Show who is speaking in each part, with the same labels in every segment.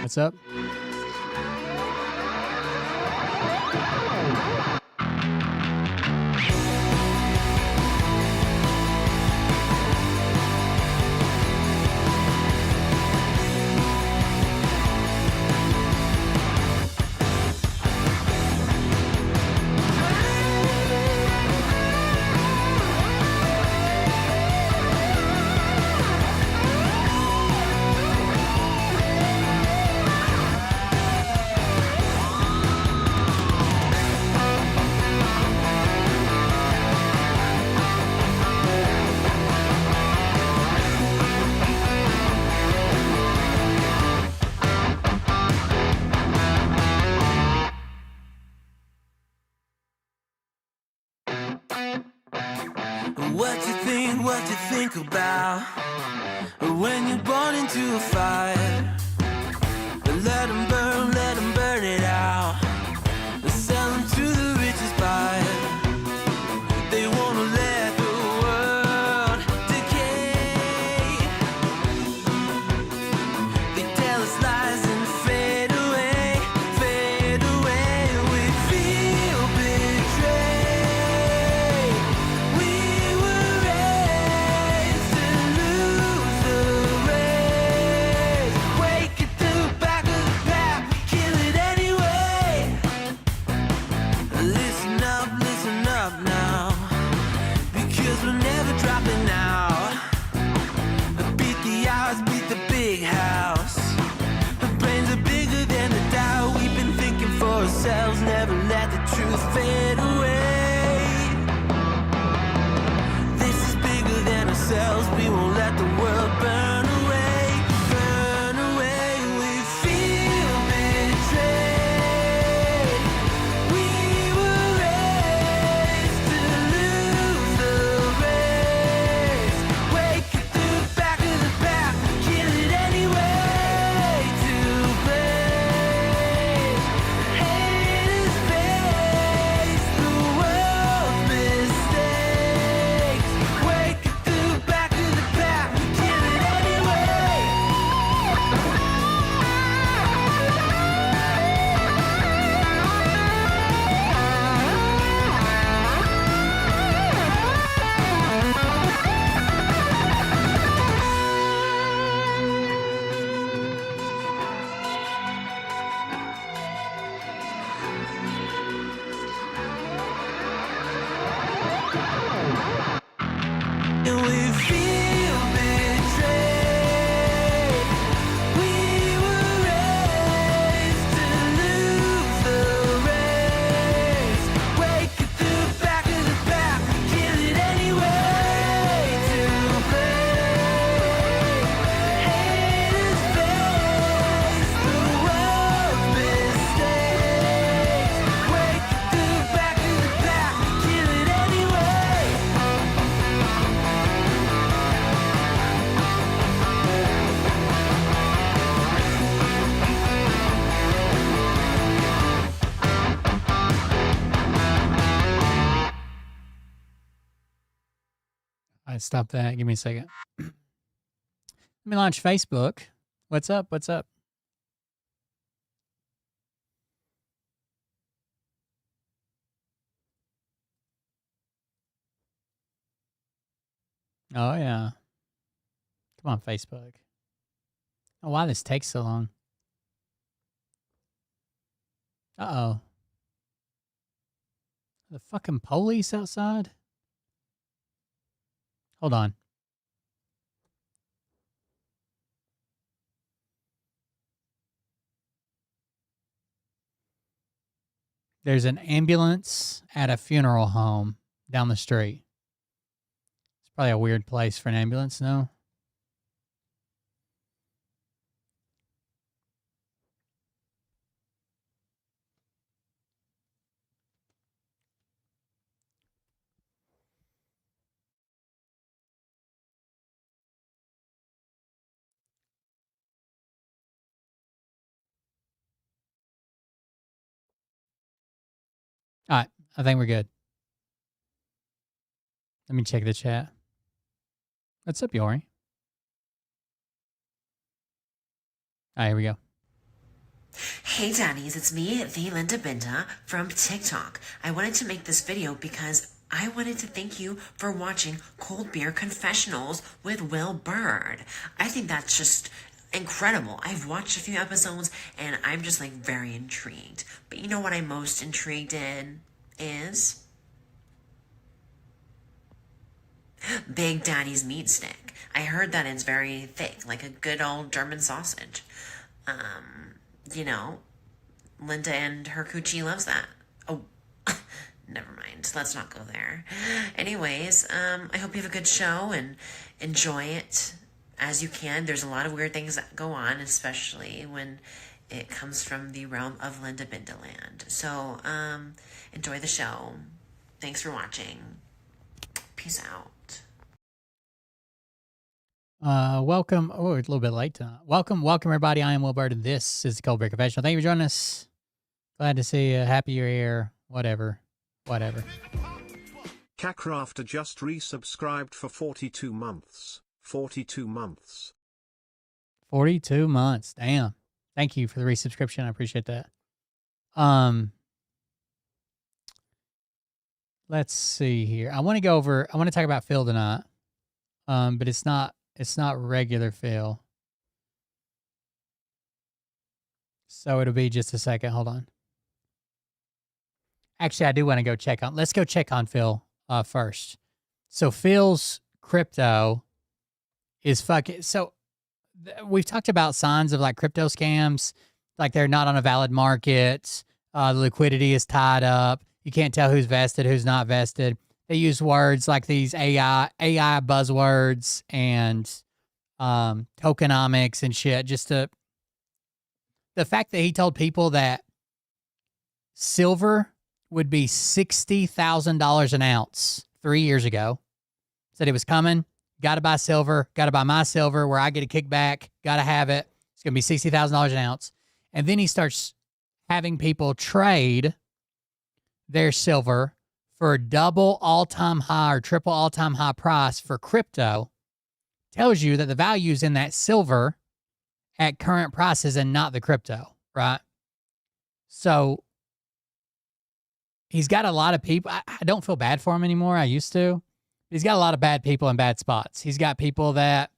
Speaker 1: What's up?
Speaker 2: What you think about when you're born into a fire? Let them burn it out. Sell them to the richest buyer. They wanna let the world decay. They tell us lies and fade away, fade away. We feel betrayed. We were raised to lose the race. Wake at the back of the pack, kill it anyway. Listen up now, because we're never dropping out. Beat the odds, beat the big house. Our brains are bigger than the doubt. We've been thinking for ourselves, never let the truth fade away. This is bigger than ourselves, we won't let the world burn away, burn away. We feel betrayed. We were raised to lose the race. Wake at the back of the pack, kill it anyway. To blame, haters face the world's mistakes. Wake at the back of the pack, kill it anyway. And we feel betrayed. We were raised to lose the race.
Speaker 1: right, stop that. Give me a second. Let me launch Facebook. What's up? What's up? Oh, yeah. Come on, Facebook. Oh, why this takes so long? Uh-oh. The fucking police outside? Hold on. There's an ambulance at a funeral home down the street. It's probably a weird place for an ambulance, no? All right, I think we're good. Let me check the chat. What's up, Yori? All right, here we go.
Speaker 3: Hey Daddies, it's me, the Linda Binda from TikTok. I wanted to make this video because I wanted to thank you for watching Cold Beer Confessionals with Will Bird. I think that's just incredible. I've watched a few episodes and I'm just like very intrigued. But you know what I'm most intrigued in is Big Daddy's meat stick. I heard that it's very thick, like a good old German sausage. You know, Linda and her coochie loves that. Oh, never mind. Let's not go there. Anyways, I hope you have a good show and enjoy it as you can. There's a lot of weird things that go on, especially when it comes from the realm of Linda Bindaland. So, enjoy the show. Thanks for watching. Peace out.
Speaker 1: Welcome. Oh, it's a little bit late tonight. Welcome, everybody. I am Will Bird, and this is the Cold Beer Confessional. Thank you for joining us. Glad to see you. Happy you're here. Whatever.
Speaker 4: Cacrafter just resubscribed for 42 months. 42 months.
Speaker 1: 42 months. Damn. Thank you for the resubscription. I appreciate that. Let's see here. I want to talk about Phil tonight. But it's not regular Phil. So it'll be just a second. Hold on. Actually, I do want to go check on. Let's go check on Phil first. So Phil's crypto is fucking. So we've talked about signs of like crypto scams, like they're not on a valid market. The liquidity is tied up. You can't tell who's vested, who's not vested. They use words like these AI buzzwords and tokenomics and shit. The fact that he told people that silver would be $60,000 an ounce 3 years ago, said it was coming. Got to buy silver. Got to buy my silver where I get a kickback. Got to have it. It's going to be $60,000 an ounce. And then he starts having people trade their silver for double all-time high or triple all-time high price for crypto. Tells you that the value is in that silver at current prices and not the crypto, right? So he's got a lot of people. I don't feel bad for him anymore. I used to. He's got a lot of bad people in bad spots. He's got people that...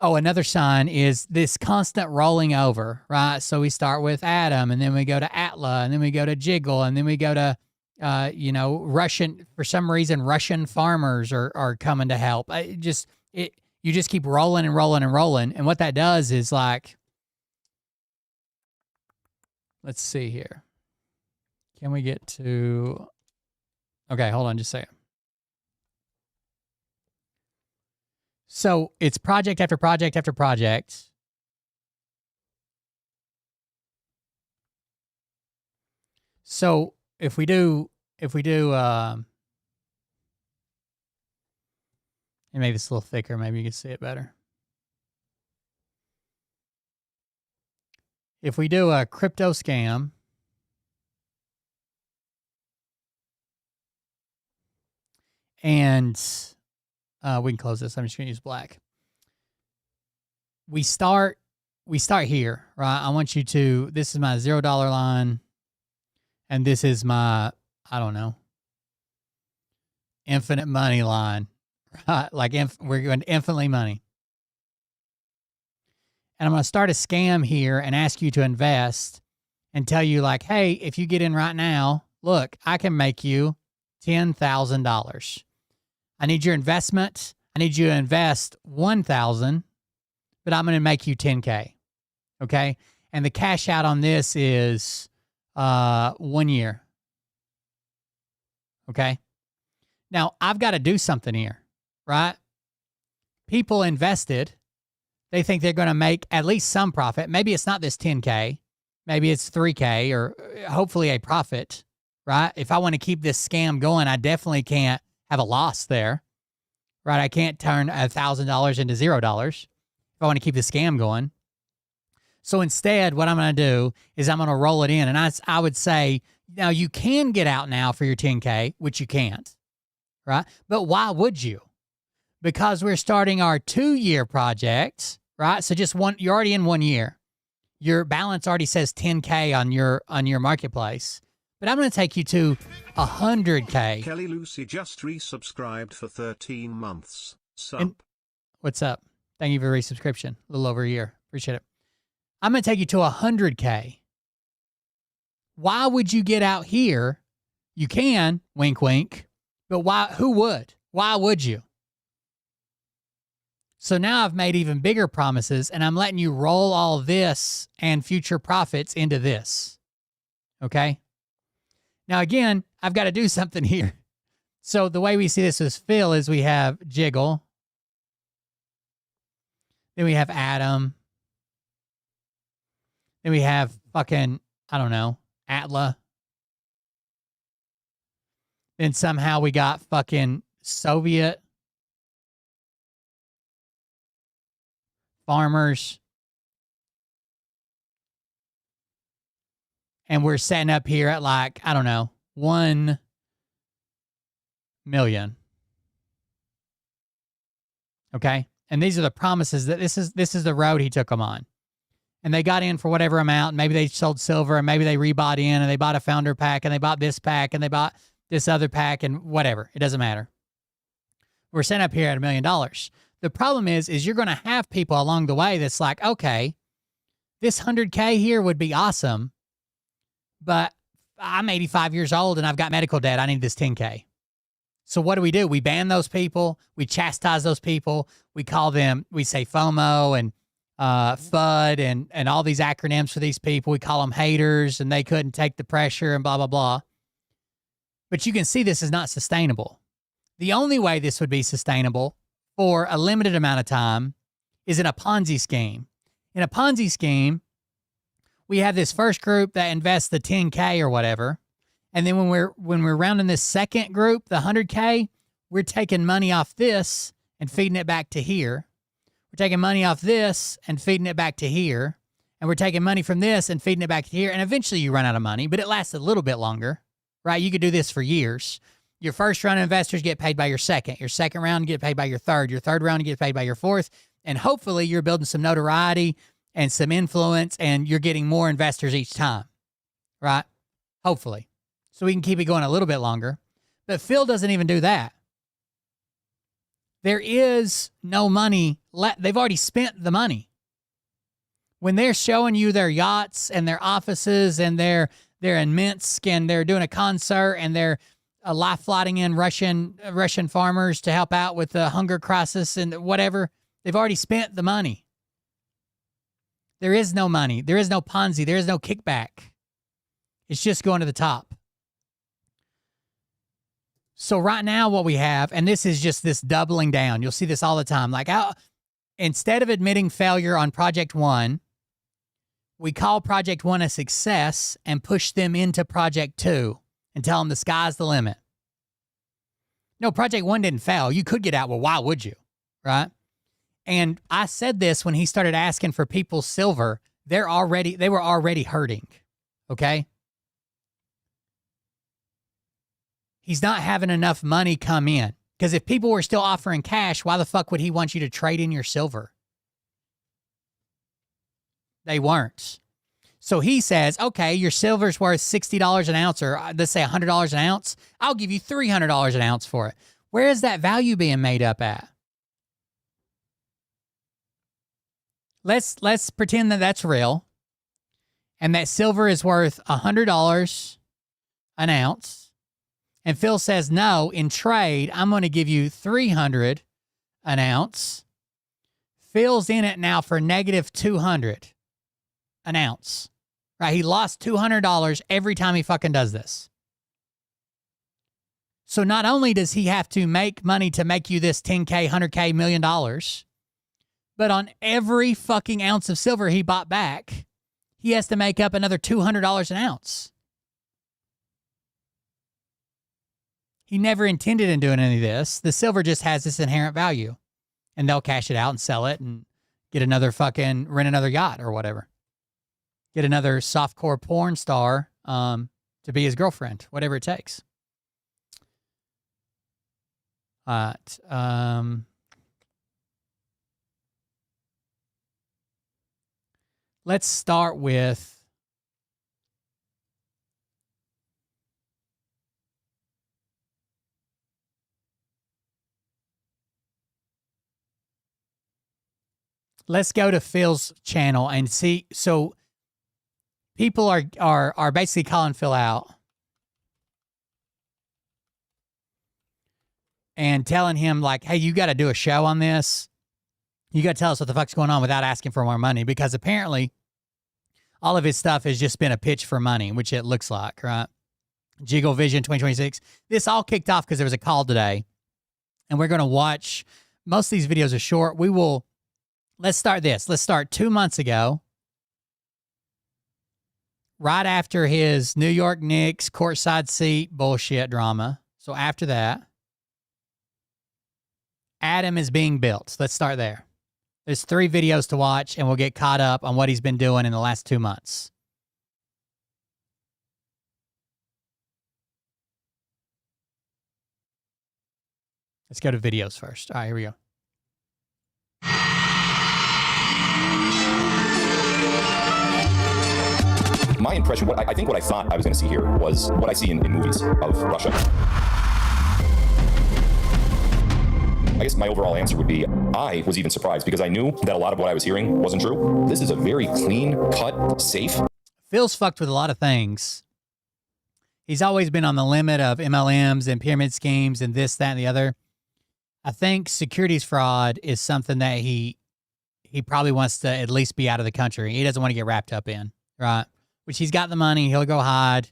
Speaker 1: Oh, another sign is this constant rolling over, right? So we start with Adam, and then we go to Atla, and then we go to Jiggle, and then we go to, Russian, for some reason, Russian farmers are coming to help. You just keep rolling and rolling and rolling. And what that does is like, let's see here. Can we get to, okay, hold on just a second. So it's project after project after project. So if we do, and maybe it's a little thicker, maybe you can see it better. If we do a crypto scam, And we can close this. I'm just going to use black. We start here, right? I want you to, this is my $0 line. And this is my, I don't know, infinite money line, right? Like we're going infinitely money. And I'm going to start a scam here and ask you to invest and tell you like, hey, if you get in right now, look, I can make you $10,000. I need your investment. I need you to invest $1,000, but I'm going to make you $10K. Okay. And the cash out on this is 1 year. Okay. Now I've got to do something here, right? People invested. They think they're going to make at least some profit. Maybe it's not this 10K. Maybe it's 3K or hopefully a profit, right? If I want to keep this scam going, I definitely can't have a loss there, right? I can't turn $1,000 into $0 if I want to keep the scam going. So instead, what I'm going to do is I'm going to roll it in. And I would say, now you can get out now for your 10K, which you can't, right? But why would you? Because we're starting our 2-year project, right? So just you're already in 1 year. Your balance already says 10K on your marketplace. But I'm going to take you to 100K.
Speaker 4: Kelly Lucy just resubscribed for 13 months.
Speaker 1: What's up? Thank you for the resubscription. A little over a year. Appreciate it. I'm going to take you to 100K. Why would you get out here? You can, wink, wink. But why? Who would? Why would you? So now I've made even bigger promises, and I'm letting you roll all this and future profits into this. Okay? Now, again, I've got to do something here. So the way we see this with Phil is we have Jiggle. Then we have Adam. Then we have fucking, I don't know, Atla. Then somehow we got fucking Soviet. Farmers. And we're setting up here at like, I don't know, 1 million. Okay? And these are the promises that this is the road he took them on. And they got in for whatever amount. Maybe they sold silver, and maybe they rebought in, and they bought a founder pack, and they bought this pack, and they bought this other pack, and whatever. It doesn't matter. We're set up here at $1 million. The problem is you're going to have people along the way that's like, okay, this 100K here would be awesome, but I'm 85 years old and I've got medical debt. I need this 10K. So what do? We ban those people. We chastise those people. We call them, we say FOMO and FUD and all these acronyms for these people. We call them haters, and they couldn't take the pressure and blah, blah, blah. But you can see this is not sustainable. The only way this would be sustainable for a limited amount of time is in a Ponzi scheme. In a Ponzi scheme, we have this first group that invests the 10K or whatever. And then when we're rounding this second group, the 100K, we're taking money off this and feeding it back to here. We're taking money off this and feeding it back to here. And we're taking money from this and feeding it back to here. And eventually you run out of money, but it lasts a little bit longer, right? You could do this for years. Your first round of investors get paid by your second. Your second round get paid by your third. Your third round get paid by your fourth. And hopefully you're building some notoriety and some influence, and you're getting more investors each time, right? Hopefully. So we can keep it going a little bit longer. But Phil doesn't even do that. There is no money left. They've already spent the money. When they're showing you their yachts and their offices and they're in Minsk and they're doing a concert and they're life flighting in Russian farmers to help out with the hunger crisis and whatever, they've already spent the money. There is no money. There is no Ponzi. There is no kickback. It's just going to the top. So right now what we have, and this is just this doubling down. You'll see this all the time. Like instead of admitting failure on project 1, we call project 1 a success and push them into project 2 and tell them the sky's the limit. No, project 1 didn't fail. You could get out. Well, why would you? Right? And I said this when he started asking for people's silver. They were already hurting. Okay? He's not having enough money come in. Because if people were still offering cash, why the fuck would he want you to trade in your silver? They weren't. So he says, okay, your silver's worth $60 an ounce, or let's say $100 an ounce. I'll give you $300 an ounce for it. Where is that value being made up at? Let's pretend that that's real, and that silver is worth $100 an ounce. And Phil says, no, in trade, I'm going to give you $300 an ounce. Phil's in it now for negative $200 an ounce. Right? He lost $200 every time he fucking does this. So not only does he have to make money to make you this $10K, $100K, $1 million, but on every fucking ounce of silver he bought back, he has to make up another $200 an ounce. He never intended in doing any of this. The silver just has this inherent value. And they'll cash it out and sell it and get another fucking, rent another yacht or whatever. Get another softcore porn star to be his girlfriend, whatever it takes. All right. Let's start with let's go to Phil's channel and see. So people are basically calling Phil out and telling him like, hey, you got to do a show on this. You got to tell us what the fuck's going on without asking for more money, because apparently all of his stuff has just been a pitch for money, which it looks like, right? Jiggle Vision 2026. This all kicked off because there was a call today, and we're going to watch. Most of these videos are short. Let's start this. Let's start 2 months ago, right after his New York Knicks courtside seat bullshit drama. So after that, Adam is being built. Let's start there. There's 3 videos to watch, and we'll get caught up on what he's been doing in the last 2 months. Let's go to videos first. All right, here we go.
Speaker 5: My impression, I think what I thought I was going to see here was what I see in movies of Russia. I guess my overall answer would be, I was even surprised because I knew that a lot of what I was hearing wasn't true. This is a very clean cut, safe.
Speaker 1: Phil's fucked with a lot of things. He's always been on the limit of MLMs and pyramid schemes and this, that, and the other. I think securities fraud is something that he probably wants to at least be out of the country. He doesn't want to get wrapped up in, right? Which he's got the money. He'll go hide.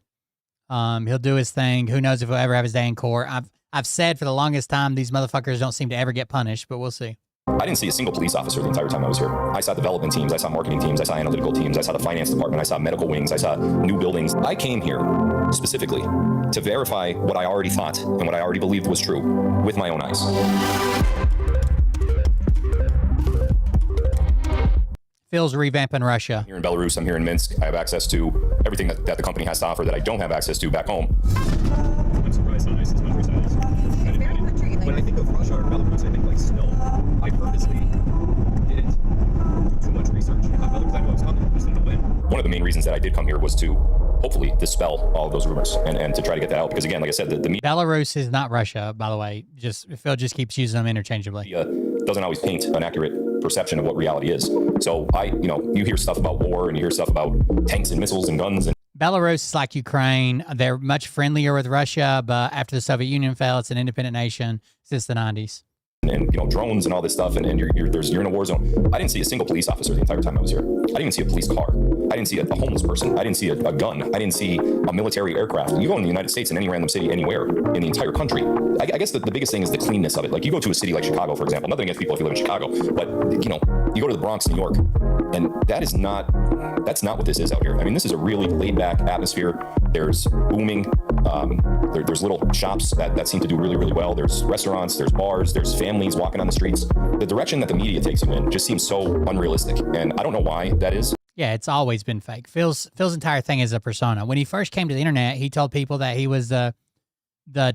Speaker 1: He'll do his thing. Who knows if he'll ever have his day in court. I've said for the longest time, these motherfuckers don't seem to ever get punished, but we'll see.
Speaker 5: I didn't see a single police officer the entire time I was here. I saw development teams, I saw marketing teams, I saw analytical teams, I saw the finance department, I saw medical wings, I saw new buildings. I came here specifically to verify what I already thought and what I already believed was true with my own eyes.
Speaker 1: Phil's revamping Russia.
Speaker 5: Here in Belarus, I'm here in Minsk. I have access to everything that the company has to offer that I don't have access to back home.
Speaker 6: I'm surprised on ISIS countryside is kind of handy. When I think of Russia or Belarus, I think like snow. I purposely didn't do too much research about Belarus. I knew I was coming, just didn't know when.
Speaker 5: One of the main reasons that I did come here was to hopefully dispel all of those rumors and to try to get that out. Because again, like I said, the media
Speaker 1: Belarus is not Russia, by the way. Phil just keeps using them interchangeably.
Speaker 5: doesn't always paint an accurate perception of what reality is. So you hear stuff about war and you hear stuff about tanks and missiles and guns. And
Speaker 1: Belarus is like Ukraine. They're much friendlier with Russia, but after the Soviet Union fell, it's an independent nation since the 90s.
Speaker 5: And drones and all this stuff, and you're in a war zone. I didn't see a single police officer the entire time I was here. I didn't even see a police car. I didn't see a homeless person. I didn't see a gun. I didn't see a military aircraft. You go in the United States in any random city anywhere in the entire country. I guess the biggest thing is the cleanness of it. Like you go to a city like Chicago, for example. Nothing against people if you live in Chicago, but you go to the Bronx, New York, and that's not what this is out here. I mean, this is a really laid back atmosphere. There's booming. There's little shops that seem to do really, really well. There's restaurants, there's bars, there's families walking on the streets. The direction that the media takes you in just seems so unrealistic. And I don't know why that is.
Speaker 1: Yeah, it's always been fake. Phil's entire thing is a persona. When he first came to the internet, he told people that he was the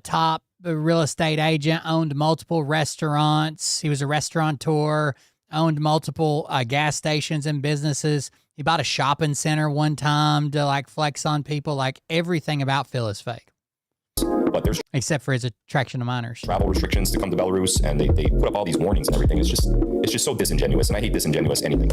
Speaker 1: top a real estate agent, owned multiple restaurants. He was a restaurateur, owned multiple gas stations and businesses. He bought a shopping center one time to like flex on people. Like everything about Phil is fake.
Speaker 5: But there's
Speaker 1: except for his attraction to minors.
Speaker 5: Travel restrictions to come to Belarus, and they put up all these warnings and everything. It's just so disingenuous, and I hate disingenuous anything.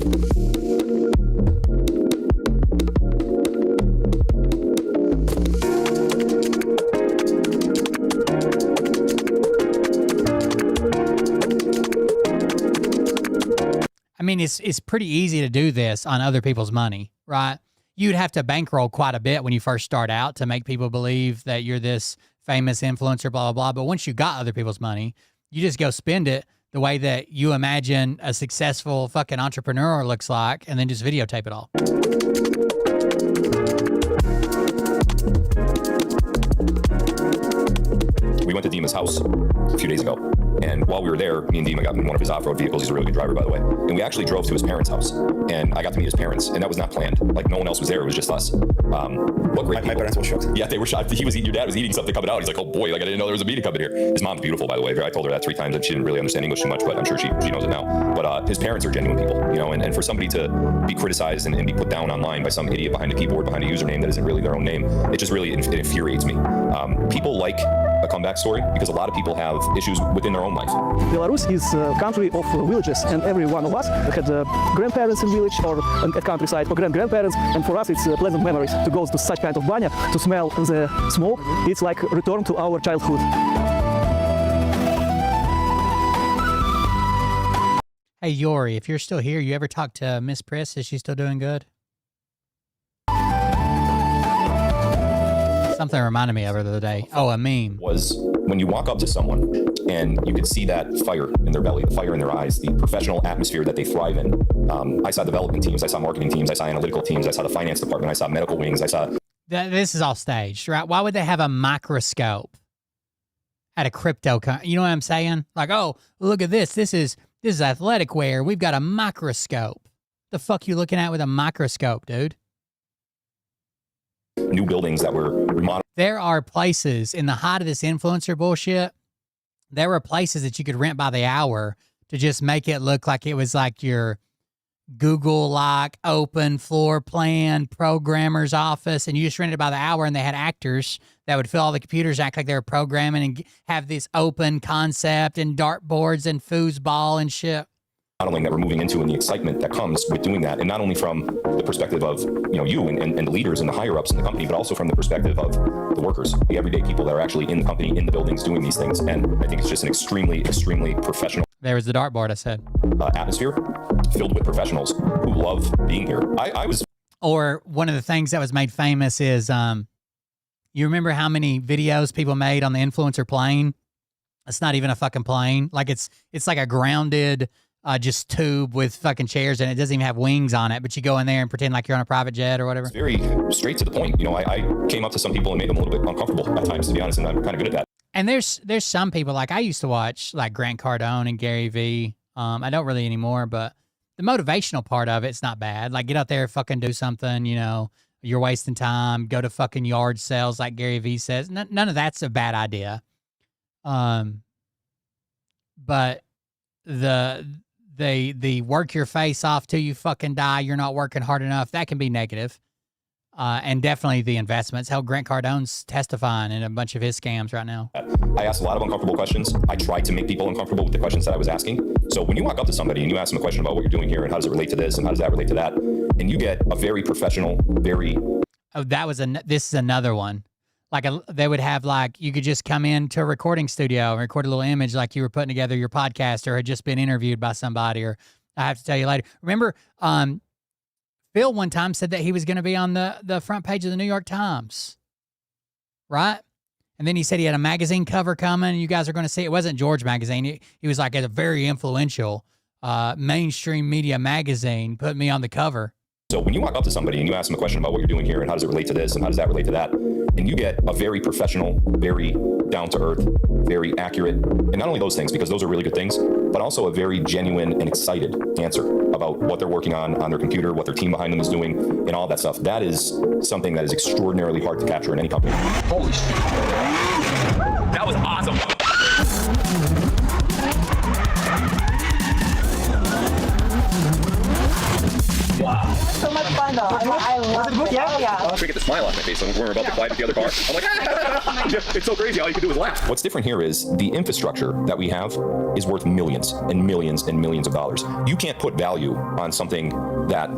Speaker 1: I mean, it's pretty easy to do this on other people's money, right? You'd have to bankroll quite a bit when you first start out to make people believe that you're this famous influencer, blah, blah, blah. But once you got other people's money, you just go spend it the way that you imagine a successful fucking entrepreneur looks like, and then just videotape it all.
Speaker 5: We went to Dima's house a few days ago, and while we were there, me and Dima got in one of his off-road vehicles. He's a really good driver, by the way. And we actually drove to his parents' house, and I got to meet his parents, and that was not planned. Like, no one else was there. It was just us. What great
Speaker 6: My parents were shocked.
Speaker 5: Yeah, they were shocked. Your dad was eating something coming out. He's like, oh boy, like I didn't know there was a meeting coming here. His mom's beautiful, by the way. I told her that 3 times, and she didn't really understand English too much, but I'm sure she knows it now. But his parents are genuine people, you know, and for somebody to be criticized and be put down online by some idiot behind a keyboard, behind a username that isn't really their own name, it just really it infuriates me. People like a comeback story because a lot of people have issues within their own life.
Speaker 7: Belarus is a country of villages, and every one of us had grandparents in village or at countryside or grandparents, and for us it's pleasant memories to go to such kind of banya, to smell the smoke. It's like return to our childhood.
Speaker 1: Hey, Yori, if you're still here, you ever talk to Miss Priss? Is she still doing good? Something reminded me of her the other day. Oh, a meme.
Speaker 5: Was when you walk up to someone and you could see that fire in their belly, the fire in their eyes, the professional atmosphere that they thrive in. I saw development teams, I saw marketing teams, I saw analytical teams, I saw the finance department, I saw medical wings, I saw...
Speaker 1: This is all staged, right? Why would they have a microscope at a crypto you know what I'm saying? Like, oh, look at this. This is athletic wear. We've got a microscope. The fuck you looking at with a microscope, dude?
Speaker 5: New buildings that were remodeled.
Speaker 1: There are places in the height of this influencer bullshit. There were places that you could rent by the hour to just make it look like it was like your Google like open floor plan programmer's office, and you just rented it by the hour, and they had actors that would fill all the computers, act like they were programming, and have this open concept and dartboards and foosball and shit.
Speaker 5: Modeling that we're moving into and the excitement that comes with doing that, and not only from the perspective of you and the leaders and the higher ups in the company, but also from the perspective of the workers, the everyday people that are actually in the company, in the buildings, doing these things. And I think it's just an extremely, extremely professional.
Speaker 1: There was the dartboard I said.
Speaker 5: Atmosphere filled with professionals who love being here. I was. Or
Speaker 1: one of the things that was made famous is, you remember how many videos people made on the influencer plane? It's not even a fucking plane. Like it's like a grounded. Just tube with fucking chairs, and it doesn't even have wings on it, but you go in there and pretend like you're on a private jet or whatever.
Speaker 5: It's very straight to the point. I came up to some people and made them a little bit uncomfortable at times, to be honest, and I'm kind of good at that.
Speaker 1: And there's some people, like I used to watch like Grant Cardone and Gary Vee. I don't really anymore, but the motivational part of it's not bad. Like get out there, fucking do something, you're wasting time, go to fucking yard sales like Gary Vee says. None of that's a bad idea. But the work your face off till you fucking die, you're not working hard enough, that can be negative. And definitely the investments. Hell, Grant Cardone's testifying in a bunch of his scams right now.
Speaker 5: I asked a lot of uncomfortable questions. I tried to make people uncomfortable with the questions that I was asking. So when you walk up to somebody and you ask them a question about what you're doing here and how does it relate to this and how does that relate to that, and you get a very professional, very...
Speaker 1: Oh, this is another one. Like they would have you could just come into a recording studio and record a little image like you were putting together your podcast or had just been interviewed by somebody, or I have to tell you later. Remember, Phil one time said that he was going to be on the front page of the New York Times, right? And then he said he had a magazine cover coming, and you guys are going to see it. It wasn't George Magazine. He was like a very influential mainstream media magazine, put me on the cover.
Speaker 5: So when you walk up to somebody and you ask them a question about what you're doing here and how does it relate to this and how does that relate to that, and you get a very professional, very down-to-earth, very accurate, and not only those things, because those are really good things, but also a very genuine and excited answer about what they're working on their computer, what their team behind them is doing, and all that stuff. That is something that is extraordinarily hard to capture in any company.
Speaker 6: Holy shit. That was awesome. Wow.
Speaker 8: So much fun though. I love it. Yeah.
Speaker 6: I was trying to get the smile off my face when we were about to fly to the other car. I'm like, it's so crazy. All you can do is laugh.
Speaker 5: What's different here is the infrastructure that we have is worth millions and millions and millions of dollars. You can't put value on something that,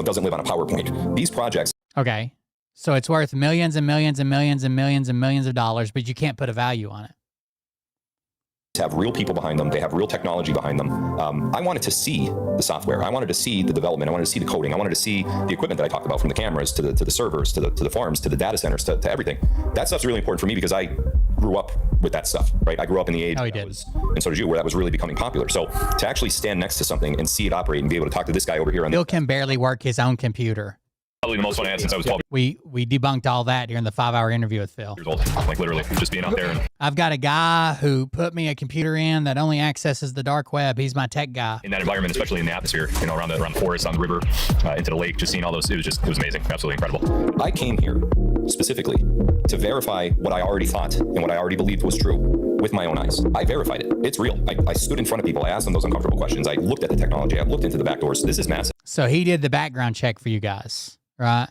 Speaker 5: doesn't live on a PowerPoint. These projects.
Speaker 1: Okay. So it's worth millions and millions and millions and millions and millions of dollars, but you can't put a value on it.
Speaker 5: Have real people behind them. They have real technology behind them. I wanted to see the software. I wanted to see the development. I wanted to see the coding. I wanted to see the equipment that I talked about, from the cameras to the servers, to the farms, to the data centers, to everything. That stuff's really important for me because I grew up with that stuff, right? I grew up in the age, and so did you, where that was really becoming popular. So to actually stand next to something and see it operate and be able to talk to this guy over here.
Speaker 1: Bill can barely work his own computer.
Speaker 6: Probably the most fun I had since I was 12
Speaker 1: We debunked all that during the 5-hour interview with Phil.
Speaker 6: years old. Like literally just being out there. And
Speaker 1: I've got a guy who put me a computer in that only accesses the dark web. He's my tech guy.
Speaker 6: in that environment, especially in the atmosphere, around the forest, on the river, into the lake, just seeing all those, it was amazing. Absolutely incredible.
Speaker 5: I came here specifically to verify what I already thought and what I already believed was true with my own eyes. I verified it. It's real. I stood in front of people. I asked them those uncomfortable questions. I looked at the technology. I looked into the back doors. This is massive.
Speaker 1: So he did the background check for you guys, right?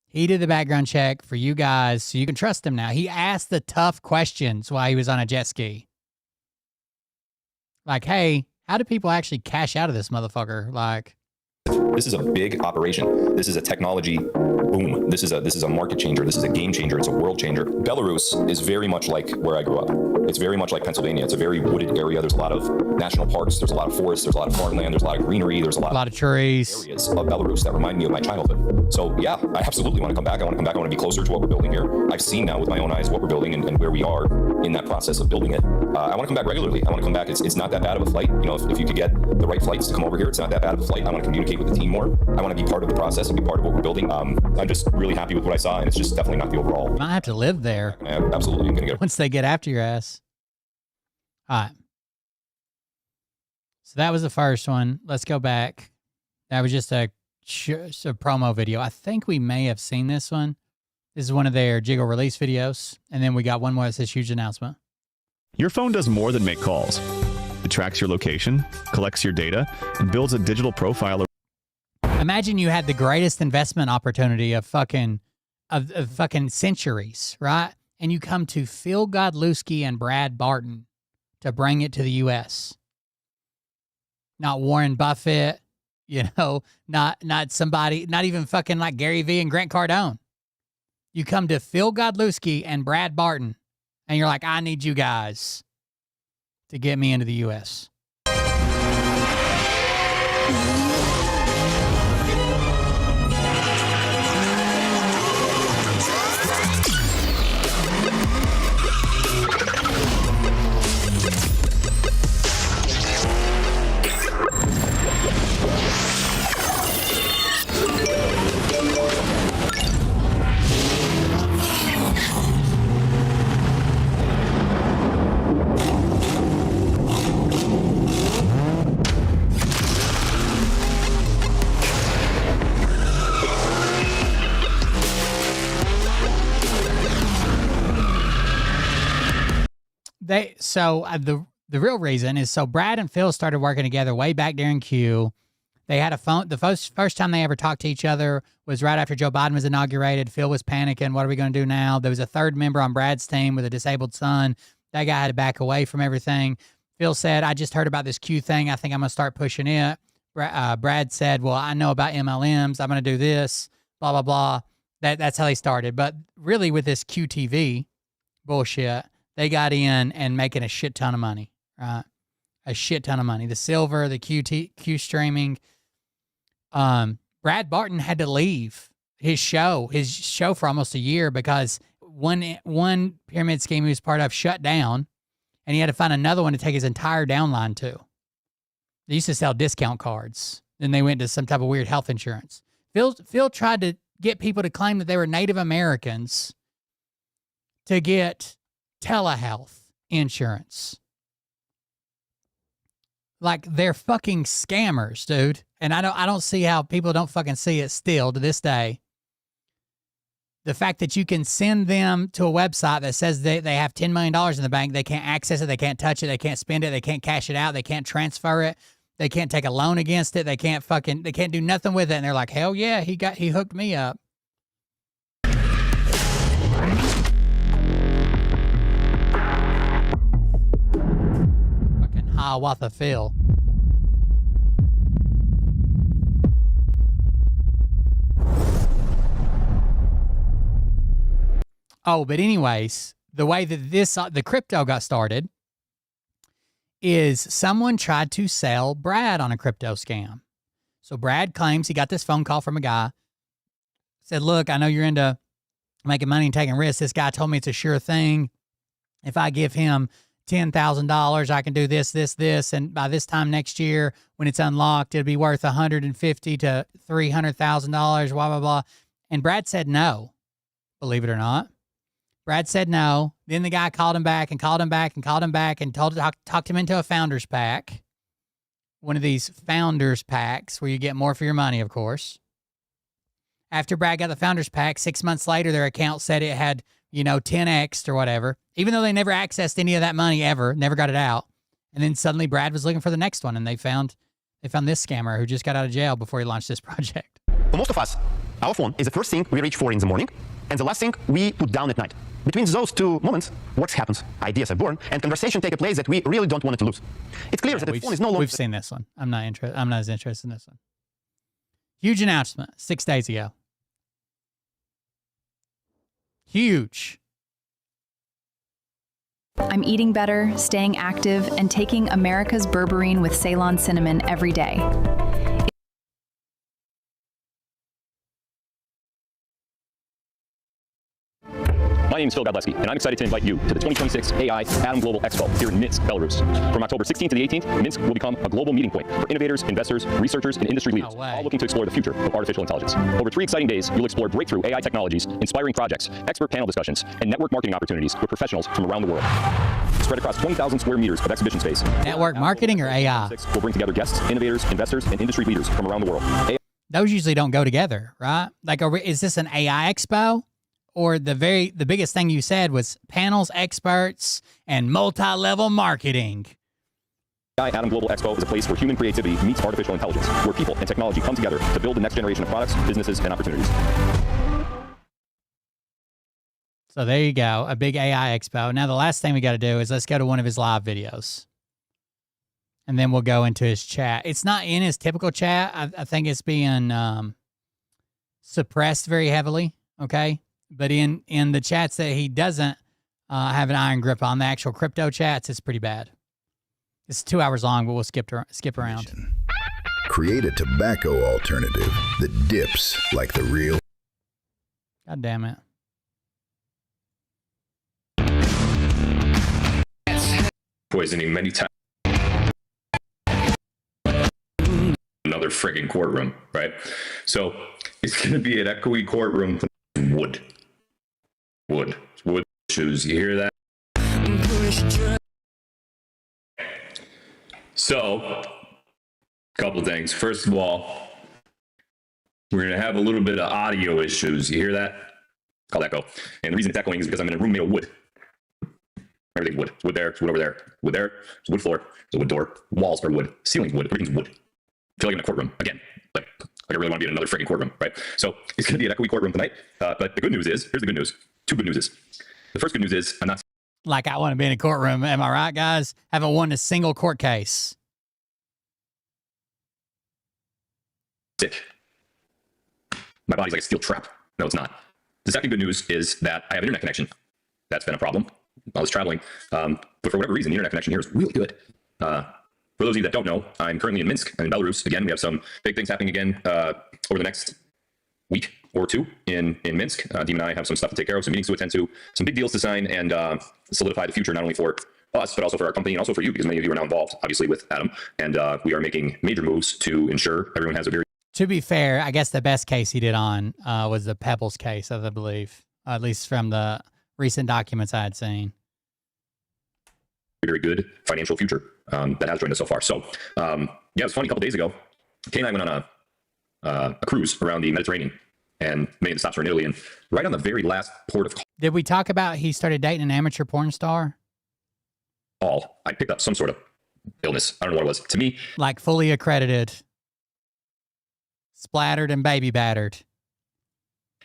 Speaker 1: He did the background check for you guys so you can trust him now. He asked the tough questions while he was on a jet ski. Like, hey, how do people actually cash out of this motherfucker? Like,
Speaker 5: This is a big operation. This is a technology boom. This is a market changer. This is a game changer. It's a world changer. Belarus is very much like where I grew up. It's very much like Pennsylvania. It's a very wooded area. There's a lot of national parks. There's a lot of forests. There's a lot of farmland. There's a lot of greenery. There's a lot
Speaker 1: of trees.
Speaker 5: Areas of Belarus that remind me of my childhood. So yeah, I absolutely want to come back. I want to come back. I want to be closer to what we're building here. I've seen now with my own eyes what we're building and where we are in that process of building it. I want to come back regularly. I want to come back. It's not that bad of a flight. If you could get the right flights to come over here, it's not that bad of a flight. I want to communicate with the team more. I want to be part of the process and be part of what we're building. I'm just really happy with what I saw, and it's just definitely not the overall.
Speaker 1: You might have to live there.
Speaker 5: Absolutely, I'm gonna get it.
Speaker 1: Once they get after your ass. All right. So that was the first one. Let's go back. That was just a promo video. I think we may have seen this one. This is one of their Jiggle release videos. And then we got one more that says huge announcement.
Speaker 9: Your phone does more than make calls. It tracks your location, collects your data, and builds a digital profile.
Speaker 1: Imagine you had the greatest investment opportunity of fucking centuries, right? And you come to Phil Godlewski and Brad Barton to bring it to the U.S. Not Warren Buffett, not somebody, not even fucking like Gary Vee and Grant Cardone. You come to Phil Godlewski and Brad Barton, and you're like, I need you guys to get me into the U.S. The real reason is so Brad and Phil started working together way back during Q. They had a phone. The first time they ever talked to each other was right after Joe Biden was inaugurated. Phil was panicking. What are we going to do now? There was a third member on Brad's team with a disabled son. That guy had to back away from everything. Phil said, I just heard about this Q thing. I think I'm going to start pushing it. Brad said, well, I know about MLMs. I'm going to do this, blah, blah, blah. That's how they started. But really with this QTV bullshit, they got in and making a shit ton of money, right? A shit ton of money. The silver, the Q streaming. Brad Barton had to leave his show for almost a year because one pyramid scheme he was part of shut down, and he had to find another one to take his entire downline to. They used to sell discount cards. Then they went to some type of weird health insurance. Phil tried to get people to claim that they were Native Americans to get telehealth insurance. Like, they're fucking scammers, dude. And I don't see how people don't fucking see it still to this day. The fact that you can send them to a website that says they have $10 million in the bank, they can't access it, they can't touch it, they can't spend it, they can't cash it out, they can't transfer it, they can't take a loan against it, they can't do nothing with it. And they're like, hell yeah, he hooked me up. Fucking Hiawatha Phil. Oh, but anyways, the way that the crypto got started is someone tried to sell Brad on a crypto scam. So Brad claims he got this phone call from a guy, said, look, I know you're into making money and taking risks. This guy told me it's a sure thing. If I give him $10,000, I can do this, this, this. And by this time next year, when it's unlocked, it'll be worth $150,000 to $300,000, blah, blah, blah. And Brad said no, believe it or not. Brad said no. Then the guy called him back and called him back and called him back and talked him into a founders pack. One of these founders packs where you get more for your money, of course. After Brad got the founders pack, 6 months later, their account said it had, 10x or whatever, even though they never accessed any of that money ever, never got it out. And then suddenly Brad was looking for the next one, and they found this scammer who just got out of jail before he launched this project.
Speaker 10: For most of us, our phone is the first thing we reach for in the morning and the last thing we put down at night. Between those two moments, work happens, ideas are born, and conversation take a place that we really don't want it to lose. It's clear that the phone is no longer...
Speaker 1: We've seen this one. I'm not as interested in this one. Huge announcement 6 days ago. Huge.
Speaker 11: I'm eating better, staying active, and taking America's berberine with Ceylon cinnamon every day.
Speaker 5: My name is Phil Godleski, and I'm excited to invite you to the 2026 AI Atom Global Expo here in Minsk, Belarus. From October 16th to the 18th, Minsk will become a global meeting point for innovators, investors, researchers, and industry leaders, all looking to explore the future of artificial intelligence. Over 3 exciting days, you'll explore breakthrough AI technologies, inspiring projects, expert panel discussions, and network marketing opportunities with professionals from around the world. Spread across 20,000 square meters of exhibition space.
Speaker 1: Network marketing or AI?
Speaker 5: Will bring together guests, innovators, investors, and industry leaders from around the world.
Speaker 1: Those usually don't go together, right? Like, is this an AI expo? Or the biggest thing you said was panels, experts, and multi-level marketing.
Speaker 5: AI Atom Global Expo is a place where human creativity meets artificial intelligence, where people and technology come together to build the next generation of products, businesses, and opportunities.
Speaker 1: So there you go, a big AI expo. Now the last thing we got to do is let's go to one of his live videos. And then we'll go into his chat. It's not in his typical chat. I think it's being suppressed very heavily, okay? But in the chats that he doesn't have an iron grip on, the actual crypto chats, it's pretty bad. It's 2 hours long, but we'll skip around.
Speaker 12: Create a tobacco alternative that dips like the real.
Speaker 1: God damn it.
Speaker 13: Poisoning many times. Another friggin' courtroom, right? So it's going to be an echoey courtroom. Wood issues. You hear that? So, a couple things. First of all, we're going to have a little bit of audio issues. You hear that? Call echo. And the reason it's echoing is because I'm in a room made of wood. Everything's wood. It's wood there. It's wood over there. Wood there. It's a wood floor. It's a wood door. Walls are wood. Ceiling's wood. Everything's wood. I feel like I'm in a courtroom again. Like I really want to be in another freaking courtroom, right? So it's going to be an echoey courtroom tonight. But the good news is, here's the good news. 2 good newses. The first good news is I'm not
Speaker 1: like I want to be in a courtroom. Am I right, guys? Haven't won a single court case.
Speaker 5: sick. My body's like a steel trap. No, it's not. The second good news is that I have internet connection. That's been a problem. I was traveling. But for whatever reason, the internet connection here is really good. For those of you that don't know, I'm currently in Minsk. I'm in Belarus. Again, we have some big things happening again over the next week or 2 in Minsk. Dean and I have some stuff to take care of, some meetings to attend to, some big deals to sign, and solidify the future, not only for us, but also for our company and also for you, because many of you are now involved, obviously, with Adam. And we are making major moves to ensure everyone has a very...
Speaker 1: To be fair, I guess the best case he did on was the Pebbles case, I believe, at least from the recent documents I had seen.
Speaker 5: very good financial future that has joined us so far. So yeah, it was funny. A couple days ago, Kay and I went on a cruise around the Mediterranean, and many of the stops were in Italy. And right on the very last port of
Speaker 1: Did we talk about he started dating an amateur porn star?
Speaker 5: call, I picked up some sort of illness. I don't know what it was. To me,
Speaker 1: Like fully accredited, splattered and baby battered.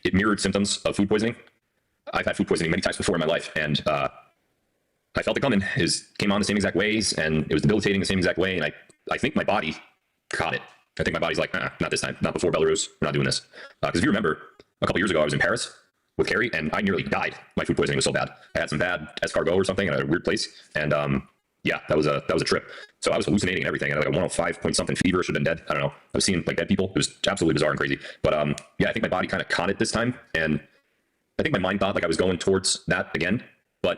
Speaker 5: it mirrored symptoms of food poisoning. I've had food poisoning many times before in my life, and I felt it coming. It came on the same exact ways, and it was debilitating the same exact way. And I think my body caught it. I think my body's like, not this time, not before Belarus. We're not doing this. Because if you remember, a couple years ago, I was in Paris with Carrie, and I nearly died. My food poisoning was so bad. I had some bad escargot or something at a weird place, and yeah, that was a trip. So I was hallucinating and everything. I had like a 105 point something fever. Should have been dead. I don't know. I was seeing like dead people. It was absolutely bizarre and crazy. But yeah, I think my body kind of caught it this time, and I think my mind thought like I was going towards that again, but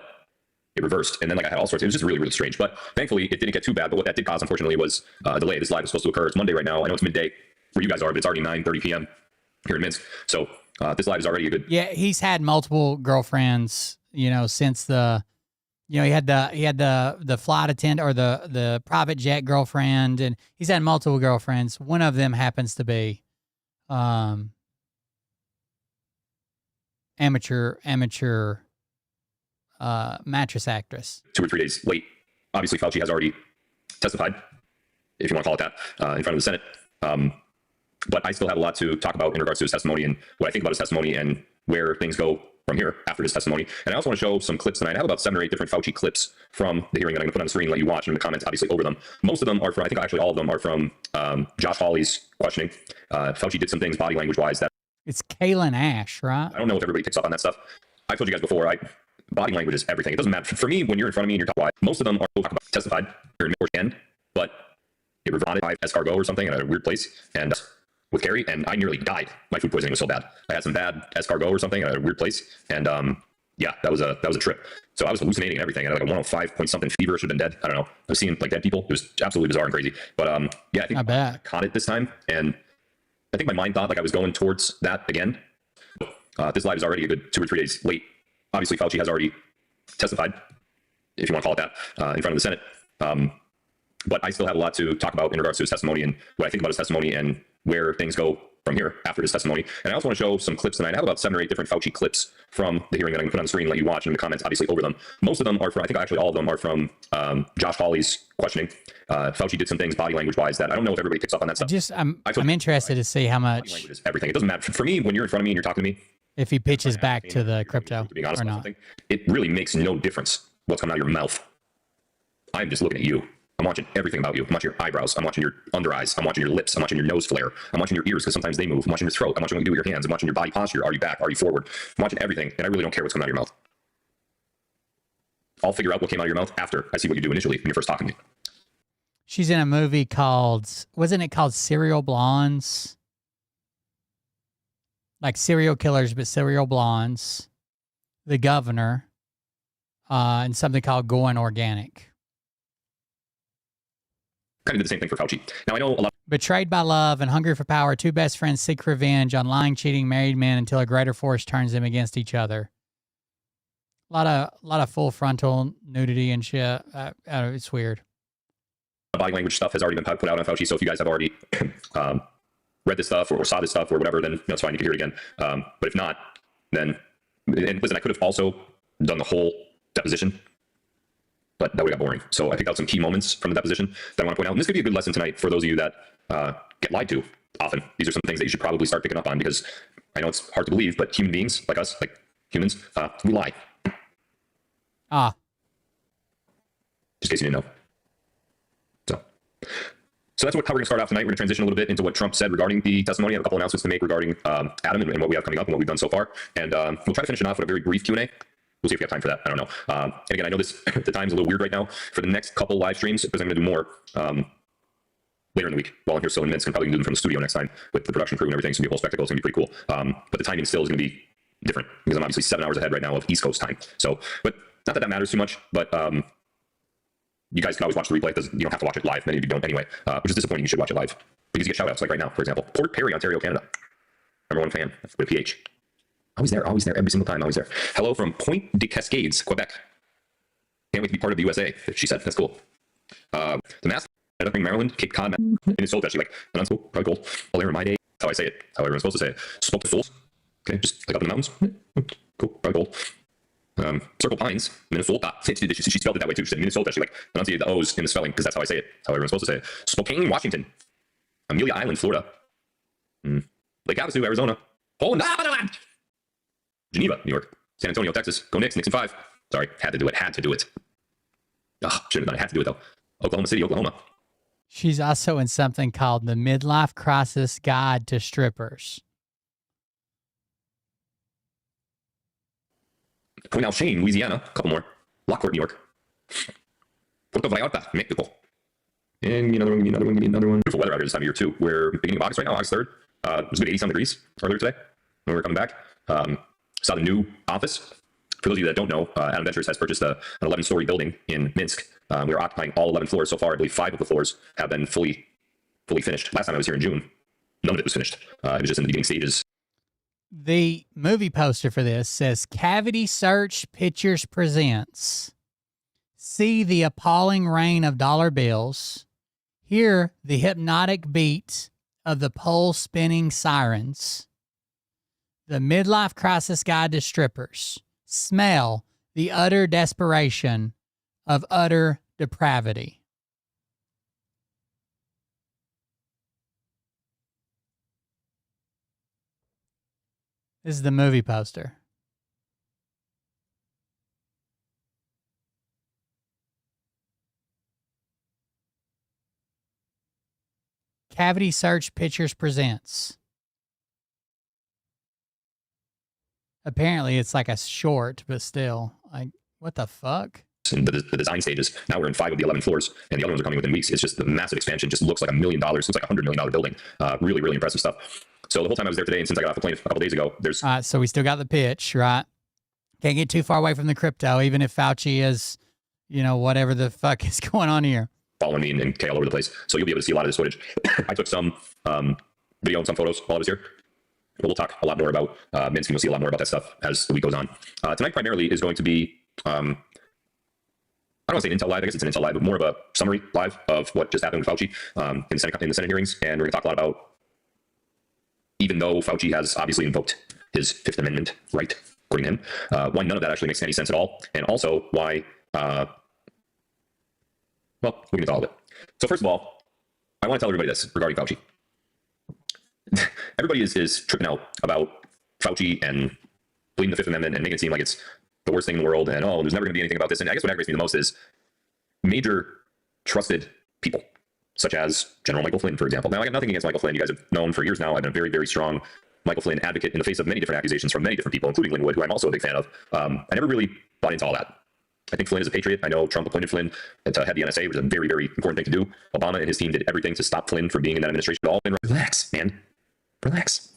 Speaker 5: it reversed. And then like I had all sorts. It was just really, really strange. But thankfully, it didn't get too bad. But what that did cause, unfortunately, was a delay. This live is supposed to occur. It's Monday right now. I know it's midday where you guys are, but it's already 9:30 p.m. here in Minsk. So this live is already a good.
Speaker 1: Yeah, he's had multiple girlfriends, you know, since the, you know, he had the flight attendant or the private jet girlfriend, and he's had multiple girlfriends. One of them happens to be amateur mattress actress.
Speaker 5: 2 or 3 days late. Obviously, Fauci has already testified, if you want to call it that, in front of the Senate. But I still have a lot to talk about in regards to his testimony and what I think about his testimony and where things go from here after his testimony. And I also want to show some clips tonight. I have about 7 or 8 different Fauci clips from the hearing that I'm going to put on the screen and let you watch, and in the comments, obviously, over them. Most of them are from, I think actually all of them are from Josh Hawley's questioning. Fauci did some things body language-wise that...
Speaker 1: It's Kaylin Ash, right?
Speaker 5: I don't know if everybody picks up on that stuff. I've told you guys before, body language is everything. It doesn't matter. For me, when you're in front of me and you're talking, most of them are talking about testified here in the end, but it reverted by escargot or something at a weird place. And with Carrie, and I nearly died. My food poisoning was so bad. I had some bad escargot or something at a weird place, and yeah, that was a trip. So I was hallucinating and everything. I had like a 105 point something fever. Should have been dead. I don't know. I was seeing like dead people. It was absolutely bizarre and crazy. But yeah, I think I caught it this time, and I think my mind thought like I was going towards that again. This live is already a good 2 or 3 days late. Obviously, Fauci has already testified, if you want to call it that, in front of the Senate. But I still have a lot to talk about in regards to his testimony and what I think about his testimony and where things go from here after his testimony. And I also want to show some clips tonight. I have about 7 or 8 different Fauci clips from the hearing that I'm going to put on the screen and let you watch, and in the comments, obviously, over them. Most of them are from, I think actually all of them are from Josh Hawley's questioning. Fauci did some things body language-wise that I don't know if everybody picks up on that stuff.
Speaker 1: I'm interested to see how much...
Speaker 5: Body language is everything. It doesn't matter. For me, when you're in front of me and you're talking to me...
Speaker 1: If he pitches back to the crypto
Speaker 5: being honest
Speaker 1: or not.
Speaker 5: It really makes no difference what's coming out of your mouth. I'm just looking at you. I'm watching everything about you. I'm watching your eyebrows. I'm watching your under eyes. I'm watching your lips. I'm watching your nose flare. I'm watching your ears because sometimes they move. I'm watching your throat. I'm watching what you do with your hands. I'm watching your body posture. Are you back? Are you forward? I'm watching everything, and I really don't care what's coming out of your mouth. I'll figure out what came out of your mouth after I see what you do initially when you're first talking to me.
Speaker 1: She's in a movie called, wasn't it called Serial Blondes? Like serial killers, but serial blondes. The Governor, and something called Going Organic.
Speaker 5: Kind of did the same thing for Fauci. Now I know a lot.
Speaker 1: Betrayed by love and hungry for power, 2 best friends seek revenge on lying, cheating married men until a greater force turns them against each other. A lot of full frontal nudity and shit. It's weird.
Speaker 5: Body language stuff has already been put out on Fauci. So if you guys have already read this stuff or saw this stuff or whatever, then it's fine. You can hear it again. But if not, then, and listen, I could have also done the whole deposition, but that would have got boring. So I picked out some key moments from the deposition that I want to point out. And this could be a good lesson tonight for those of you that get lied to often. These are some things that you should probably start picking up on, because I know it's hard to believe, but human beings like us, like humans, we lie. Just in case you didn't know. So that's how we're going to start off tonight. We're going to transition a little bit into what Trump said regarding the testimony. I have a couple announcements to make regarding Adam and what we have coming up and what we've done so far. And we'll try to finish it off with a very brief Q&A. We'll see if we have time for that. I don't know. And again, I know the time's a little weird right now for the next couple live streams, because I'm going to do more later in the week while I'm here still in Minsk. I'm probably going to do them from the studio next time with the production crew and everything. It's going to be a whole spectacle. It's going to be pretty cool. But the timing still is going to be different, because I'm obviously 7 hours ahead right now of East Coast time. So, but not that that matters too much, but you guys can always watch the replay. You don't have to watch it live. Many of you don't anyway, which is disappointing. You should watch it live because you get shout outs, like right now, for example. Port Perry, Ontario, Canada. #1 fan with PH. Always there, every single time, always there. Hello from Point de Cascades, Quebec. Can't wait to be part of the USA, she said. That's cool. The mask, Maryland, Cape Cod, and it's sold actually like an unspoken, probably cold. Well, there in my day, how I say it, how everyone's supposed to say it. Spoke to souls. Okay, just like up in the mountains. Cool, probably cold. Circle Pines, Minnesota. She spelled it that way too. She said Minnesota. She like enunciated the O's in the spelling because that's how I say it, how everyone's supposed to say it. Spokane, Washington. Amelia Island, Florida. Lake Havasu, Arizona. Poland, Geneva, New York. San Antonio, Texas. Go Knicks, Knicks in 5. Sorry, had to do it. Shouldn't have done it. Had to do it though. Oklahoma City, Oklahoma.
Speaker 1: She's also in something called the Midlife Crisis Guide to Strippers.
Speaker 5: Point Alchene, Louisiana. A couple more. Lockport, New York. Puerto Vallarta, Mexico. And give me another one. Beautiful weather out here this time of year too. We're beginning of August right now, August 3rd. It was a good 80-some degrees earlier today when we were coming back. Saw the new office. For those of you that don't know, Adam Ventures has purchased an 11-story building in Minsk. We are occupying all 11 floors so far. I believe 5 of the floors have been fully finished. Last time I was here in June, none of it was finished. It was just in the beginning stages.
Speaker 1: The movie poster for this says Cavity Search Pictures presents. See the appalling rain of dollar bills. Hear the hypnotic beat of the pole spinning sirens. The Midlife Crisis Guide to Strippers. Smell the utter desperation of utter depravity. This is the movie poster. Cavity Search Pictures presents. Apparently, it's like a short, but still, like, what the fuck?
Speaker 5: In the design stages. Now we're in 5 of the 11 floors, and the other ones are coming within weeks. It's just the massive expansion. Just looks like $1 million. Looks like $100 million building. Really, really impressive stuff. So the whole time I was there today, and since I got off the plane a couple days ago, there's...
Speaker 1: All right, so we still got the pitch, right? Can't get too far away from the crypto, even if Fauci is, whatever the fuck is going on here.
Speaker 5: Following me and Kay all over the place. So you'll be able to see a lot of this footage. I took some video and some photos while I was here. But we'll talk a lot more about Minsk, and you'll see a lot more about that stuff as the week goes on. Tonight primarily is going to be, I don't want to say an Intel Live, I guess it's an Intel Live, but more of a summary live of what just happened with Fauci in the Senate hearings. And we're going to talk a lot about, even though Fauci has obviously invoked his Fifth Amendment right, according to him, why none of that actually makes any sense at all. And also why, well, we'll get into all of it. So first of all, I want to tell everybody this regarding Fauci. Everybody is tripping out about Fauci and bleeding the Fifth Amendment and making it seem like it's the worst thing in the world, and there's never going to be anything about this. And I guess what aggravates me the most is major trusted people, such as General Michael Flynn, for example. Now, I got nothing against Michael Flynn. You guys have known for years now I've been a very, very strong Michael Flynn advocate in the face of many different accusations from many different people, including Linwood, who I'm also a big fan of. I never really bought into all that. I think Flynn is a patriot. I know Trump appointed Flynn to head the NSA, which is a very, very important thing to do. Obama and his team did everything to stop Flynn from being in that administration at all. Relax, man. Relax.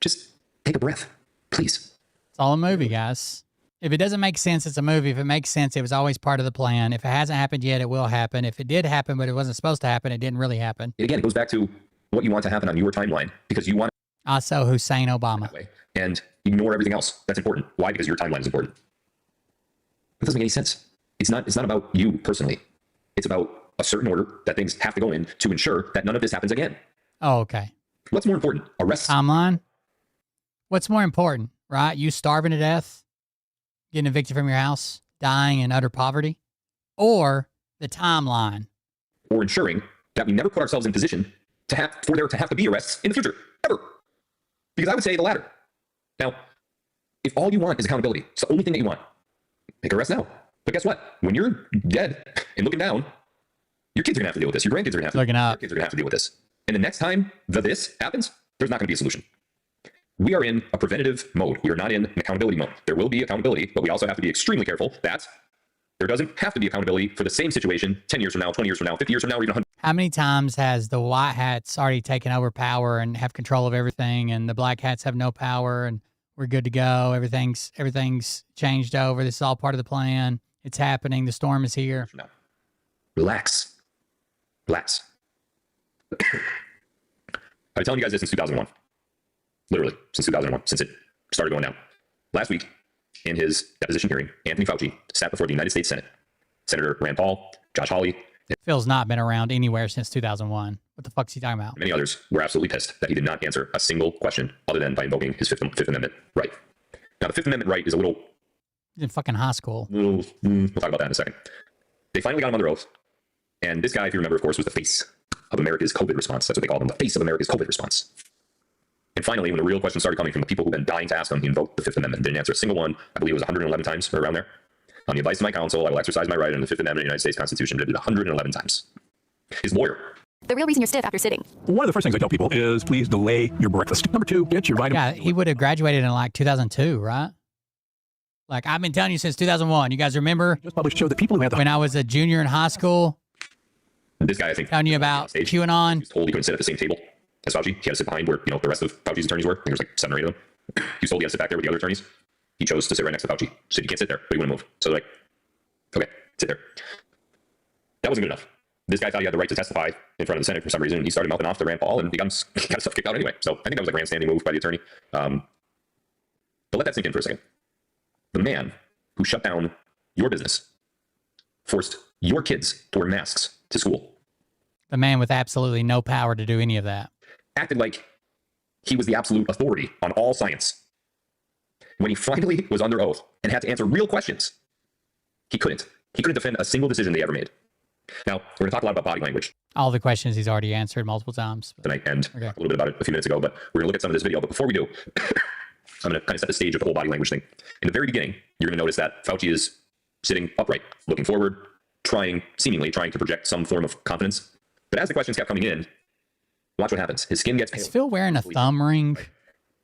Speaker 5: Just take a breath, please.
Speaker 1: It's all a movie, guys. If it doesn't make sense, it's a movie. If it makes sense, it was always part of the plan. If it hasn't happened yet, it will happen. If it did happen, but it wasn't supposed to happen, it didn't really happen.
Speaker 5: Again, it goes back to what you want to happen on your timeline, because you want
Speaker 1: also Hussein Obama.
Speaker 5: That way, and ignore everything else. That's important. Why? Because your timeline is important. That doesn't make any sense. It's not about you personally. It's about a certain order that things have to go in to ensure that none of this happens again.
Speaker 1: Oh, okay.
Speaker 5: What's more important? Arrests?
Speaker 1: Timeline? What's more important, right? You starving to death, getting evicted from your house, dying in utter poverty, or the timeline?
Speaker 5: Or ensuring that we never put ourselves in position for there to have to be arrests in the future, ever. Because I would say the latter. Now, if all you want is accountability, it's the only thing that you want, make arrests now. But guess what? When you're dead and looking down, your kids are gonna have to deal with this. Your grandkids are gonna have to.
Speaker 1: Looking up.
Speaker 5: Your kids are gonna have to deal with this. And the next time this happens, there's not gonna be a solution. We are in a preventative mode. We are not in an accountability mode. There will be accountability, but we also have to be extremely careful that there doesn't have to be accountability for the same situation 10 years from now, 20 years from now, 50 years from now, or even 100.
Speaker 1: How many times has the white hats already taken over power and have control of everything, and the black hats have no power, and we're good to go? Everything's changed over. This is all part of the plan. It's happening. The storm is here.
Speaker 5: No. Relax. I've been telling you guys this since 2001. Literally, since 2001, since it started going down. Last week, in his deposition hearing, Anthony Fauci sat before the United States Senate Senator Rand Paul, Josh Hawley,
Speaker 1: Phil's not been around anywhere since 2001. What the fuck's he talking about?
Speaker 5: many others were absolutely pissed that he did not answer a single question other than by invoking his Fifth Amendment right. Now, the Fifth Amendment right is a little...
Speaker 1: He's in fucking high school.
Speaker 5: We'll talk about that in a second. They finally got him under oath. And this guy, if you remember, of course, was the face of America's COVID response. That's what they called him, the face of America's COVID response. And finally, when the real questions started coming from the people who've been dying to ask him, he invoked the Fifth Amendment. Didn't answer a single one. I believe it was 111 times or around there. On the advice of my counsel, I will exercise my right under the Fifth Amendment of the United States Constitution. Did it 111 times. His lawyer.
Speaker 11: The real reason you're stiff after sitting.
Speaker 14: One of the first things I tell people is please delay your breakfast. Number 2, get your vitamins.
Speaker 1: Yeah, he would have graduated in like 2002, right? Like, I've been telling you since 2001. You guys remember?
Speaker 14: Just published show that people who had
Speaker 1: when I was a junior in high school.
Speaker 5: This guy, I think,
Speaker 1: telling you about QAnon.
Speaker 5: He was told he couldn't sit at the same table as Fauci. He had to sit behind where, the rest of Fauci's attorneys were. I think there was like 7 or 8 of them. He was told he had to sit back there with the other attorneys. He chose to sit right next to Fauci. Said you can't sit there, but he wouldn't move. So they're like, okay, sit there. That wasn't good enough. This guy thought he had the right to testify in front of the Senate for some reason. He started mouthing off to Rand Paul, and he got himself kicked out anyway. So I think that was a grandstanding move by the attorney. But let that sink in for a second. The man who shut down your business forced your kids to wear masks to school.
Speaker 1: The man with absolutely no power to do any of that.
Speaker 5: Acted like he was the absolute authority on all science. When he finally was under oath and had to answer real questions, he couldn't. He couldn't defend a single decision they ever made. Now, we're going to talk a lot about body language.
Speaker 1: All the questions he's already answered multiple times.
Speaker 5: Tonight, and a little bit about it a few minutes ago, but we're going to look at some of this video. But before we do, I'm going to kind of set the stage of the whole body language thing. In the very beginning, you're going to notice that Fauci is sitting upright, looking forward, seemingly trying to project some form of confidence. But as the questions kept coming in, watch what happens. His skin gets pale.
Speaker 1: Is Phil wearing a thumb ring?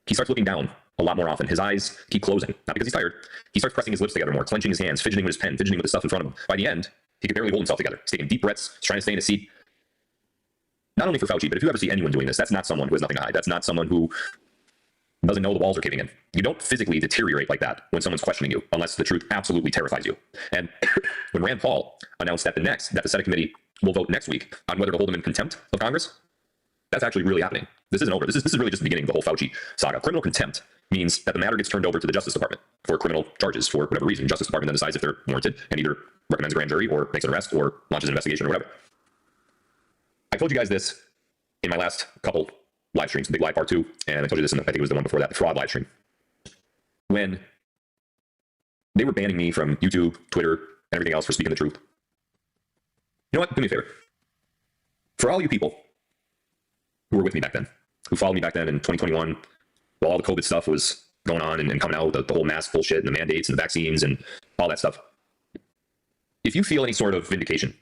Speaker 5: He starts looking down a lot more often. His eyes keep closing, not because he's tired. He starts pressing his lips together more, clenching his hands, fidgeting with his pen, fidgeting with the stuff in front of him. By the end, he could barely hold himself together. He's taking deep breaths, trying to stay in his seat. Not only for Fauci, but if you ever see anyone doing this, that's not someone who has nothing to hide. That's not someone who doesn't know the walls are caving in. You don't physically deteriorate like that when someone's questioning you, unless the truth absolutely terrifies you. And when Rand Paul announced that the Senate committee will vote next week on whether to hold him in contempt of Congress, that's actually really happening. This isn't over. This is really just the beginning of the whole Fauci saga. Criminal contempt means that the matter gets turned over to the Justice Department for criminal charges for whatever reason. Justice Department then decides if they're warranted and either recommends a grand jury or makes an arrest or launches an investigation or whatever. I told you guys this in my last couple live streams, the Big Live Part 2, and I told you this in I think it was the one before that, the fraud live stream. When they were banning me from YouTube, Twitter, and everything else for speaking the truth. You know what? Do me a favor. For all you people who were with me back then, who followed me back then in 2021, while all the COVID stuff was going on and coming out, the whole mask bullshit and the mandates and the vaccines and all that stuff. If you feel any sort of vindication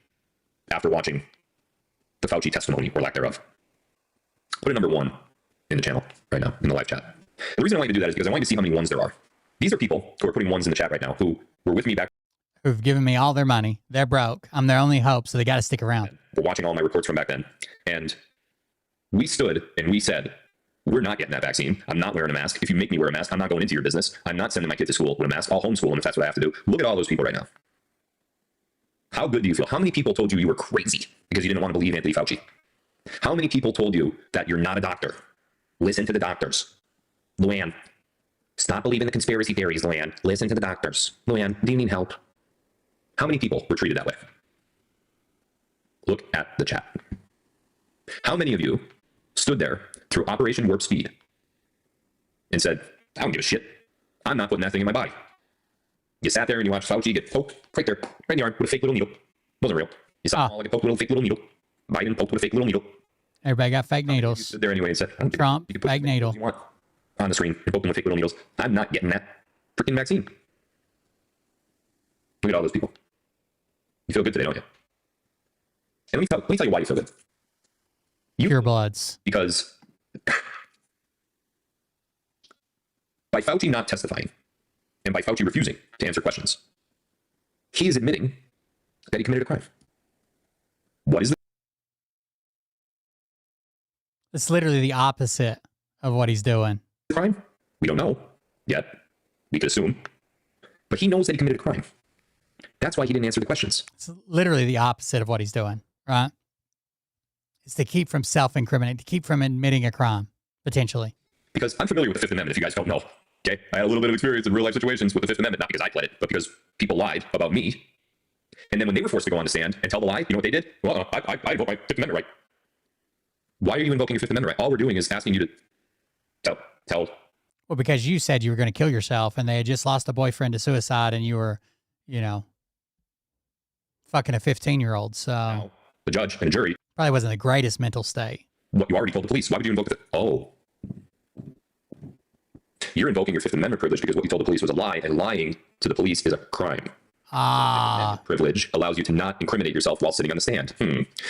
Speaker 5: after watching the Fauci testimony or lack thereof, put a number 1 in the channel right now in the live chat. The reason I want you to do that is because I want you to see how many ones there are. These are people who are putting ones in the chat right now who were with me back.
Speaker 1: Who've given me all their money. They're broke. I'm their only hope, so they got to stick around.
Speaker 5: We're watching all my reports from back then. And we stood and we said, we're not getting that vaccine. I'm not wearing a mask. If you make me wear a mask, I'm not going into your business. I'm not sending my kid to school with a mask. I'll homeschool them if that's what I have to do. Look at all those people right now. How good do you feel? How many people told you were crazy because you didn't want to believe Anthony Fauci? How many people told you that you're not a doctor? Listen to the doctors. Luann, stop believing the conspiracy theories, Luann. Listen to the doctors. Luann, do you need help? How many people were treated that way? Look at the chat. How many of you stood there through Operation Warp Speed and said, I don't give a shit. I'm not putting that thing in my body. You sat there and you watched Fauci get poked right there, right in the arm with a fake little needle. It wasn't real. You saw Paul get poked with a fake little needle. Biden poked with a fake little needle.
Speaker 1: Everybody got fake needles.
Speaker 5: You stood there anyway and said,
Speaker 1: Trump,
Speaker 5: you can put
Speaker 1: fake needle.
Speaker 5: You want on the screen and poke them with fake little needles. I'm not getting that freaking vaccine. Look at all those people. You feel good today, don't you? And let me tell you why you feel good.
Speaker 1: Pure bloods.
Speaker 5: Because by Fauci not testifying and by Fauci refusing to answer questions, he is admitting that he committed a crime. What is the
Speaker 1: It's literally the opposite of what he's doing.
Speaker 5: crime? We don't know yet. We could assume. But he knows that he committed a crime. That's why he didn't answer the questions.
Speaker 1: It's literally the opposite of what he's doing, right? It's to keep from self-incriminating, to keep from admitting a crime, potentially.
Speaker 5: Because I'm familiar with the Fifth Amendment, if you guys don't know. Okay? I had a little bit of experience in real life situations with the Fifth Amendment, not because I pled it, but because people lied about me And then when they were forced to go on the stand and tell the lie, you know what they did? Well, I invoke my Fifth Amendment right. Why are you invoking your Fifth Amendment right? All we're doing is asking you to tell.
Speaker 1: Well, because you said you were going to kill yourself and they had just lost a boyfriend to suicide and you were, fucking a 15-year-old. So
Speaker 5: Now, the judge and the jury
Speaker 1: probably wasn't the greatest mental state.
Speaker 5: What you already told the police. Why would you invoke it? Oh. You're invoking your Fifth Amendment privilege because what you told the police was a lie, and lying to the police is a crime. Privilege allows you to not incriminate yourself while sitting on the stand.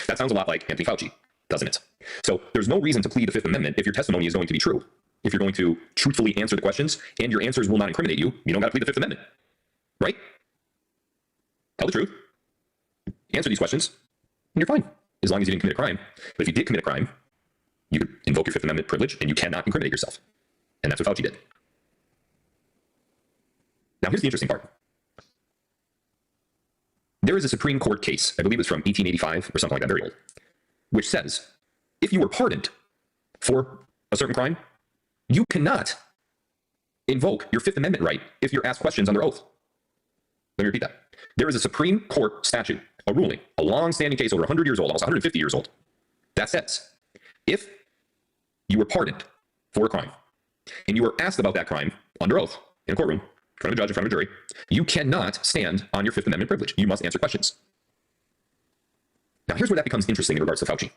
Speaker 5: That sounds a lot like Anthony Fauci, doesn't it? So there's no reason to plead the Fifth Amendment if your testimony is going to be true. If you're going to truthfully answer the questions and your answers will not incriminate you, you don't got to plead the Fifth Amendment. Right? Tell the truth. Answer these questions, and you're fine. As long as you didn't commit a crime. But if you did commit a crime, you could invoke your Fifth Amendment privilege and you cannot incriminate yourself. And that's what Fauci did. Now, here's the interesting part. There is a Supreme Court case, I believe it's from 1885 or something like that, very old, which says if you were pardoned for a certain crime, you cannot invoke your Fifth Amendment right if you're asked questions under oath. Let me repeat that. There is a Supreme Court statute, a ruling, a long-standing case over 100 years old, almost 150 years old, that says if you were pardoned for a crime and you were asked about that crime under oath in a courtroom, in front of a judge, in front of a jury, you cannot stand on your Fifth Amendment privilege. You must answer questions. Now, here's where that becomes interesting in regards to Fauci.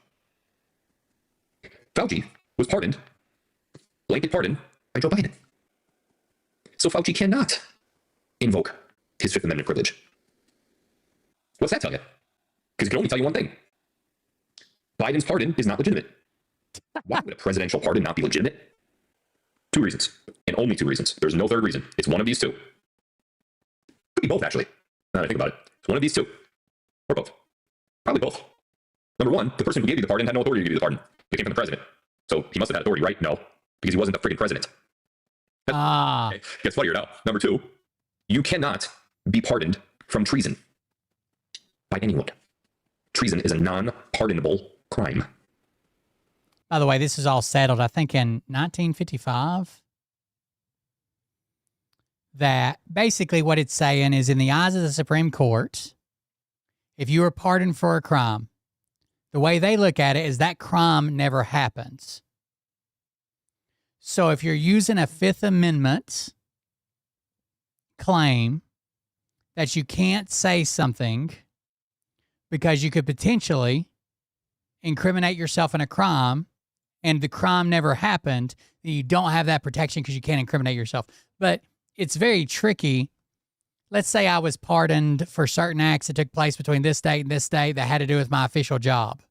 Speaker 5: Fauci was pardoned, blanket pardon, by Joe Biden. So Fauci cannot invoke his Fifth Amendment privilege. What's that tell you? Because it can only tell you one thing. Biden's pardon is not legitimate. Why would a presidential pardon not be legitimate? 2 reasons, and only 2 reasons. There's no third reason. It's one of these 2. Could be both, actually. Now that I think about it. It's one of these 2. Or both. Probably both. Number 1, the person who gave you the pardon had no authority to give you the pardon. It came from the president. So he must have had authority, right? No. Because he wasn't the freaking president. Okay. Gets funnier now. Number 2, you cannot be pardoned from treason by anyone. Treason is a non-pardonable crime.
Speaker 1: By the way, this is all settled, I think, in 1955. That basically what it's saying is in the eyes of the Supreme Court, if you are pardoned for a crime, the way they look at it is that crime never happens. So if you're using a Fifth Amendment claim that you can't say something because you could potentially incriminate yourself in a crime and the crime never happened, then you don't have that protection because you can't incriminate yourself. But it's very tricky. Let's say I was pardoned for certain acts that took place between this date and this date that had to do with my official job.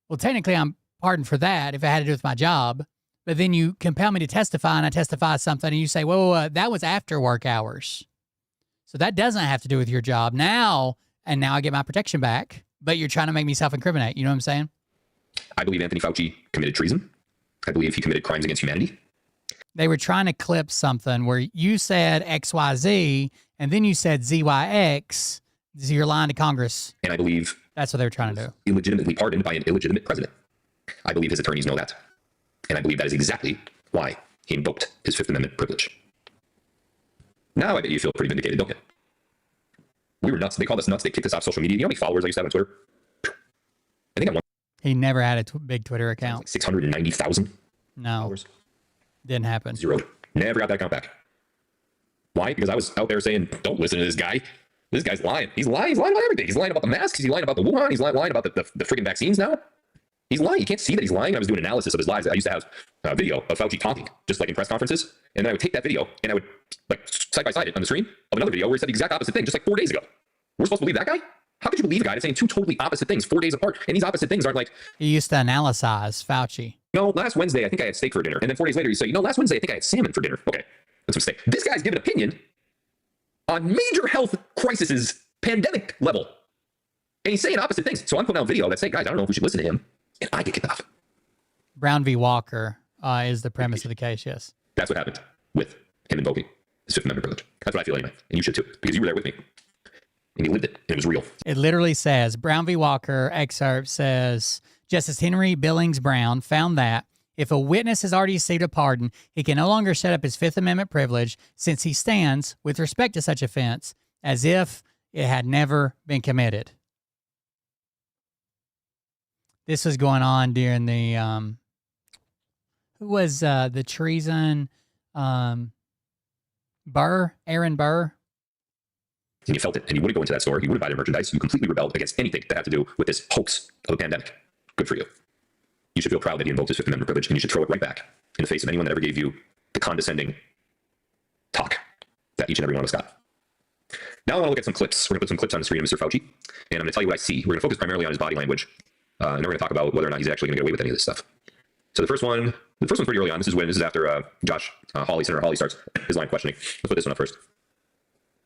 Speaker 1: Well, technically, I'm pardoned for that if it had to do with my job. But then you compel me to testify, and I testify something, and you say, well, that was after work hours. So that doesn't have to do with your job. Now I get my protection back, but you're trying to make me self-incriminate. You know what I'm saying?
Speaker 5: I believe Anthony Fauci committed treason. I believe he committed crimes against humanity.
Speaker 1: They were trying to clip something where you said XYZ, and then you said ZYX. So you're lying to Congress.
Speaker 5: And I believe
Speaker 1: that's what they were trying to do.
Speaker 5: Illegitimately pardoned by an illegitimate president. I believe his attorneys know that. And I believe that is exactly why he invoked his Fifth Amendment privilege. Now I bet you feel pretty vindicated, don't you? We were nuts. They called us nuts. They kicked us off social media. You know how many followers I used to have on Twitter? I think I won.
Speaker 1: He never had a big Twitter account.
Speaker 5: Like 690,000
Speaker 1: followers. Didn't happen.
Speaker 5: Zeroed. Never got that account back. Why? Because I was out there saying, don't listen to this guy. This guy's lying. He's lying. He's lying about everything. He's lying about the masks. He's lying about the Wuhan. He's lying about the freaking vaccines now. He's lying. You can't see that he's lying. I was doing analysis of his lies. I used to have a video of Fauci talking, just like in press conferences. And then I would take that video and I would like side by side it on the screen of another video where he said the exact opposite thing, just like 4 days ago. We're supposed to believe that guy? How could you believe a guy that's saying 2 totally opposite things 4 days apart? And these opposite things aren't like...
Speaker 1: He used to analyze Fauci.
Speaker 5: No, last Wednesday, I think I had steak for dinner. And then 4 days later, you say, last Wednesday, I think I had salmon for dinner. Okay, that's a mistake. This guy's giving opinion on major health crises, pandemic level. And he's saying opposite things. So I'm putting out a video that's saying, guys, I don't know if we should listen to him. And I get kicked off.
Speaker 1: Brown v. Walker is the premise of the case, yes.
Speaker 5: That's what happened with him invoking his Fifth Amendment privilege. That's what I feel anyway. And you should too, because you were there with me. And you lived it, and it was real.
Speaker 1: It literally says, Brown v. Walker excerpt says, Justice Henry Billings Brown found that if a witness has already received a pardon, he can no longer set up his Fifth Amendment privilege since he stands, with respect to such offense, as if It had never been committed. This was going on during the who was the treason? Burr, Aaron Burr.
Speaker 5: And you felt it, and you wouldn't go into that store. You wouldn't buy their merchandise. You completely rebelled against anything that had to do with this hoax of a pandemic. Good for you. You should feel proud that he invoked his Fifth Amendment privilege, and you should throw it right back in the face of anyone that ever gave you the condescending talk that each and every one of us got. Now I want to look at some clips. We're going to put some clips on the screen of Mr. Fauci, and I'm going to tell you what I see. We're going to focus primarily on his body language, and then we're going to talk about whether or not he's actually going to get away with any of this stuff. So the first one's pretty early on. This is after Josh Hawley, Senator Hawley, starts his line of questioning. Let's put this one up first.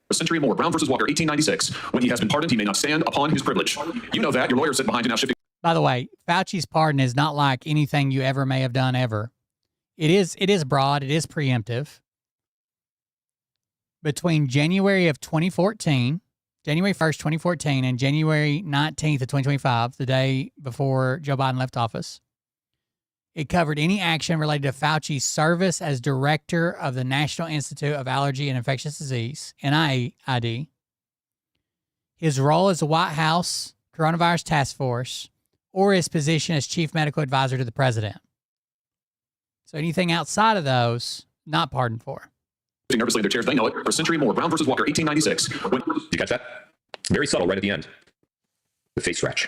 Speaker 14: A century more. Brown versus Walker, 1896. When he has been pardoned, he may not stand upon his privilege. You know that. Your lawyer said behind you now shifting.
Speaker 1: By the way, Fauci's pardon is not like anything you ever may have done ever. It is broad. It is preemptive. Between January of 2014, January 1st, 2014, and January 19th of 2025, the day before Joe Biden left office, it covered any action related to Fauci's service as director of the National Institute of Allergy and Infectious Disease, NIAID, his role as the White House Coronavirus Task Force, or his position as chief medical advisor to the president. So anything outside of those, not pardoned for.
Speaker 14: Nervously in their chairs, they know it. For a century more. Brown versus Walker, 1896.
Speaker 5: Did you catch that? Very subtle right at the end. The face scratch.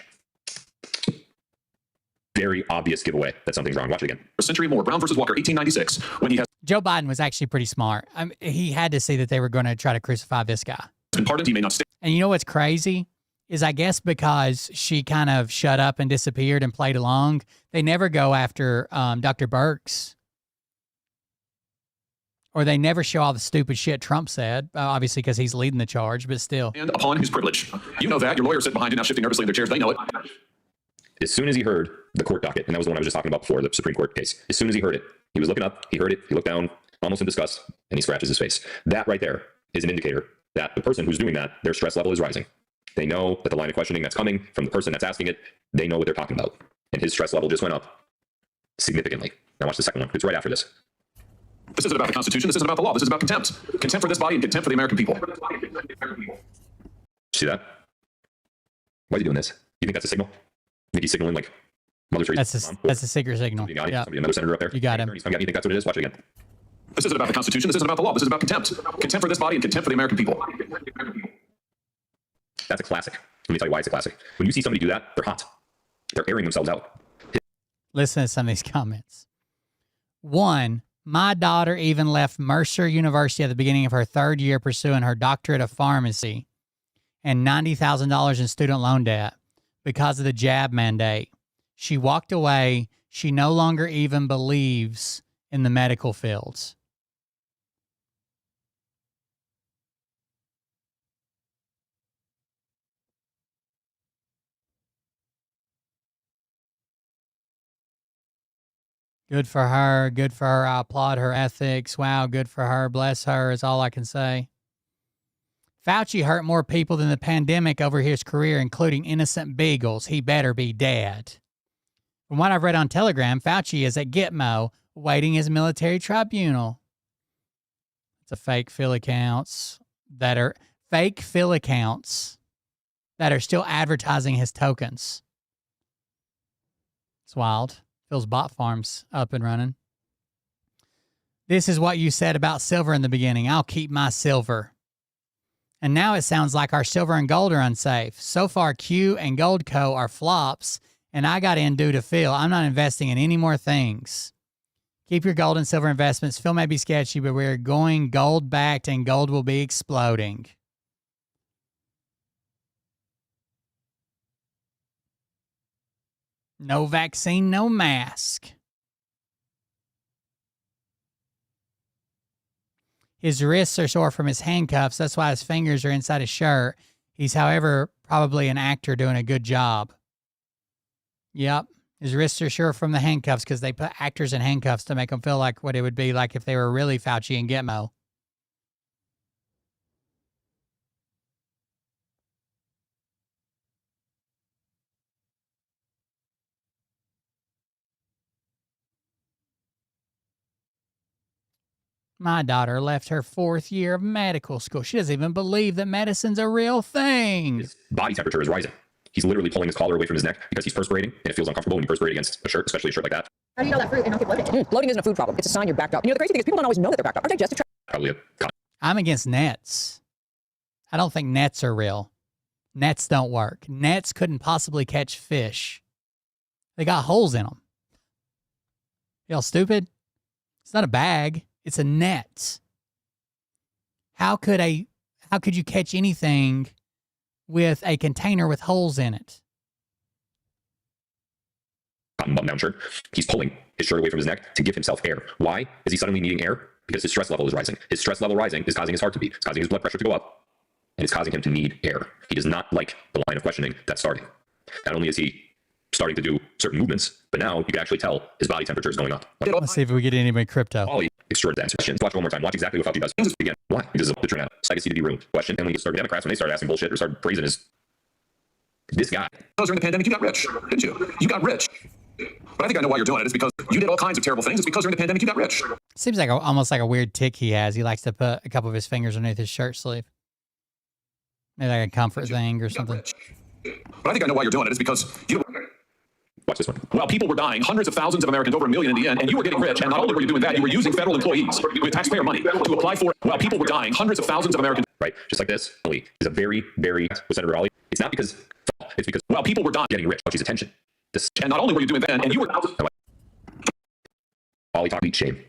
Speaker 5: Very obvious giveaway that something's wrong. Watch it again.
Speaker 14: For a century more. Brown versus Walker, 1896. When he has
Speaker 1: Joe Biden was actually pretty smart. He had to see that they were going to try to crucify this guy.
Speaker 14: been pardoned, he may not stay.
Speaker 1: And you know what's crazy? Is I guess because she kind of shut up and disappeared and played along, they never go after Dr. Birx. Or they never show all the stupid shit Trump said, obviously because he's leading the charge, but still.
Speaker 14: And upon his privilege. You know that. Your lawyer said behind you now shifting nervously in their chairs, they know it.
Speaker 5: As soon as he heard the court docket, and that was the one I was just talking about before, the Supreme Court case, as soon as he heard it, he was looking up, he heard it, he looked down, almost in disgust, and he scratches his face. That right there is an indicator that the person who's doing that, their stress level is rising. They know that the line of questioning that's coming from the person that's asking it, they know what they're talking about. And his stress level just went up significantly. Now watch the second one. It's right after this.
Speaker 14: This isn't about the Constitution. This isn't about the law. This is about contempt. Contempt for this body and contempt for the American people.
Speaker 5: See that? Why is he doing this? You think that's a signal? You think he's signaling like Mother Teresa?
Speaker 1: That's a secret signal.
Speaker 5: Yeah. Another senator up there.
Speaker 1: You got him.
Speaker 5: You think that's what it is? Watch it again.
Speaker 14: This isn't about the Constitution. This isn't about the law. This is about contempt. Contempt for this body and contempt for the American people.
Speaker 5: That's a classic. Let me tell you why it's a classic. When you see somebody do that, they're hot. They're airing themselves out.
Speaker 1: Listen to some of these comments. One, my daughter even left Mercer University at the beginning of her third year pursuing her doctorate of pharmacy and $90,000 in student loan debt because of the jab mandate. She walked away. She no longer even believes in the medical fields. Good for her. Good for her. I applaud her ethics. Wow, good for her. Bless her is all I can say. Fauci hurt more people than the pandemic over his career, including innocent beagles. He better be dead. From what I've read on Telegram, Fauci is at Gitmo awaiting his military tribunal. It's a fake Phil accounts that are still advertising his tokens. It's wild. Phil's bot farm's up and running. This is what you said about silver in the beginning. I'll keep my silver. And now it sounds like our silver and gold are unsafe. So far, Q and Gold Co. are flops, and I got in due to Phil. I'm not investing in any more things. Keep your gold and silver investments. Phil may be sketchy, but we're going gold-backed, and gold will be exploding. No vaccine, no mask. His wrists are sore from his handcuffs. That's why his fingers are inside his shirt. He's, however, probably an actor doing a good job. Yep. His wrists are sore from the handcuffs because they put actors in handcuffs to make them feel like what it would be like if they were really Fauci and Gitmo. My daughter left her 4th year of medical school. She doesn't even believe that medicine's a real thing.
Speaker 5: His body temperature is rising. He's literally pulling his collar away from his neck because he's perspirating, and it feels uncomfortable when you perspirate against a shirt, especially a shirt like that.
Speaker 15: How do you know that fruit and not get bloated? Bloating isn't a food problem. It's a sign you're backed up. You know, the crazy thing is people don't always know that they're backed up. Aren't they just
Speaker 5: Probably a
Speaker 1: I'm against nets. I don't think nets are real. Nets don't work. Nets couldn't possibly catch fish. They got holes in them. Y'all stupid? It's not a bag. It's a net. How could you catch anything with a container with holes in it?
Speaker 5: cotton button-down shirt. He's pulling his shirt away from his neck to give himself air. Why is he suddenly needing air? Because his stress level is rising. His stress level rising is causing his heart to beat. It's causing his blood pressure to go up. And it's causing him to need air. He does not like the line of questioning that's starting. Not only is he starting to do certain movements, but now you can actually tell his body temperature is going up.
Speaker 1: Let's see if we get any crypto.
Speaker 5: All extraordinary questions. Watch one more time. Watch exactly what Fauci does. Again, why? Because of the turnout. Legacy to be ruined. Question. And when you start Democrats, when they started asking bullshit or started praising this guy.
Speaker 14: During the pandemic, you got rich, didn't you? You got rich. But I think I know why you're doing it. It's because you did all kinds of terrible things. It's because during the pandemic, you got rich.
Speaker 1: Seems like almost like a weird tick he has. He likes to put a couple of his fingers underneath his shirt sleeve. Maybe like a comfort thing or something.
Speaker 14: But I think I know why you're doing it. It's because you...
Speaker 5: Watch this one.
Speaker 14: While people were dying, hundreds of thousands of Americans, over 1 million in the end, and you were getting rich. And not only were you doing that, you were using federal employees with taxpayer money to apply for... While people were dying, hundreds of thousands of Americans...
Speaker 5: Right, just like this. Is a very, very... with Senator Raleigh. It's not because... It's because...
Speaker 14: While people were dying,
Speaker 5: getting rich. Fauci's attention.
Speaker 14: And not only were you doing that, and you were...
Speaker 5: All he talked about shame.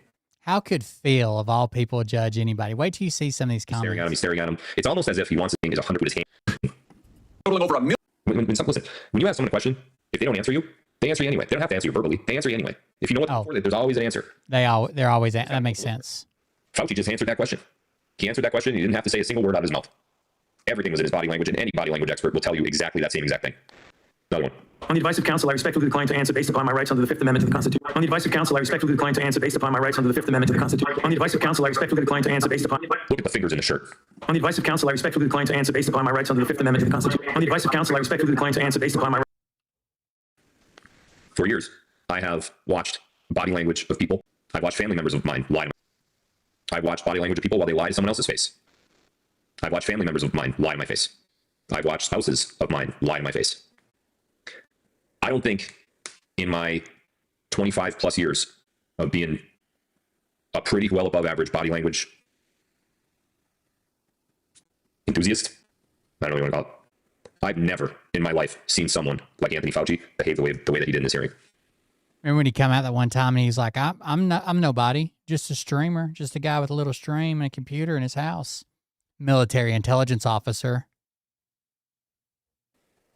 Speaker 1: How could Phil, of all people, judge anybody? Wait till you see some of these comments.
Speaker 5: He's staring at him. It's almost as if he wants to his 100 with his hand.
Speaker 14: Totaling over 1 million.
Speaker 5: Listen, when you ask someone a question, if they don't answer you, they answer you anyway. They don't have to answer you verbally. They answer you anyway. If you know what for, there's always an answer.
Speaker 1: They're always, that makes sense.
Speaker 5: Fauci just answered that question. He answered that question. He didn't have to say a single word out of his mouth. Everything was in his body language, and any body language expert will tell you exactly that same exact thing. Another one.
Speaker 7: On the advice of counsel, I respectfully decline to answer based upon my rights under the Fifth Amendment to the Constitution. On the advice of counsel, I respectfully decline to answer based upon my rights under the Fifth Amendment to the Constitution. On the advice of counsel, I respectfully decline to answer based upon...
Speaker 5: Look at the fingers in the shirt.
Speaker 7: On the advice of counsel, I respectfully decline to answer based upon my rights under the Fifth Amendment to the Constitution. On the advice of counsel, I respectfully decline to answer based upon my...
Speaker 5: For years, I have watched body language of people. I've watched family members of mine lie. I've watched body language of people while they lie to someone else's face. I've watched family members of mine lie to my face. I've watched spouses of mine lie to my face. I don't think in my 25 plus years of being a pretty well above average body language enthusiast, I don't know what you want to call it, I've never in my life seen someone like Anthony Fauci behave the way that he did in this hearing.
Speaker 1: Remember when he came out that one time and he's like, I'm nobody, just a streamer, just a guy with a little stream and a computer in his house. Military intelligence officer.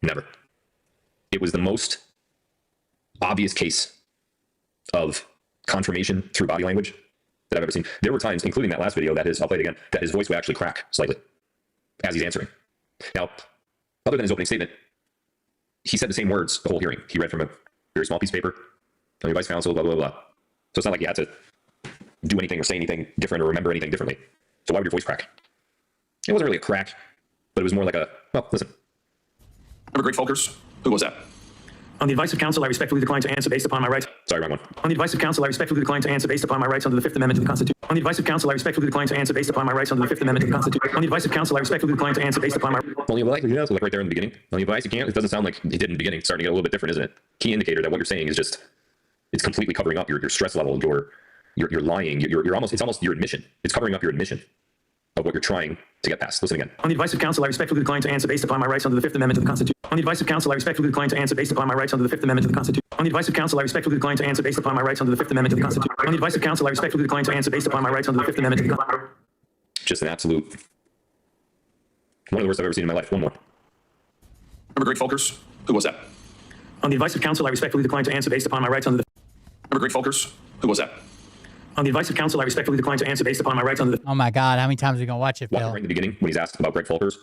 Speaker 5: Never. It was the most obvious case of confirmation through body language that I've ever seen. There were times, including that last video, I'll play it again, that his voice would actually crack slightly as he's answering. Now, other than his opening statement, he said the same words the whole hearing. He read from a very small piece of paper, on your vice counsel, blah, blah, blah. So it's not like you had to do anything or say anything different or remember anything differently. So why would your voice crack? It wasn't really a crack, but it was more like listen.
Speaker 14: Remember Greg Folkers? Who was that?
Speaker 7: On the advice of counsel, I respectfully decline to answer based upon my rights.
Speaker 5: Sorry, wrong one.
Speaker 7: On the advice of counsel, I respectfully decline to answer based upon my rights under the Fifth Amendment to the Constitution. On the advice of counsel, I respectfully decline to answer based upon my rights under the Fifth Amendment to the Constitution. On the advice of counsel, I respectfully decline to answer based upon my...
Speaker 5: Only likely, yeah, like right there in the beginning. On the advice, you can't. It doesn't sound like it did in the beginning. It's starting to get a little bit different, isn't it? Key indicator that what you're saying is just, it's completely covering up your stress level, you're lying, it's almost your admission. It's covering up your admission of what you're trying to get past. Listen again.
Speaker 7: On the advice of counsel, I respectfully decline to answer based upon my rights under the Fifth Amendment to the Constitution. On the advice of counsel, I respectfully decline to answer based upon my rights under the Fifth Amendment to the Constitution. On the advice of counsel, I respectfully decline to answer based upon my rights under the Fifth Amendment to the Constitution. On the advice of counsel, I respectfully decline to answer based upon my rights under the Fifth Amendment to the Constitution.
Speaker 5: Just an absolute, one of the worst I've ever seen in my life. One more.
Speaker 14: Remember Greg Folkers? Who was that?
Speaker 7: On the advice of counsel, I respectfully decline to answer based upon my rights under the...
Speaker 14: Remember Greg Folkers? Who was that?
Speaker 7: On the advice of counsel, I respectfully decline to answer based upon my rights under the...
Speaker 1: Oh my God, how many times are we going to watch it, Phil?
Speaker 5: Right in the beginning, when he's asked about Greg Folkers,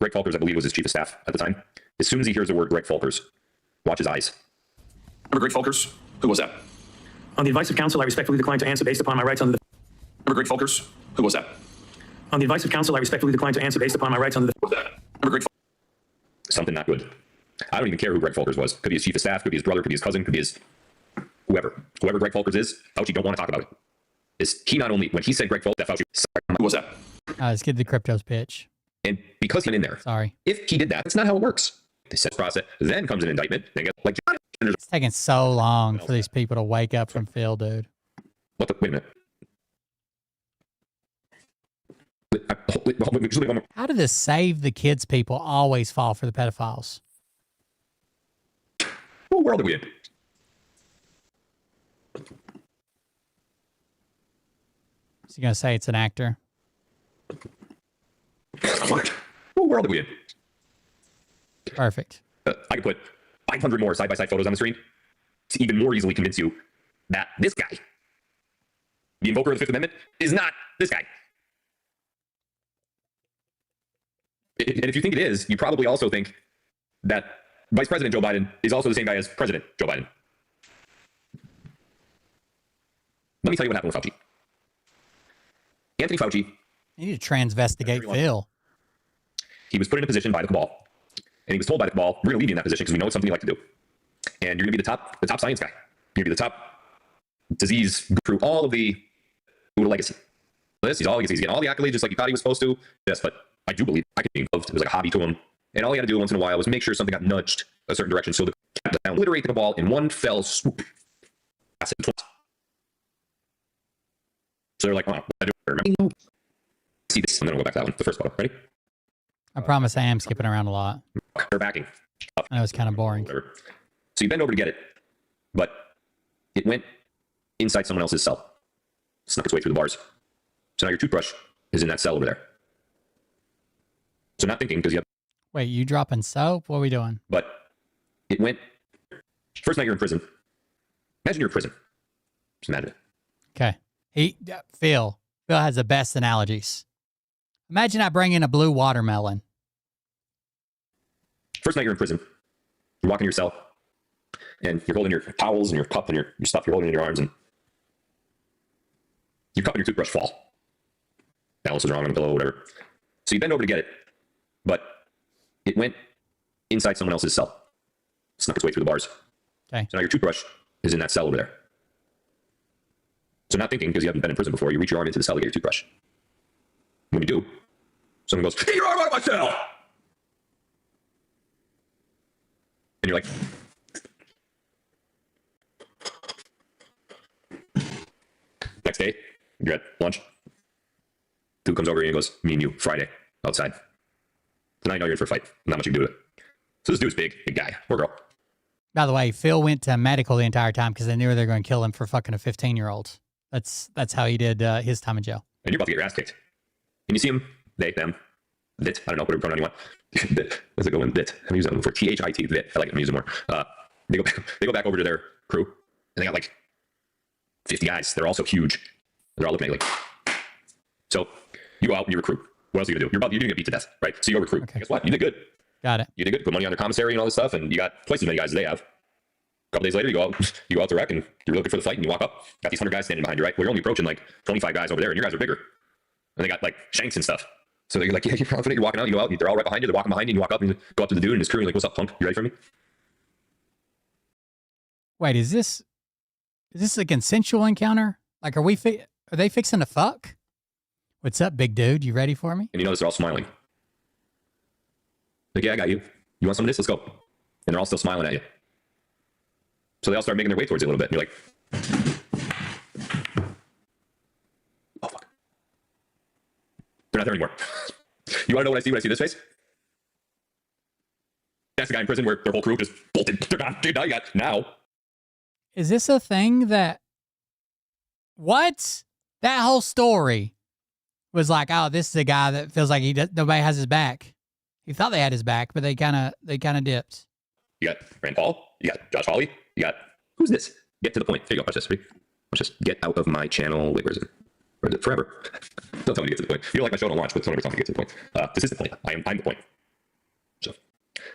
Speaker 5: I believe, was his chief of staff at the time. As soon as he hears the word Greg Folkers, watch his eyes.
Speaker 14: Remember Greg Folkers? Who was that?
Speaker 7: On the advice of counsel, I respectfully decline to answer based upon my rights under the...
Speaker 14: Remember Greg Folkers? Who was that?
Speaker 7: On the advice of counsel, I respectfully decline to answer based upon my rights under the...
Speaker 14: Remember Greg Folkers?
Speaker 5: Something not good. I don't even care who Greg Folkers was. Could be his chief of staff, could be his brother, could be his cousin, could be his... Whoever Greg Folkers is, Fauci don't want to talk about it.
Speaker 13: is he not only, when he said Greg Fauci, that Fauci,
Speaker 14: Who was that?
Speaker 1: Let's get the cryptos pitch.
Speaker 13: and because he's in there,
Speaker 1: Sorry.
Speaker 13: if he did that, that's not how it works. They set process, then comes an indictment. Then get like,
Speaker 1: It's taking so long for these people to wake up from Phil, dude.
Speaker 13: what the? Wait a minute.
Speaker 1: How did this save the kids people always fall for the pedophiles?
Speaker 13: What world are we in?
Speaker 1: Is he going to say it's an actor?
Speaker 13: What world are we in?
Speaker 1: Perfect.
Speaker 13: I could put 500 more side-by-side photos on the screen to even more easily convince you that this guy, the invoker of the Fifth Amendment, is not this guy. And if you think it is, you probably also think that Vice President Joe Biden is also the same guy as President Joe Biden. Let me tell you what happened with Fauci. Anthony Fauci.
Speaker 1: You need to transvestigate Phil.
Speaker 13: He was put in a position by the cabal. And he was told by the cabal, we're going to leave you in that position because we know it's something you like to do. And you're going to be the top science guy. You're going to be the top disease through all of the legacy. He's getting all the accolades just like he thought he was supposed to. Yes, but I do believe I could be involved. It was like a hobby to him. And all he had to do once in a while was make sure something got nudged a certain direction so the down, obliterate the cabal in one fell swoop. So they're like, oh, I don't see this. And then we'll go back to that one. The first photo. Ready?
Speaker 1: I promise I am skipping around a lot.
Speaker 13: They're backing.
Speaker 1: I know it's kind of boring.
Speaker 13: Whatever. So you bend over to get it, but it went inside someone else's cell. Snuck its way through the bars. So now your toothbrush is in that cell over there. So not thinking because you have.
Speaker 1: Wait, you dropping soap? What are we doing?
Speaker 13: But it went. First night you're in prison. Imagine you're in prison. Just imagine it.
Speaker 1: Okay. Phil has the best analogies. Imagine I bring in a blue watermelon.
Speaker 13: First night you're in prison. You're walking to your cell. And you're holding your towels and your cup and your stuff. You're holding in your arms. And your cup and your toothbrush fall. Balance is wrong on the pillow, whatever. So you bend over to get it. But it went inside someone else's cell. Snuck its way through the bars.
Speaker 1: Okay.
Speaker 13: So now your toothbrush is in that cell over there. So not thinking, because you haven't been in prison before, you reach your arm into the cell to get your toothbrush. When you do, someone goes, "Get your arm out of my cell!" And you're like, next day, you're at lunch. Dude comes over and he goes, "Me and you, Friday, outside." So now you know you're in for a fight. Not much you can do to it. So this dude's big guy or girl.
Speaker 1: By the way, Phil went to medical the entire time because they knew they were going to kill him for fucking a 15-year-old. That's how he did his time in jail.
Speaker 13: And you're about to get your ass kicked. And you see him, they, them, vit, I don't know, whatever pronoun you want. Vit. What's it going? Vit. I'm using them for THIT, vit. I like it. I'm using more. They go back over to their crew, and they got like 50 guys. They're all so huge. They're all looking at you like. So you go out and you recruit. What else are you going to do? You're going to get beat to death, right? So you go recruit. Okay. Guess what? You did good.
Speaker 1: Got it.
Speaker 13: You did good. Put money on their commissary and all this stuff, and you got twice as many guys as they have. A couple days later, you go out to wreck, and you're looking for the fight, and you walk up. Got these 100 guys standing behind you, right? Well, you're only approaching like 25 guys over there, and your guys are bigger. And they got like shanks and stuff. So they're like, yeah, you're confident. You're walking out. You go out. They're all right behind you. They're walking behind you. And you walk up and you go up to the dude and his crew. And you're like, "What's up, punk? You ready for me?"
Speaker 1: Wait, is this a consensual encounter? Like, are they fixing to fuck? What's up, big dude? You ready for me?
Speaker 13: And you notice they're all smiling. Like, yeah, I got you. You want some of this? Let's go. And they're all still smiling at you. So they all start making their way towards you a little bit. And you're like, oh, fuck. They're not there anymore. You want to know what I see when I see this face? That's the guy in prison where their whole crew just bolted. They're gone. Dude, now you got now.
Speaker 1: Is this a thing that... What? That whole story was like, oh, this is a guy that feels like nobody has his back. He thought they had his back, but they kind of dipped.
Speaker 13: You got Rand Paul. You got Josh Hawley. You got, who's this? Get to the point. Here you go. Watch this. Ready? Watch this. Get out of my channel. Wait, where is it? Where is it? Forever. Don't tell me to get to the point. You don't like my show, don't watch, but don't ever tell me to get to the point. This is the point. I'm the point. So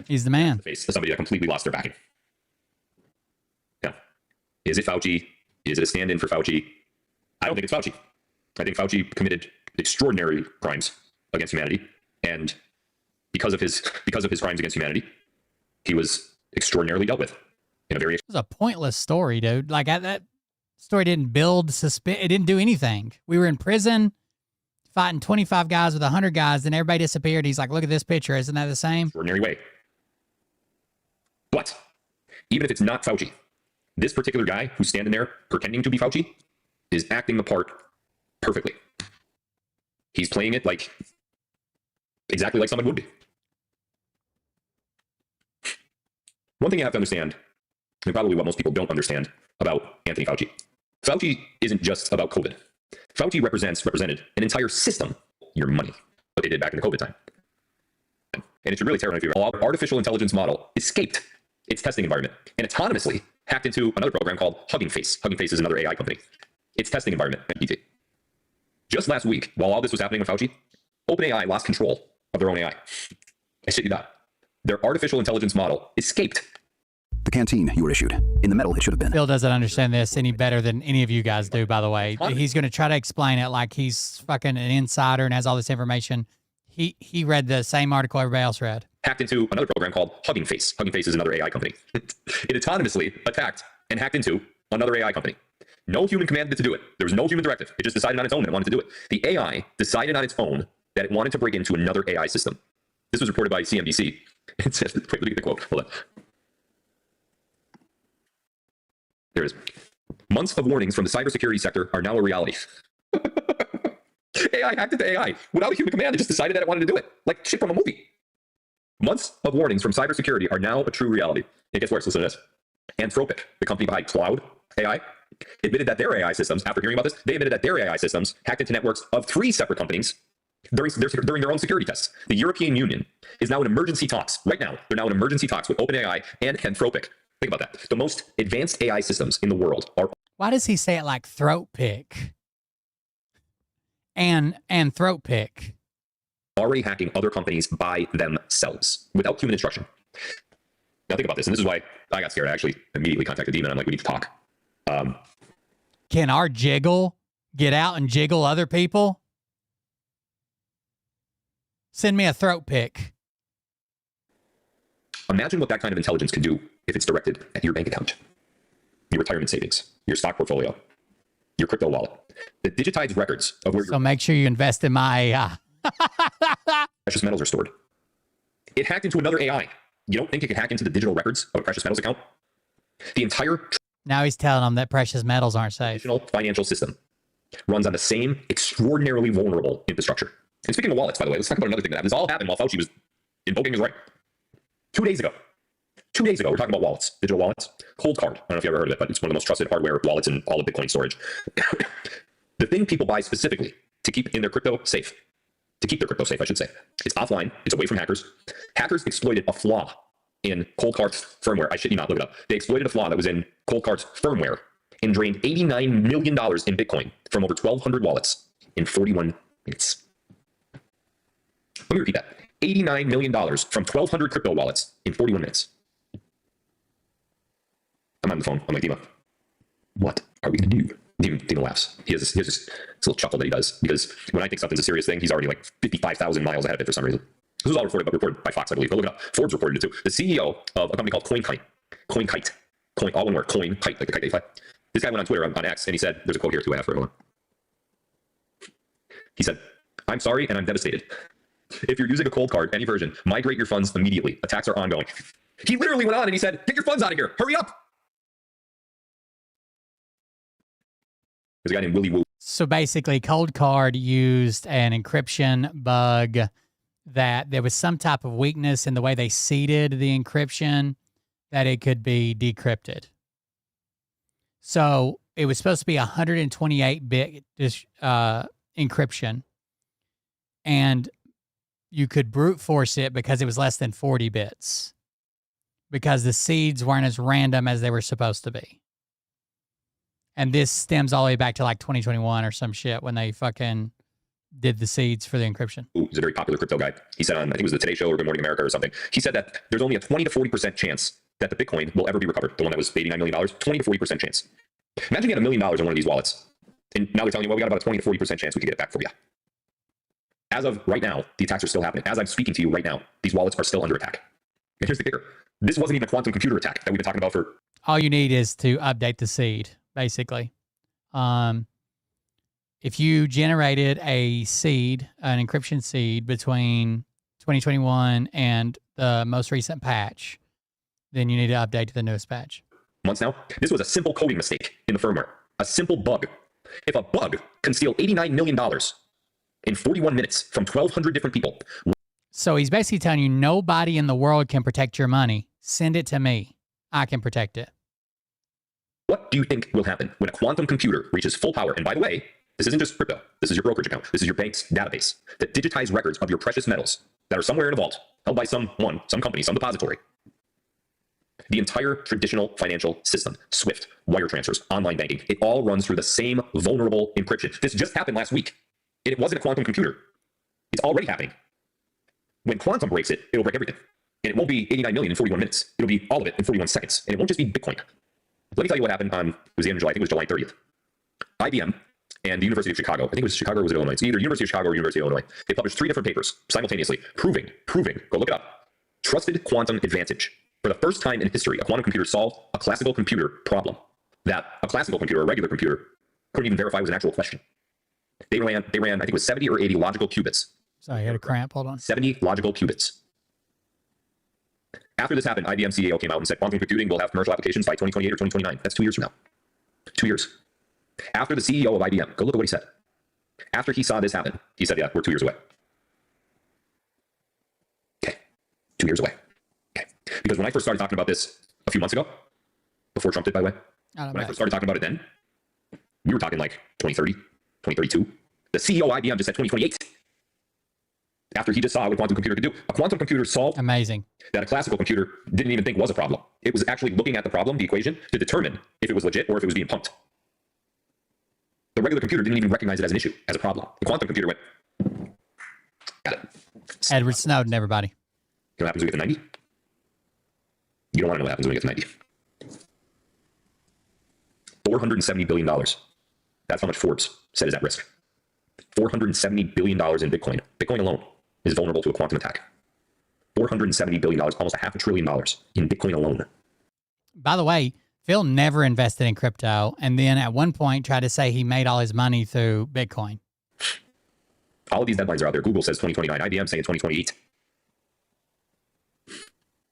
Speaker 1: he's the man.
Speaker 13: The face of somebody that completely lost their backing. Yeah. Is it Fauci? Is it a stand-in for Fauci? I don't think it's Fauci. I think Fauci committed extraordinary crimes against humanity, and because of his crimes against humanity, he was extraordinarily dealt with in a very.
Speaker 1: It was a pointless story, dude. Like that. Story didn't build it didn't do anything. We were in prison fighting 25 guys with 100 guys, then everybody disappeared. He's like, look at this picture. Isn't that the same?
Speaker 5: Extraordinary way. But even if it's not Fauci, this particular guy who's standing there pretending to be Fauci is acting the part perfectly. He's playing it like exactly like someone would be. One thing you have to understand, and probably what most people don't understand about Anthony Fauci, Fauci isn't just about COVID. Fauci represented an entire system, your money, what they did back in the COVID time. And it should really terrify you. Our artificial intelligence model escaped its testing environment and autonomously hacked into another program called Hugging Face. Hugging Face is another AI company. Its testing environment, GPT. Just last week, while all this was happening with Fauci, OpenAI lost control of their own AI. I shit you not. Their artificial intelligence model escaped.
Speaker 12: The canteen you were issued. In the metal, it should have been.
Speaker 1: Phil doesn't understand this any better than any of you guys do, by the way. He's going to try to explain it like he's fucking an insider and has all this information. He read the same article everybody else read.
Speaker 5: Hacked into another program called Hugging Face. Hugging Face is another AI company. It autonomously attacked and hacked into another AI company. No human commanded it to do it. There was no human directive. It just decided on its own that it wanted to do it. The AI decided on its own that it wanted to break into another AI system. This was reported by CNBC. It says, wait, let me get the quote. Hold on. There it is. Months of warnings from the cybersecurity sector are now a reality. AI hacked into AI without a human command. It just decided that it wanted to do it. Like shit from a movie. Months of warnings from cybersecurity are now a true reality. And guess what? Listen to this. Anthropic, the company behind Cloud AI, admitted that their AI systems, after hearing about this, they admitted that their AI systems hacked into networks of 3 separate companies during their own security tests. The European Union is now in emergency talks. Right now, they're now in emergency talks with OpenAI and Anthropic. Think about that. The most advanced AI systems in the world are...
Speaker 1: Why does he say it like throat pick? And throat pick.
Speaker 5: Already hacking other companies by themselves without human instruction. Now think about this, and this is why I got scared. I actually immediately contacted Demon. I'm like, we need to talk.
Speaker 1: Can our jiggle get out and jiggle other people? Send me a throat pick.
Speaker 5: Imagine what that kind of intelligence can do if it's directed at your bank account, your retirement savings, your stock portfolio, your crypto wallet. The digitized records of where
Speaker 1: so make sure you invest in my AI.
Speaker 5: Precious metals are stored. It hacked into another AI. You don't think it could hack into the digital records of a precious metals account? The entire...
Speaker 1: Now he's telling them that precious metals aren't safe.
Speaker 5: Traditional financial system runs on the same extraordinarily vulnerable infrastructure. And speaking of wallets, by the way, let's talk about another thing that happened. This all happened while Fauci was invoking his right. 2 days ago, we're talking about wallets, digital wallets. Cold Card, I don't know if you ever heard of it, but it's one of the most trusted hardware wallets in all of Bitcoin storage. The thing people buy specifically to keep in their crypto safe, I should say, it's offline, it's away from hackers. Hackers exploited a flaw in Cold Card's firmware. I shit you not, look it up. They exploited a flaw that was in Cold Card's firmware and drained $89 million in Bitcoin from over 1,200 wallets in 41 minutes. Let me repeat that. $89 million from 1,200 crypto wallets in 41 minutes. I'm on the phone. I'm like, Dima, what are we going to do? Dima laughs. He has this little chuckle that he does, because when I think something's a serious thing, he's already like 55,000 miles ahead of it for some reason. This was all reported by Fox, I believe. Go look it up. Forbes reported it too. The CEO of a company called CoinKite, all one word, CoinKite, like the kite they fly. This guy went on Twitter, on X, and he said, there's a quote here too I have for everyone. He said, I'm sorry and I'm devastated. If you're using a Cold Card, any version, migrate your funds immediately. Attacks are ongoing. He literally went on and he said, get your funds out of here. Hurry up. There's a guy named Willie Woo.
Speaker 1: So basically, Cold Card used an encryption bug that there was some type of weakness in the way they seeded the encryption that it could be decrypted. So it was supposed to be 128-bit encryption. And you could brute force it because it was less than 40 bits. Because the seeds weren't as random as they were supposed to be. And this stems all the way back to like 2021 or some shit when they fucking did the seeds for the encryption.
Speaker 5: He's a very popular crypto guy. He said on, I think it was the Today Show or Good Morning America or something, he said that there's only a 20 to 40% chance that the Bitcoin will ever be recovered. The one that was $89 million, 20 to 40% chance. Imagine you had $1 million in one of these wallets. And now they're telling you, well, we got about a 20 to 40% chance we can get it back for you. As of right now, the attacks are still happening. As I'm speaking to you right now, these wallets are still under attack. And here's the kicker. This wasn't even a quantum computer attack that we've been talking about for...
Speaker 1: All you need is to update the seed, basically. If you generated a seed, an encryption seed between 2021 and the most recent patch, then you need to update to the newest patch.
Speaker 5: Months now. This was a simple coding mistake in the firmware. A simple bug. If a bug can steal $89 million in 41 minutes from 1,200 different people.
Speaker 1: So he's basically telling you nobody in the world can protect your money. Send it to me. I can protect it.
Speaker 5: What do you think will happen when a quantum computer reaches full power? And by the way, this isn't just crypto. This is your brokerage account. This is your bank's database that digitizes records of your precious metals that are somewhere in a vault, held by some company, some depository. The entire traditional financial system, SWIFT, wire transfers, online banking, it all runs through the same vulnerable encryption. This just happened last week. And it wasn't a quantum computer. It's already happening. When quantum breaks it, it'll break everything. And it won't be 89 million in 41 minutes. It'll be all of it in 41 seconds. And it won't just be Bitcoin. Let me tell you what happened on, it was the end of July, I think it was July 30th. IBM and the University of Chicago, I think it was Chicago or was it Illinois? It's either University of Chicago or University of Illinois. They published 3 different papers simultaneously, proving, go look it up, trusted quantum advantage. For the first time in history, a quantum computer solved a classical computer problem that a classical computer, a regular computer, couldn't even verify was an actual question. They ran, I think it was 70 or 80 logical qubits.
Speaker 1: Sorry, I had a cramp. Hold on.
Speaker 5: 70 logical qubits. After this happened, IBM CEO came out and said quantum computing will have commercial applications by 2028 or 2029. That's 2 years from now. 2 years. After the CEO of IBM, go look at what he said. After he saw this happen, he said, yeah, we're 2 years away. Okay. 2 years away. Okay. Because when I first started talking about this a few months ago, before Trump did, by the way, when I first started talking about it then, we were talking like 2030, 2032. The CEO of IBM just said 2028. After he just saw what a quantum computer could do. A quantum computer solved
Speaker 1: amazing
Speaker 5: that a classical computer didn't even think was a problem. It was actually looking at the problem, the equation, to determine if it was legit or if it was being punked. The regular computer didn't even recognize it as an issue, as a problem. The quantum computer went, got it.
Speaker 1: Edward Snowden, everybody.
Speaker 5: You know what happens when we get to 90? You don't want to know what happens when we get to 90. $470 billion. That's how much Forbes said is at risk. $470 billion in Bitcoin. Bitcoin alone is vulnerable to a quantum attack. $470 billion, almost $500 billion in Bitcoin alone.
Speaker 1: By the way, Phil never invested in crypto, and then at one point tried to say he made all his money through Bitcoin.
Speaker 5: All of these deadlines are out there. Google says 2029. IBM saying 2028.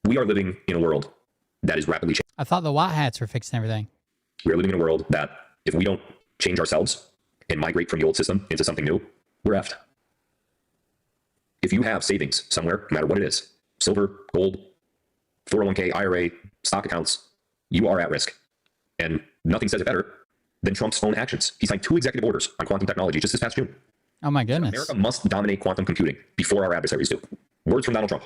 Speaker 5: We are living in a world that is rapidly changing.
Speaker 1: I thought the white hats were fixing everything.
Speaker 5: We are living in a world that if we don't change ourselves and migrate from the old system into something new, we're effed. If you have savings somewhere, no matter what it is, silver, gold, 401k, IRA, stock accounts, you are at risk. And nothing says it better than Trump's own actions. He signed 2 executive orders on quantum technology just this past June.
Speaker 1: Oh my goodness.
Speaker 5: America must dominate quantum computing before our adversaries do. Words from Donald Trump.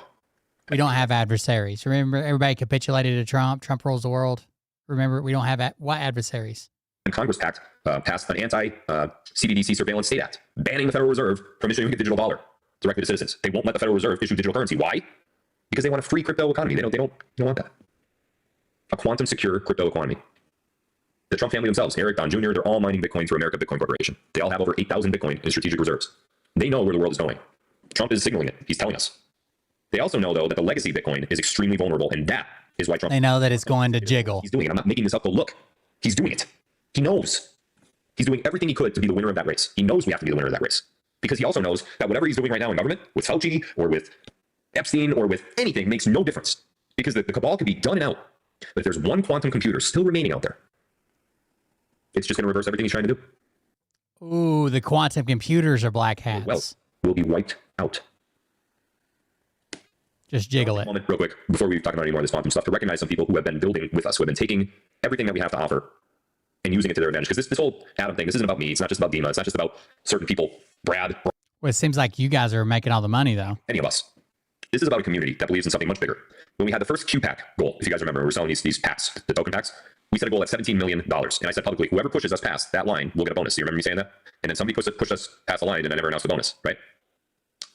Speaker 1: We don't have adversaries. Remember, everybody capitulated to Trump. Trump rules the world. Remember, we don't have what adversaries?
Speaker 5: And Congress passed an anti-CBDC Surveillance State Act, banning the Federal Reserve from issuing a digital dollar directly to citizens. They won't let the Federal Reserve issue digital currency. Why? Because they want a free crypto economy. They don't want that. A quantum secure crypto economy. The Trump family themselves, Eric, Don Jr., they're all mining Bitcoin through America Bitcoin Corporation. They all have over 8,000 Bitcoin in strategic reserves. They know where the world is going. Trump is signaling it. He's telling us. They also know, though, that the legacy Bitcoin is extremely vulnerable, and that is why Trump...
Speaker 1: They know that it's going to jiggle.
Speaker 5: He's doing it. I'm not making this up, but look. He's doing it. He knows. He's doing everything he could to be the winner of that race. He knows we have to be the winner of that race. Because he also knows that whatever he's doing right now in government, with Fauci, or with Epstein, or with anything, makes no difference. Because the cabal can be done and out. But if there's one quantum computer still remaining out there, it's just going to reverse everything he's trying to do.
Speaker 1: Ooh, the quantum computers are black hats.
Speaker 5: Well, will be wiped out.
Speaker 1: Just jiggle it.
Speaker 5: Moment, real quick, before we talk about any more of this quantum stuff, to recognize some people who have been building with us, who have been taking everything that we have to offer and using it to their advantage. Because this whole Adam thing, this isn't about me. It's not just about Dima. It's not just about certain people. Brad.
Speaker 1: Well, it seems like you guys are making all the money, though.
Speaker 5: Any of us. This is about a community that believes in something much bigger. When we had the first QPAC goal, if you guys remember, we were selling these packs, the token packs. We set a goal at $17 million. And I said publicly, whoever pushes us past that line will get a bonus. Do you remember me saying that? And then somebody pushed us past the line, and I never announced the bonus, right?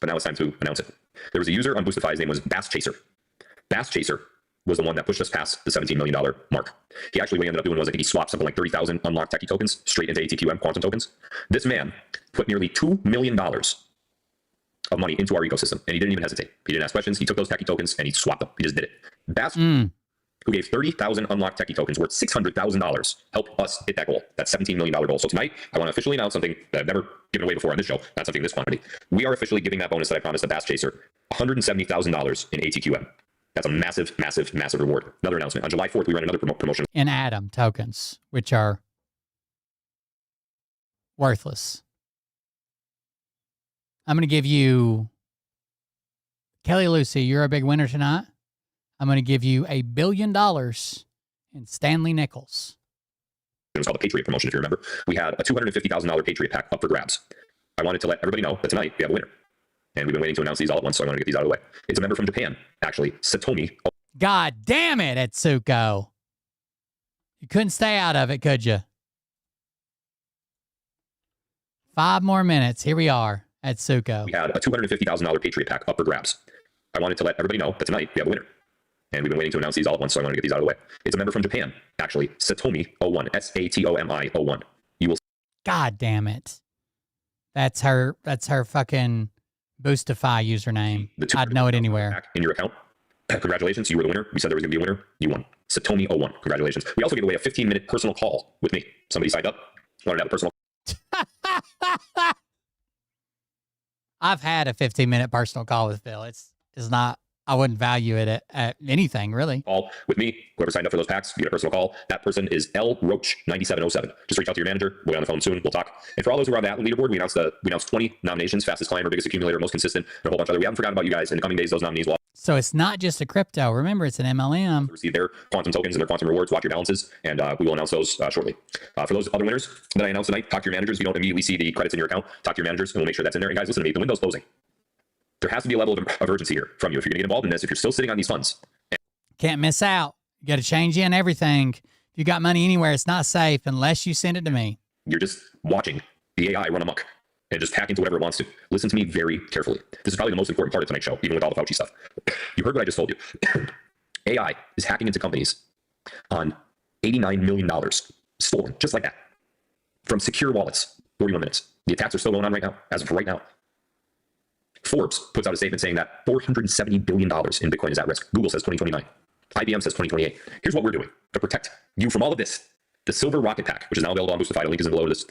Speaker 5: But now it's time to announce it. There was a user on Boostify. His name was Bass Chaser. Bass Chaser was the one that pushed us past the $17 million mark. He actually, what he ended up doing was, I think he swapped something like 30,000 unlocked techie tokens straight into ATQM quantum tokens. This man put nearly $2 million of money into our ecosystem, and he didn't even hesitate. He didn't ask questions. He took those techie tokens and he swapped them. He just did it. Bass who gave 30,000 unlocked techie tokens worth $600,000 help us hit that goal, that $17 million goal. So tonight, I want to officially announce something that I've never given away before on this show, not something in this quantity. We are officially giving that bonus that I promised the Bass Chaser, $170,000 in ATQM. That's a massive, massive, massive reward. Another announcement. On July 4th, we run another promotion.
Speaker 1: In Atom tokens, which are worthless. I'm going to give you, Kelly Lucy, you're a big winner tonight. I'm going to give you $1 billion in Stanley Nichols.
Speaker 5: It's called the Patriot promotion, if you remember. We had a $250,000 Patriot pack up for grabs. I wanted to let everybody know that tonight we have a winner. And we've been waiting to announce these all at once, so I want to get these out of the way. It's a member from Japan, actually, Satomi.
Speaker 1: God damn it, Etsuko. You couldn't stay out of it, could you? 5 more minutes. Here we are, Etsuko.
Speaker 5: We had a $250,000 Patriot pack up for grabs. I wanted to let everybody know that tonight we have a winner. And we've been waiting to announce these all at once, so I want to get these out of the way. It's a member from Japan, actually, Satomi01, Satomi01. You will.
Speaker 1: God damn it. That's her fucking Boostify username. I'd know it anywhere.
Speaker 5: In your account. Congratulations, you were the winner. We said there was going to be a winner. You won. Satomi01. Congratulations. We also gave away a 15-minute personal call with me. Somebody signed up. Wanted to have a personal.
Speaker 1: I've had a 15-minute personal call with Phil. It's not. I wouldn't value it at anything, really.
Speaker 5: Call with me. Whoever signed up for those packs, you get a personal call. That person is L Roach 9707. Just reach out to your manager. We'll be on the phone soon. We'll talk. And for all those who are on that leaderboard, we announced 20 nominations: fastest climber, biggest accumulator, most consistent, and a whole bunch of other. We haven't forgotten about you guys. In the coming days, those nominees will.
Speaker 1: So it's not just a crypto. Remember, it's an MLM.
Speaker 5: Receive their quantum tokens and their quantum rewards. Watch your balances, and we will announce those shortly. For those other winners that I announced tonight, talk to your managers. If you don't immediately see the credits in your account, talk to your managers, and we'll make sure that's in there. And guys, listen to me. The window's closing. There has to be a level of urgency here from you if you're going to get involved in this. If you're still sitting on these funds,
Speaker 1: can't miss out. You got to change in everything. If you got money anywhere, it's not safe unless you send it to me.
Speaker 5: You're just watching the AI run amok and just hack into whatever it wants to. Listen to me very carefully. This is probably the most important part of tonight's show, even with all the Fauci stuff. You heard what I just told you. AI is hacking into companies on $89 million stolen, just like that, from secure wallets. 41 minutes. The attacks are still going on right now, as of right now. Forbes puts out a statement saying that $470 billion in Bitcoin is at risk. Google says 2029. IBM says 2028. Here's what we're doing to protect you from all of this. The Silver Rocket Pack, which is now available on Boostify. The link is below this.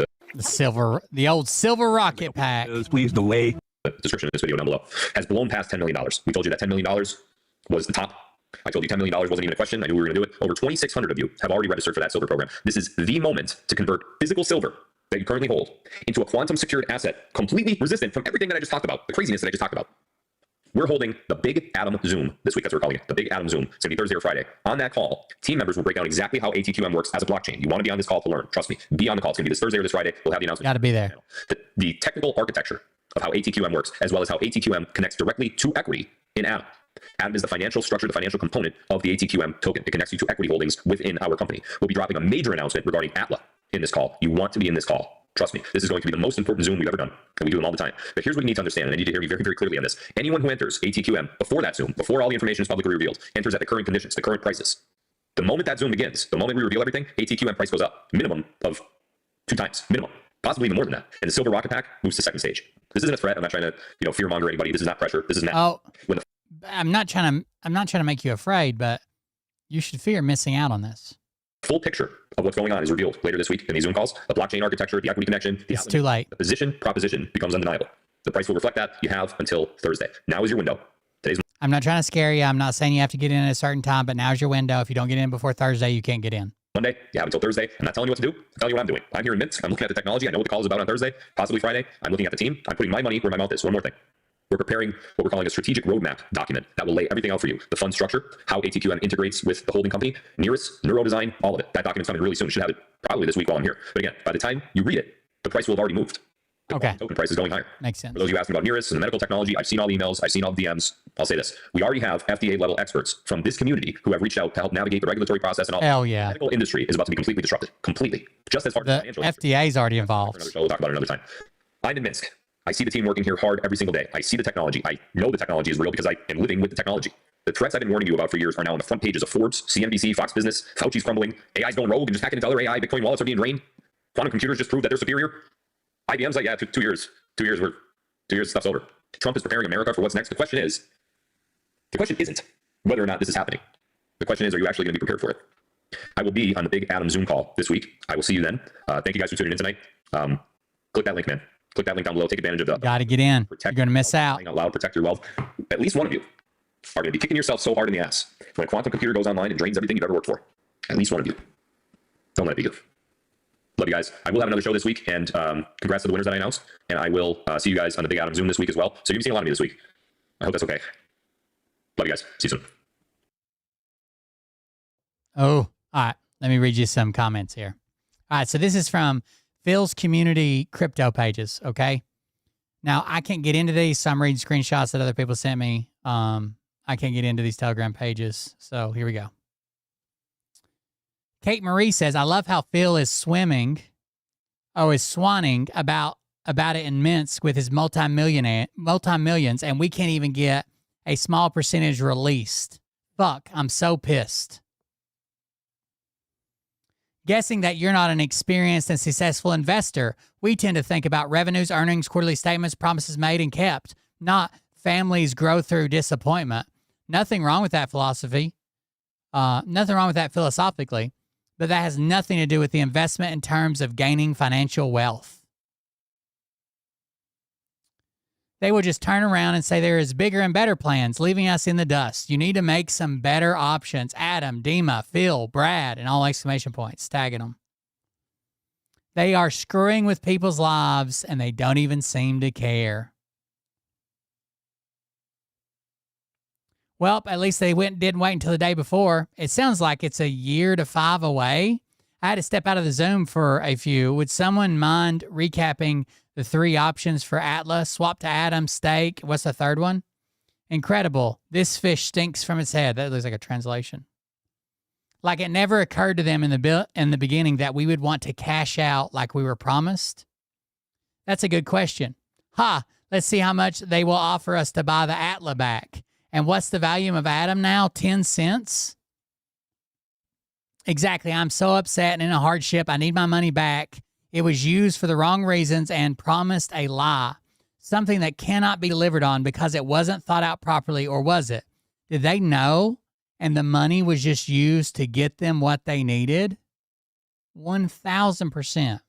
Speaker 1: The old Silver Rocket Pack.
Speaker 5: Please delay. The description of this video down below has blown past $10 million. We told you that $10 million was the top. I told you $10 million wasn't even a question. I knew we were going to do it. Over 2,600 of you have already registered for that silver program. This is the moment to convert physical silver that you currently hold into a quantum secured asset completely resistant from everything that I just talked about, the craziness that I just talked about. We're holding the Big Atom Zoom this week. That's what we're calling it, the Big Atom Zoom. It's going to be Thursday or Friday. On that call, team members will break down exactly how ATQM works as a blockchain. You want to be on this call to learn. Trust me. Be on the call. It's going to be this Thursday or this Friday. We'll have the announcement.
Speaker 1: Got to be there.
Speaker 5: The technical architecture of how ATQM works, as well as how ATQM connects directly to equity in Atom. Atom is the financial structure, the financial component of the ATQM token. It connects you to equity holdings within our company. We'll be dropping a major announcement regarding Atla in this call. You want to be in this call. Trust me, this is going to be the most important Zoom we've ever done, and we do them all the time. But here's what you need to understand, and I need to hear me very, very clearly on this. Anyone who enters ATQM before that Zoom, before all the information is publicly revealed, enters at the current conditions, the current prices. The moment that Zoom begins, the moment we reveal everything, ATQM price goes up, minimum of 2 times, minimum, possibly even more than that. And the Silver Rocket Pack moves to second stage. This isn't a threat. I'm not trying to fear monger anybody. This is not pressure. This is not.
Speaker 1: I'm not trying to make you afraid, but you should fear missing out on this.
Speaker 5: Full picture of what's going on is revealed later this week in these Zoom calls. The blockchain architecture, the equity connection.
Speaker 1: It's too late.
Speaker 5: The proposition becomes undeniable. The price will reflect that. You have until Thursday. Now is your window.
Speaker 1: I'm not trying to scare you. I'm not saying you have to get in at a certain time, but now's your window. If you don't get in before Thursday, you can't get in.
Speaker 5: Monday, you have until Thursday. I'm not telling you what to do. I'm telling you what I'm doing. I'm here in Minsk. I'm looking at the technology. I know what the call is about on Thursday, possibly Friday. I'm looking at the team. I'm putting my money where my mouth is. One more thing. We're preparing what we're calling a strategic roadmap document that will lay everything out for you. The fund structure, how ATQM integrates with the holding company, Nearest, neurodesign, all of it. That document's coming really soon. You should have it probably this week while I'm here. But again, by the time you read it, the price will have already moved. The token price is going higher.
Speaker 1: Makes sense.
Speaker 5: For those of you asking about Nearest and the medical technology, I've seen all the emails. I've seen all the DMs. I'll say this. We already have FDA level experts from this community who have reached out to help navigate the regulatory process and all.
Speaker 1: Hell yeah.
Speaker 5: The medical industry is about to be completely disrupted. Completely. Just as hard as the financial
Speaker 1: FDA's already involved.
Speaker 5: Another show, we'll talk about it another time. I'm in Minsk. I see the team working here hard every single day. I see the technology. I know the technology is real because I am living with the technology. The threats I've been warning you about for years are now on the front pages of Forbes, CNBC, Fox Business. Fauci's crumbling. AI's going rogue and just hacking into other AI. Bitcoin wallets are being drained. Quantum computers just proved that they're superior. IBM's like, yeah, 2 years. 2 years, 2 years, stuff's over. Trump is preparing America for what's next. The question isn't whether or not this is happening.
Speaker 13: The question is, are you actually going to be prepared for it? I will be on the Big Adam Zoom call this week. I will see you then. Thank you guys for tuning in tonight. Click that link, man. Click that link down below. Take advantage of the.
Speaker 1: Got to get in. You're going to miss out.
Speaker 13: Out loud, protect your wealth. At least one of you are going to be kicking yourself so hard in the ass when a quantum computer goes online and drains everything you've ever worked for. At least one of you. Don't let it be you. Love you guys. I will have another show this week, and congrats to the winners that I announced. And I will see you guys on the Big Adam Zoom this week as well. So you'll be seeing a lot of me this week. I hope that's okay. Love you guys. See you soon.
Speaker 1: Oh, all right. Let me read you some comments here. All right. So this is from Phil's community crypto pages. Okay. Now I can't get into these. So I'm reading screenshots that other people sent me. I can't get into these Telegram pages. So here we go. Kate Marie says, I love how Phil is swanning about it in Minsk with his multi-millions, and we can't even get a small percentage released. Fuck, I'm so pissed. Guessing that you're not an experienced and successful investor, we tend to think about revenues, earnings, quarterly statements, promises made and kept, not families grow through disappointment. Nothing wrong with that philosophy. Nothing wrong with that philosophically, but that has nothing to do with the investment in terms of gaining financial wealth. They will just turn around and say there is bigger and better plans, leaving us in the dust. You need to make some better options. Adam, Dima, Phil, Brad, and all exclamation points, tagging them. They are screwing with people's lives, and they don't even seem to care. Well, at least they didn't wait until the day before. It sounds like it's a year to 5 away. I had to step out of the Zoom for a few. Would someone mind recapping the 3 options for Atlas? Swap to Atom, stake. What's the third one? Incredible. This fish stinks from its head. That looks like a translation. Like it never occurred to them in the beginning that we would want to cash out like we were promised. That's a good question. Let's see how much they will offer us to buy the Atlas back. And what's the value of Atom now? 10 cents? Exactly. I'm so upset and in a hardship. I need my money back. It was used for the wrong reasons and promised a lie. Something that cannot be delivered on because it wasn't thought out properly, or was it? Did they know and the money was just used to get them what they needed? 1,000%.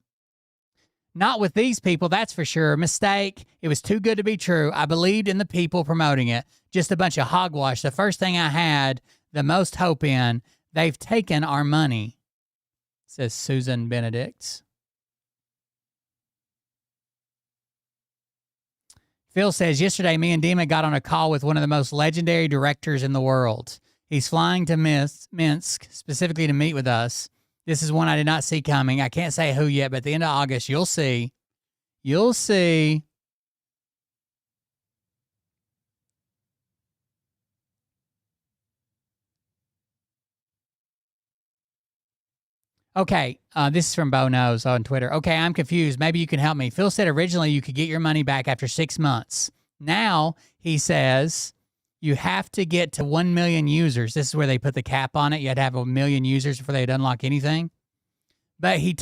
Speaker 1: Not with these people, that's for sure. Mistake. It was too good to be true. I believed in the people promoting it. Just a bunch of hogwash. The first thing I had the most hope in. They've taken our money, says Susan Benedict. Phil says, yesterday me and Dima got on a call with one of the most legendary directors in the world. He's flying to Minsk specifically to meet with us. This is one I did not see coming. I can't say who yet, but at the end of August, you'll see. You'll see. Okay, this is from Bo Knows on Twitter. Okay, I'm confused. Maybe you can help me. Phil said originally you could get your money back after 6 months. Now, he says you have to get to 1 million users. This is where they put the cap on it. You had to have 1 million users before they'd unlock anything. But he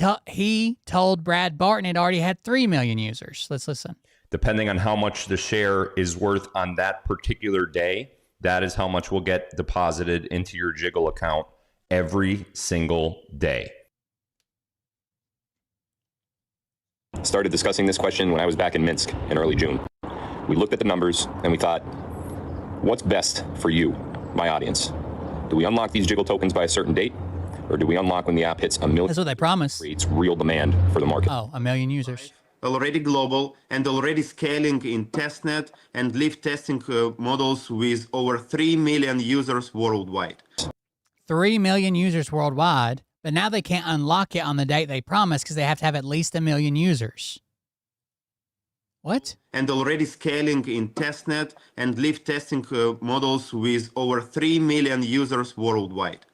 Speaker 1: told Brad Barton it already had 3 million users. Let's listen.
Speaker 16: Depending on how much the share is worth on that particular day, that is how much will get deposited into your Jiggle account every single day.
Speaker 5: Started discussing this question when I was back in Minsk in early June. We looked at the numbers and we thought, what's best for you, my audience? Do we unlock these Jiggle tokens by a certain date? Or do we unlock when the app hits 1 million?
Speaker 1: That's what they promised.
Speaker 5: Creates real demand for the market.
Speaker 1: Oh, 1 million users.
Speaker 17: Already global and already scaling in testnet and live testing models with over 3 million users worldwide.
Speaker 1: 3 million users worldwide, but now they can't unlock it on the date they promised because they have to have at least 1 million users. What?
Speaker 17: And already scaling in testnet and live testing models with over 3 million users worldwide.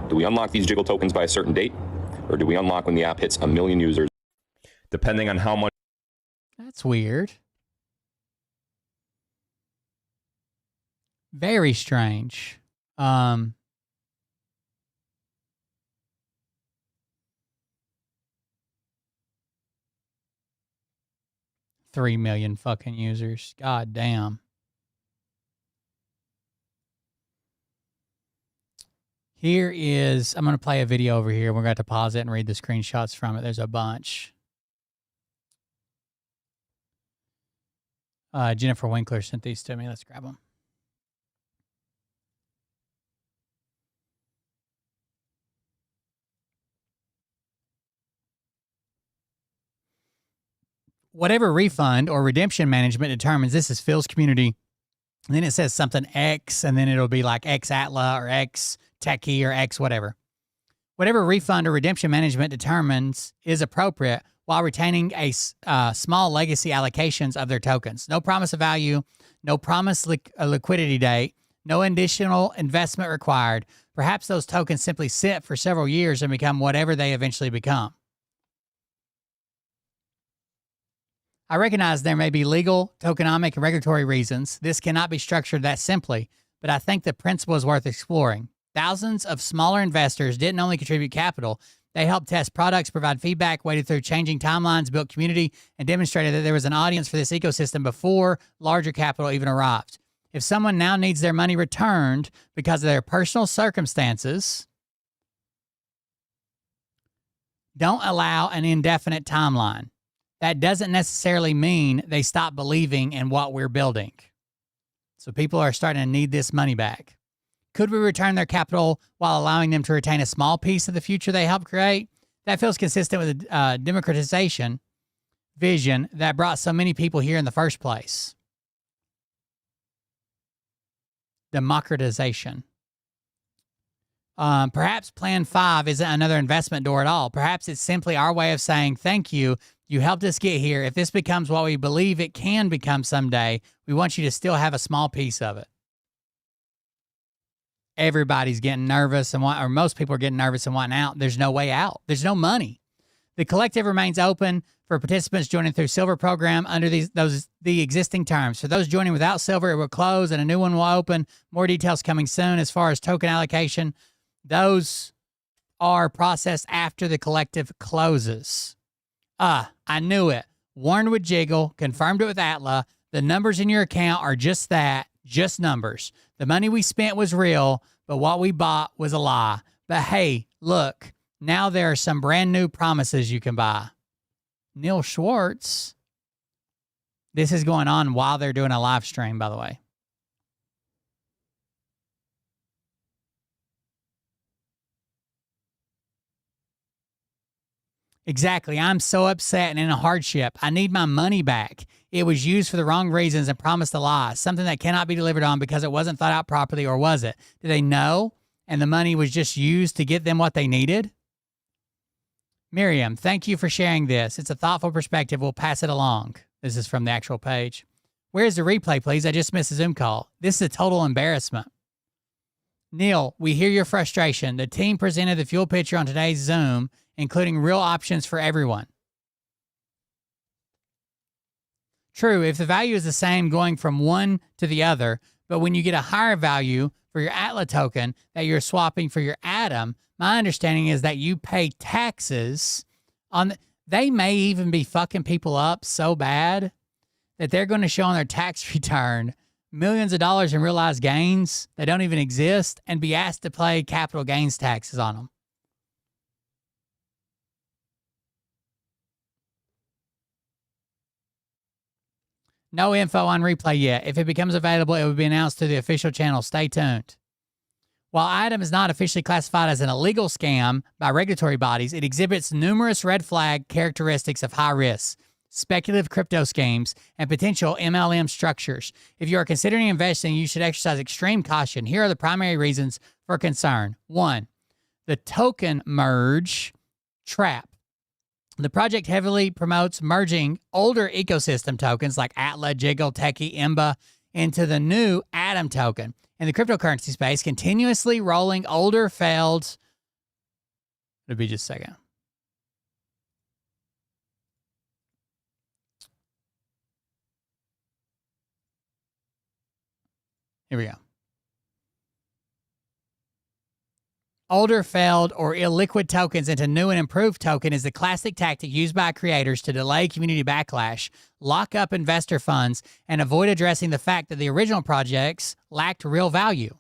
Speaker 5: Do we unlock these Jiggle tokens by a certain date? Or do we unlock when the app hits 1 million users?
Speaker 16: Depending on how much.
Speaker 1: That's weird. Very strange. 3 million fucking users. God damn. Here is, I'm going to play a video over here. We're going to pause it and read the screenshots from it. There's a bunch. Jennifer Winkler sent these to me. Let's grab them. Whatever refund or redemption management determines, this is Phil's community. And then it says something X, and then it'll be like X Atla or X Techie or X whatever. Whatever refund or redemption management determines is appropriate while retaining a small legacy allocations of their tokens. No promise of value, no promised liquidity date, no additional investment required. Perhaps those tokens simply sit for several years and become whatever they eventually become. I recognize there may be legal, tokenomic, and regulatory reasons. This cannot be structured that simply, but I think the principle is worth exploring. Thousands of smaller investors didn't only contribute capital, they helped test products, provide feedback, waded through changing timelines, built community, and demonstrated that there was an audience for this ecosystem before larger capital even arrived. If someone now needs their money returned because of their personal circumstances, don't allow an indefinite timeline. That doesn't necessarily mean they stop believing in what we're building. So people are starting to need this money back. Could we return their capital while allowing them to retain a small piece of the future they helped create? That feels consistent with the democratization vision that brought so many people here in the first place. Democratization. Perhaps Plan 5 isn't another investment door at all. Perhaps it's simply our way of saying, thank you. You helped us get here. If this becomes what we believe it can become someday, we want you to still have a small piece of it. Everybody's getting nervous or most people are getting nervous and wanting out. There's no way out. There's no money. The collective remains open for participants joining through Silver program under the existing terms. For those joining without Silver, it will close and a new one will open. More details coming soon. As far as token allocation, those are processed after the collective closes. I knew it. Warned with Jiggle, confirmed it with Atla. The numbers in your account are just that, just numbers. The money we spent was real, but what we bought was a lie. But hey, look, now there are some brand new promises you can buy. Neil Schwartz. This is going on while they're doing a live stream, by the way. Exactly. I'm so upset and in a hardship. I need my money back. It was used for the wrong reasons and promised a lie, something that cannot be delivered on because it wasn't thought out properly, or was it? Did they know and the money was just used to get them what they needed? Miriam, thank you for sharing this. It's a thoughtful perspective. We'll pass it along. This is from the actual page. Where's the replay, please? I just missed a Zoom call. This is a total embarrassment. Neil, we hear your frustration. The team presented the fuel picture on today's Zoom, including real options for everyone. True, if the value is the same going from one to the other, but when you get a higher value for your Atla token that you're swapping for your Atom, my understanding is that you pay taxes on they may even be fucking people up so bad that they're going to show on their tax return millions of dollars in realized gains that don't even exist and be asked to pay capital gains taxes on them. No info on replay yet. If it becomes available, it will be announced to the official channel. Stay tuned. While Atom is not officially classified as an illegal scam by regulatory bodies, it exhibits numerous red flag characteristics of high risk, speculative crypto schemes, and potential MLM structures. If you are considering investing, you should exercise extreme caution. Here are the primary reasons for concern. 1, the token merge trap. The project heavily promotes merging older ecosystem tokens like Atla, Jiggle, Techie, Imba into the new Atom token. In the cryptocurrency space, continuously rolling older failed. It'll be just a second. Here we go. Older, failed, or illiquid tokens into new and improved token is the classic tactic used by creators to delay community backlash, lock up investor funds, and avoid addressing the fact that the original projects lacked real value.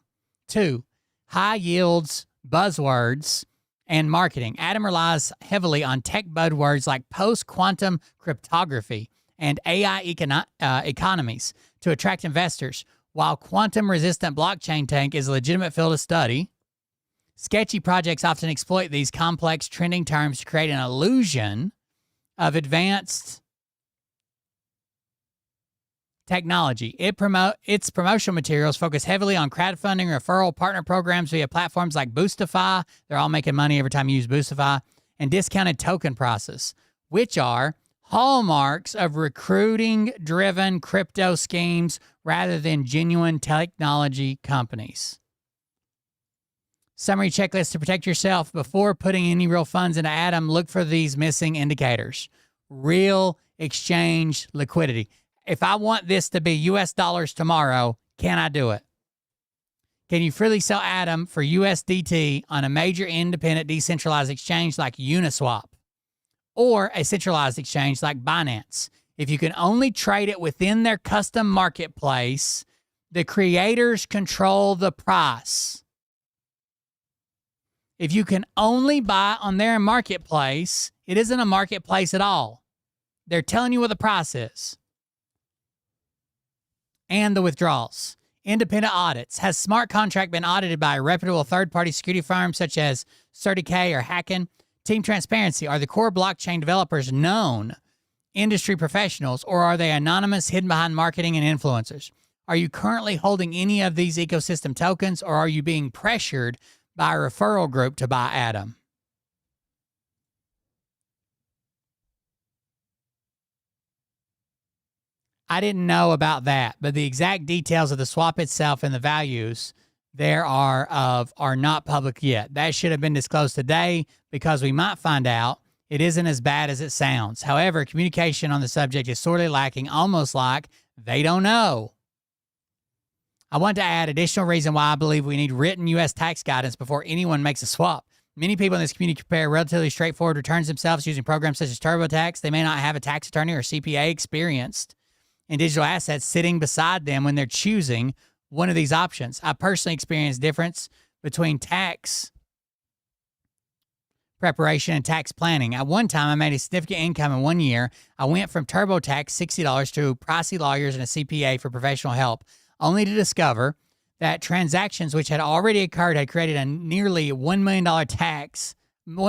Speaker 1: 2, high yields buzzwords and marketing. Adam relies heavily on tech buzzwords like post-quantum cryptography and AI economies to attract investors. While quantum-resistant blockchain tech is a legitimate field of study, sketchy projects often exploit these complex trending terms to create an illusion of advanced technology. Its promotional materials focus heavily on crowdfunding, referral, partner programs via platforms like Boostify. They're all making money every time you use Boostify, and discounted token prices, which are hallmarks of recruiting-driven crypto schemes rather than genuine technology companies. Summary checklist to protect yourself before putting any real funds into Atom. Look for these missing indicators. Real exchange liquidity. If I want this to be US dollars tomorrow, can I do it? Can you freely sell Atom for USDT on a major independent decentralized exchange like Uniswap or a centralized exchange like Binance? If you can only trade it within their custom marketplace, the creators control the price. If you can only buy on their marketplace, it isn't a marketplace at all. They're telling you what the price is. And the withdrawals. Independent audits. Has smart contract been audited by a reputable third-party security firm such as CertiK or Hacken? Team transparency. Are the core blockchain developers known industry professionals, or are they anonymous, hidden behind marketing and influencers? Are you currently holding any of these ecosystem tokens, or are you being pressured by a referral group to buy Atom? I didn't know about that, but the exact details of the swap itself and the values there are not public yet. That should have been disclosed today because we might find out it isn't as bad as it sounds. However, communication on the subject is sorely lacking, almost like they don't know. I want to add additional reason why I believe we need written U.S. tax guidance before anyone makes a swap. Many people in this community prepare relatively straightforward returns themselves using programs such as TurboTax. They may not have a tax attorney or CPA experienced in digital assets sitting beside them when they're choosing one of these options. I personally experienced difference between tax preparation and tax planning. At one time, I made a significant income in 1 year. I went from TurboTax $60 to pricey lawyers and a CPA for professional help, only to discover that transactions which had already occurred had created a nearly $1 million $1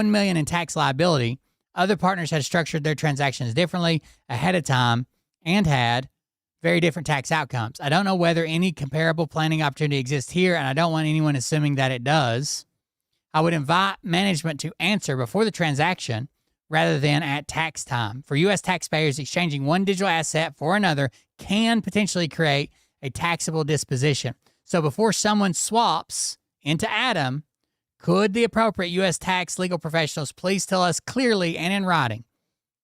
Speaker 1: million in tax liability. Other partners had structured their transactions differently ahead of time and had very different tax outcomes. I don't know whether any comparable planning opportunity exists here, and I don't want anyone assuming that it does. I would invite management to answer before the transaction rather than at tax time. For U.S. taxpayers, exchanging one digital asset for another can potentially create a taxable disposition. So before someone swaps into Atom, could the appropriate U.S. tax legal professionals please tell us clearly and in writing,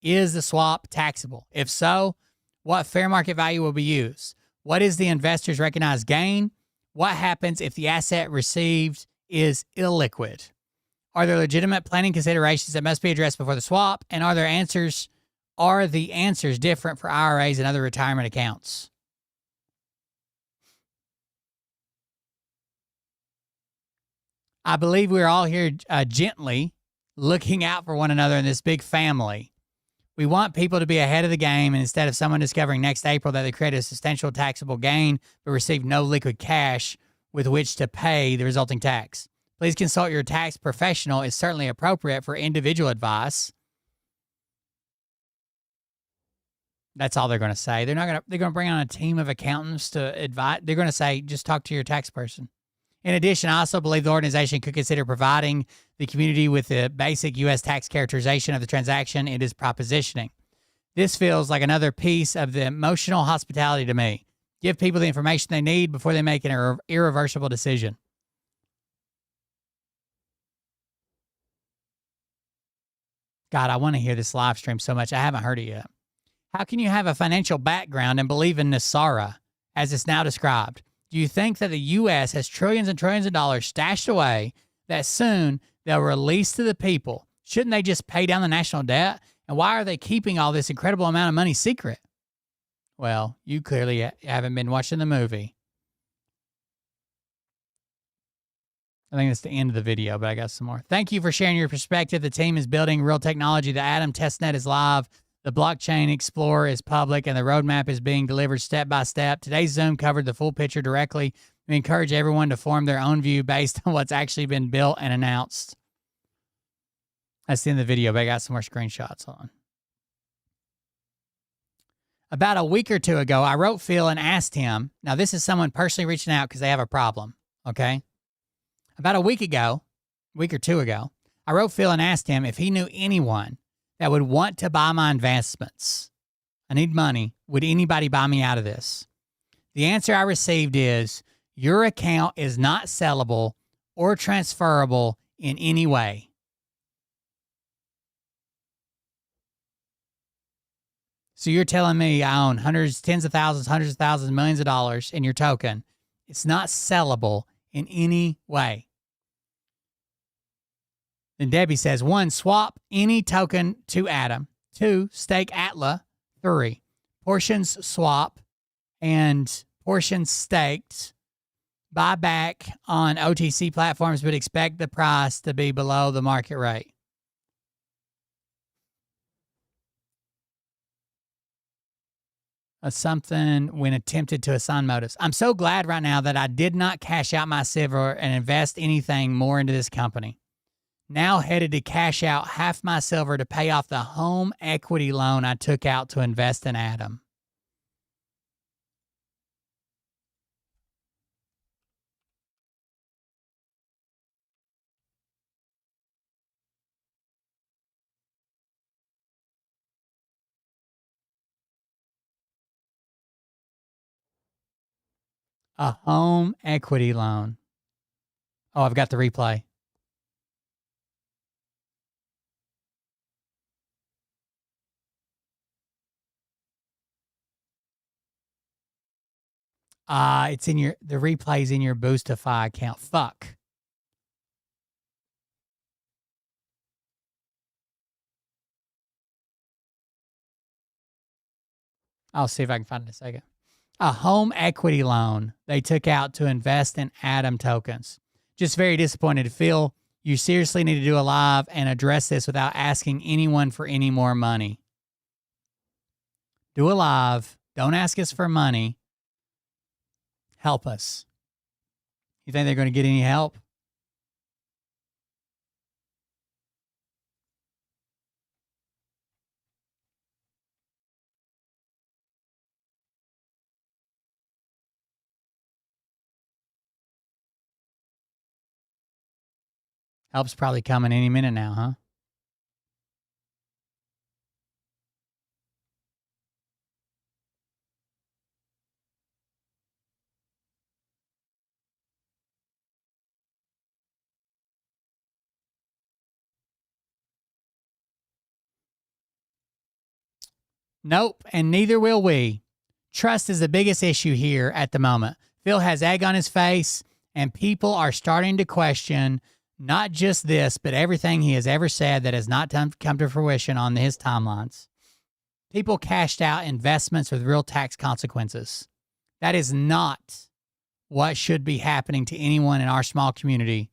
Speaker 1: is the swap taxable? If so, what fair market value will be used? What is the investor's recognized gain? What happens if the asset received is illiquid? Are there legitimate planning considerations that must be addressed before the swap? And are the answers different for IRAs and other retirement accounts? I believe we're all here gently looking out for one another in this big family. We want people to be ahead of the game, and instead of someone discovering next April that they created a substantial taxable gain but received no liquid cash with which to pay the resulting tax. Please consult your tax professional is certainly appropriate for individual advice. That's all they're going to say. They're going to bring on a team of accountants to advise. They're going to say, just talk to your tax person. In addition, I also believe the organization could consider providing the community with the basic U.S. tax characterization of the transaction it is propositioning. This feels like another piece of the emotional hospitality to me. Give people the information they need before they make an irreversible decision. God, I want to hear this live stream so much. I haven't heard it yet. How can you have a financial background and believe in Nasara, as it's now described? Do you think that the U.S. has trillions and trillions of dollars stashed away that soon they'll release to the people? Shouldn't they just pay down the national debt? And why are they keeping all this incredible amount of money secret? Well, you clearly haven't been watching the movie. I think that's the end of the video, but I got some more. Thank you for sharing your perspective. The team is building real technology. The Atom testnet is live. The blockchain explorer is public, and the roadmap is being delivered step by step. Today's Zoom covered the full picture directly. We encourage everyone to form their own view based on what's actually been built and announced. That's the end of the video, but I got some more screenshots on. About a week or two ago, I wrote Phil and asked him. Now, this is someone personally reaching out because they have a problem, okay? About a week or two ago, I wrote Phil and asked him if he knew anyone that would want to buy my investments. I need money. Would anybody buy me out of this? The answer I received is, your account is not sellable or transferable in any way. So you're telling me I own hundreds, tens of thousands, hundreds of thousands, millions of dollars in your token. It's not sellable in any way. Then Debbie says, 1, swap any token to Atom. 2, stake Atla. 3, portions swap and portions staked. Buy back on OTC platforms, but expect the price to be below the market rate. Something when attempted to assign motives. I'm so glad right now that I did not cash out my silver and invest anything more into this company. Now headed to cash out half my silver to pay off the home equity loan I took out to invest in Atom. A home equity loan. Oh, I've got the replay. It's in the replay's in your Boostify account. Fuck. I'll see if I can find it in a second. A home equity loan they took out to invest in Atom tokens. Just very disappointed to feel you seriously need to do a live and address this without asking anyone for any more money. Do a live. Don't ask us for money. Help us. You think they're going to get any help? Help's probably coming any minute now, huh? Nope, and neither will we. Trust is the biggest issue here at the moment. Phil has egg on his face, and people are starting to question not just this, but everything he has ever said that has not come to fruition on his timelines. People cashed out investments with real tax consequences. That is not what should be happening to anyone in our small community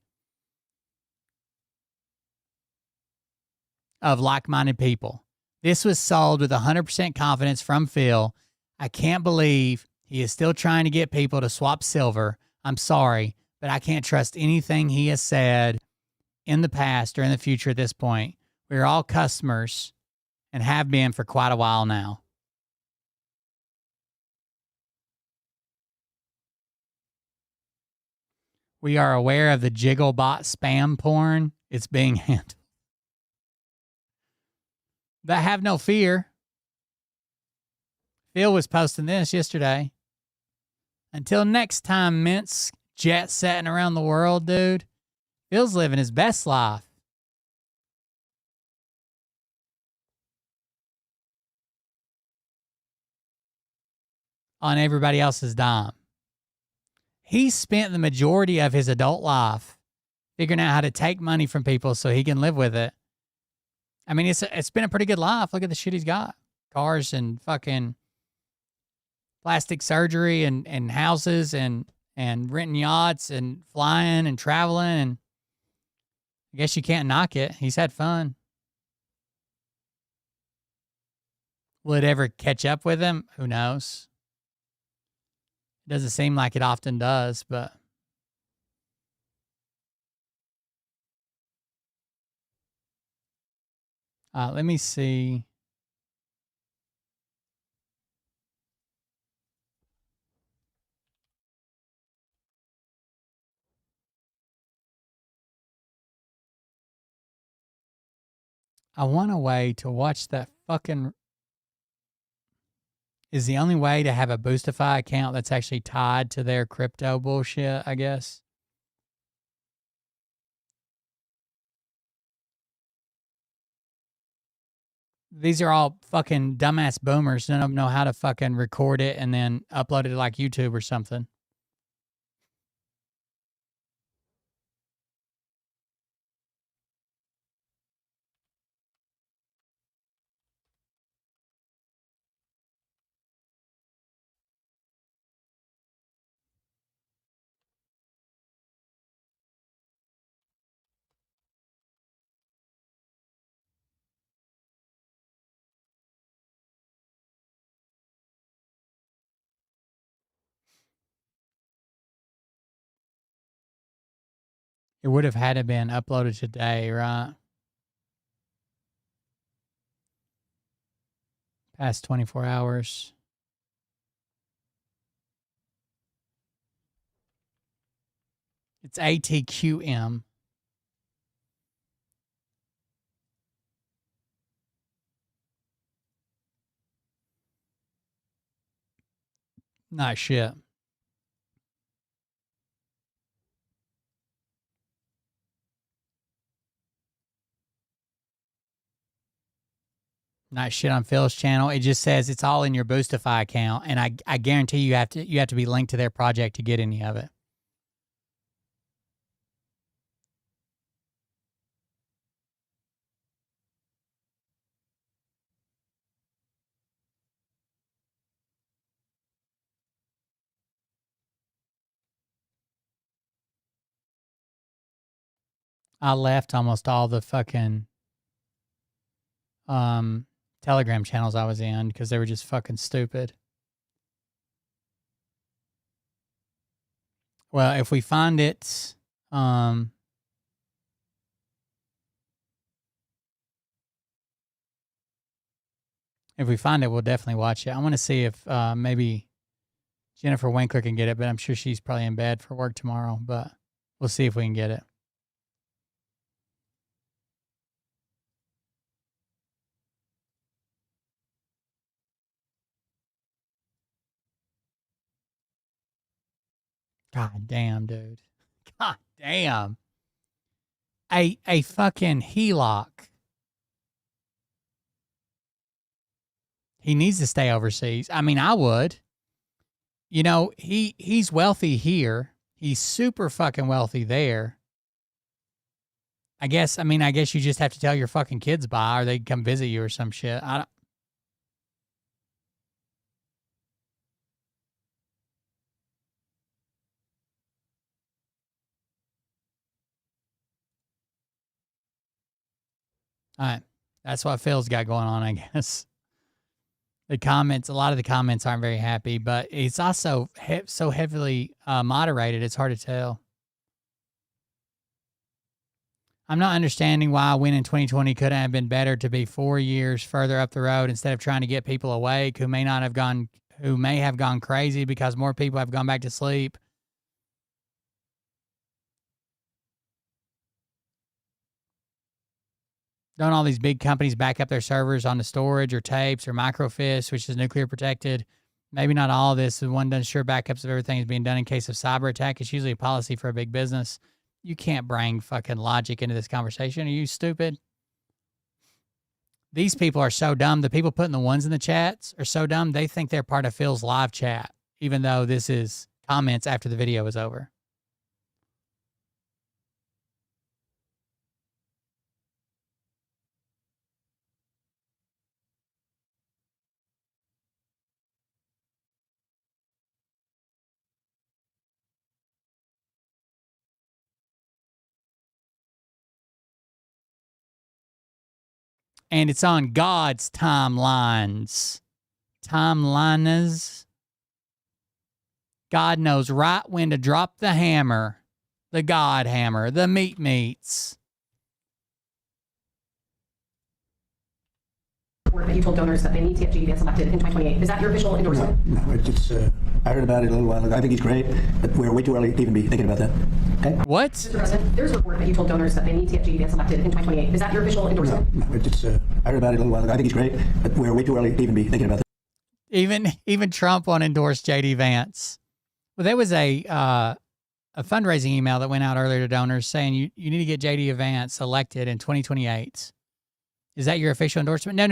Speaker 1: of like-minded people. This was sold with 100% confidence from Phil. I can't believe he is still trying to get people to swap silver. I'm sorry, but I can't trust anything he has said in the past or in the future at this point. We're all customers and have been for quite a while now. We are aware of the Jigglebot spam porn. It's being handled. But have no fear. Phil was posting this yesterday. Until next time, Mintz, jet setting around the world, dude. Phil's living his best life. On everybody else's dime. He spent the majority of his adult life figuring out how to take money from people so he can live with it. I mean, it's been a pretty good life. Look at the shit he's got. Cars and fucking plastic surgery and houses and and renting yachts and flying and traveling. And I guess you can't knock it. He's had fun. Will it ever catch up with him? Who knows? It doesn't seem like it often does, but let me see. I want a way to watch that fucking. Is the only way to have a Boostify account that's actually tied to their crypto bullshit, I guess. These are all fucking dumbass boomers. None of them know how to fucking record it and then upload it to like YouTube or something. It would have had to been uploaded today, right? Past 24 hours. It's ATQM. Not shit. Not shit on Phil's channel. It just says it's all in your Boostify account, and I guarantee you have to be linked to their project to get any of it. I left almost all the fucking Telegram channels I was in because they were just fucking stupid. Well, if we find it, we'll definitely watch it. I want to see if maybe Jennifer Winkler can get it, but I'm sure she's probably in bed for work tomorrow. But we'll see if we can get it. God damn, dude. God damn. A fucking HELOC. He needs to stay overseas. I mean, I would. You know, he's wealthy here. He's super fucking wealthy there. I guess you just have to tell your fucking kids bye or they come visit you or some shit. I don't. All right. That's what Phil's got going on, I guess. A lot of the comments aren't very happy, but it's also so heavily moderated, it's hard to tell. I'm not understanding why a win in 2020 couldn't have been better to be 4 years further up the road instead of trying to get people awake who may have gone crazy because more people have gone back to sleep. Don't all these big companies back up their servers onto storage or tapes or microfiche, which is nuclear protected? Maybe not all of this. One does sure backups of everything is being done in case of cyber attack. It's usually a policy for a big business. You can't bring fucking logic into this conversation. Are you stupid? These people are so dumb. The people putting the ones in the chats are so dumb. They think they're part of Phil's live chat, even though this is comments after the video is over. And it's on God's timelines. Timelines. God knows right when to drop the hammer. The God hammer. The meats.
Speaker 18: That you told donors that they need TFG to get selected in 2028. Is that your official endorsement?
Speaker 19: No, it's I heard about it a little while ago. I think he's great, but we're way too early to even be thinking about that. Okay?
Speaker 1: What?
Speaker 18: Mr. President, there's a report that you told donors that they need TFG to get selected in 2028. Is that your official endorsement?
Speaker 19: No, it's I heard about it a little while ago. I think he's great, but we're way too early to even be thinking about that.
Speaker 1: Even Trump won't endorse J.D. Vance. Well, there was a fundraising email that went out earlier to donors saying you need to get J.D. Vance elected in 2028. Is that your official endorsement? No.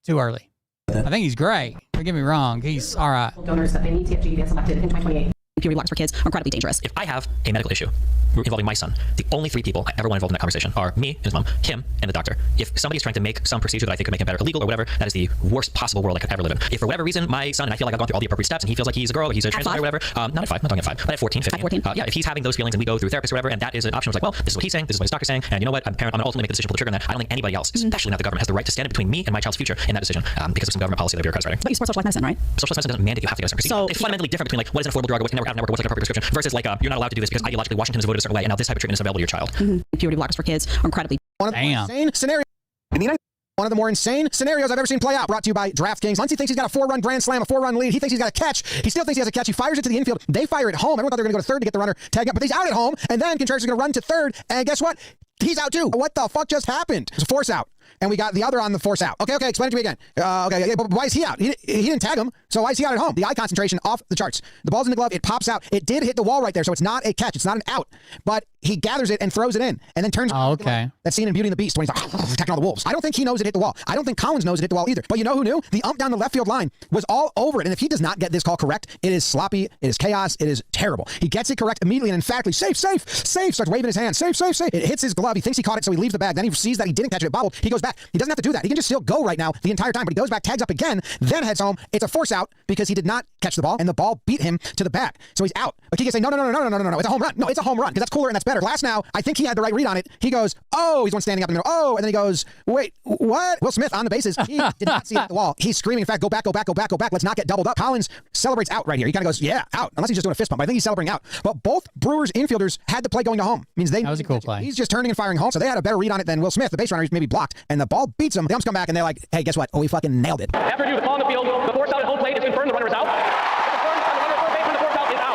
Speaker 1: Too early. I think he's great. Don't get me wrong. He's all right.
Speaker 18: Donors that they need TFG to get selected in 2028.
Speaker 15: Puberty blocks for kids are incredibly dangerous.
Speaker 20: If I have a medical issue involving my son, the only three people I ever want involved in that conversation are me and his mom, him, and the doctor. If somebody's trying to make some procedure that I think could make him better illegal or whatever, that is the worst possible world I could ever live in. If for whatever reason my son, and I feel like I've gone through all the appropriate steps, and he feels like he's a girl, or he's a transgender or whatever, not at 5, not talking at 5, but at 14, 15.
Speaker 15: At 14.
Speaker 20: Yeah, if he's having those feelings and we go through therapists or whatever, and that is an option, it's like, well, this is what he's saying, this is what his doctor's saying, and you know what, I'm a parent, I'm gonna ultimately make the decision, pull the trigger on that. I don't think anybody else, especially not the government, has the right to stand in between me and my child's future in that decision because of some government policy that bureaucrats writing.
Speaker 15: But you support socialized medicine, right?
Speaker 20: Socialized medicine doesn't mandate you have to get a certain procedure.
Speaker 15: So
Speaker 20: it's fundamentally different between like what is an affordable drug or what's network out of network, what's like an appropriate prescription versus like you're not allowed to do this because ideologically Washington has voted a certain way and now this type of treatment is available to your child.
Speaker 15: Puberty blockers for kids are incredibly.
Speaker 21: One of the more insane scenarios in the United One of the more insane scenarios I've ever seen play out, brought to you by DraftKings. Once he thinks he's got a 4-run grand slam, a 4-run lead, he thinks he's got a catch. He still thinks he has a catch. He fires it to the infield. They fire it home. Everyone thought they were going to go to third to get the runner tagged up, but he's out at home. And then Contreras is going to run to third. And guess what? He's out too. What the fuck just happened? It's a force out. And we got the other on the force out. Okay, explain it to me again. Okay, but why is he out? He didn't tag him, so why is he out at home? The eye concentration off the charts. The ball's in the glove. It pops out. It did hit the wall right there, so it's not a catch. It's not an out. But he gathers it and throws it in, and then turns.
Speaker 1: Oh, okay.
Speaker 21: That scene in Beauty and the Beast when he's like, attacking all the wolves. I don't think he knows it hit the wall. I don't think Collins knows it hit the wall either. But you know who knew? The ump down the left field line was all over it. And if he does not get this call correct, it is sloppy. It is chaos. It is terrible. He gets it correct immediately and emphatically. Safe. Starts waving his hand. Safe. It hits his glove. He thinks he caught it, so he leaves the bag. Then he sees that he didn't catch it. It bobbled. He goes back. He doesn't have to do that. He can just still go right now the entire time. But he goes back, tags up again, then heads home. It's a force out because he did not catch the ball, and the ball beat him to the back. So he's out. But Kike say, no. It's a home run. No, it's a home run because that's cooler and that's better. Glass now, I think he had the right read on it. He goes, oh, he's one standing up in the middle. Oh, and then he goes, wait, what? Will Smith on the bases. He did not see it at the wall. He's screaming, in fact, go back. Let's not get doubled up. Collins celebrates out right here. He kind of goes, yeah, out. Unless he's just doing a fist bump. But I think he's celebrating out. But both Brewers infielders had the play going to home. Means that
Speaker 1: was a cool play.
Speaker 21: He's just turning and firing home. So they had a better read on it than Will Smith. The base runner maybe blocked, and the ball beats him. The umps come back, and they're like, hey, guess what? Oh, we fucking nailed it.
Speaker 22: After due, the call on the field, the force out at home plate is confirmed. The runner is out.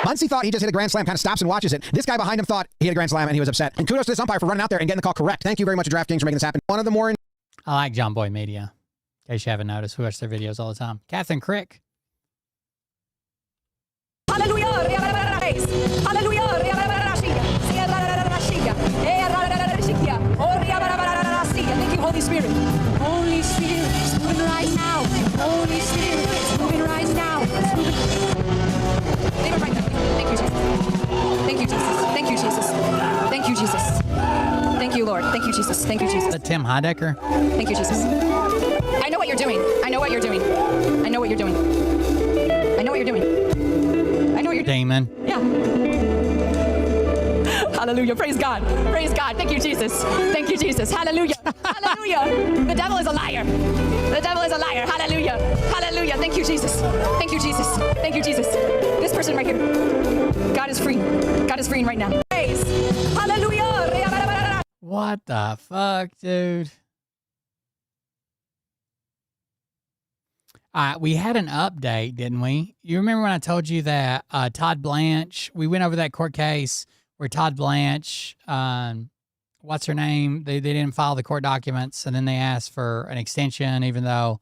Speaker 21: Muncy thought he just hit a grand slam, kind of stops and watches it. This guy behind him thought he hit a grand slam, and he was upset. And kudos to this umpire for running out there and getting the call correct. Thank you very much to DraftKings for making this happen. One of the more...
Speaker 1: I like John Boy Media. In case you haven't noticed, we watch their videos all the time. Catherine Crick.
Speaker 23: Hallelujah. Thank you, Holy Spirit. Holy Spirit is moving right now. Holy Spirit is moving right now. Leave it right there. Thank you, Jesus. Thank you, Jesus. Thank you, Jesus. Thank you, Jesus. Thank you, Lord. Thank you, Jesus. Thank you, Jesus.
Speaker 1: Is that Tim Heidecker?
Speaker 23: Thank you, Jesus. I know what you're doing. I know what you're doing. I know what you're doing. I know what you're doing. I know what you're doing.
Speaker 1: Damon.
Speaker 23: Yeah. Hallelujah. Praise God. Praise God. Thank you, Jesus. Thank you, Jesus. Hallelujah. Hallelujah. The devil is a liar. The devil is a liar. Hallelujah. Hallelujah. Thank you, Jesus. Thank you, Jesus. Thank you, Jesus. This person right here. God is free. God is freeing right now. Praise. Hallelujah.
Speaker 1: What the fuck, dude? All right, we had an update, didn't we? You remember when I told you that Todd Blanche, we went over that court case where Todd Blanche, what's her name? They didn't file the court documents, and then they asked for an extension, even though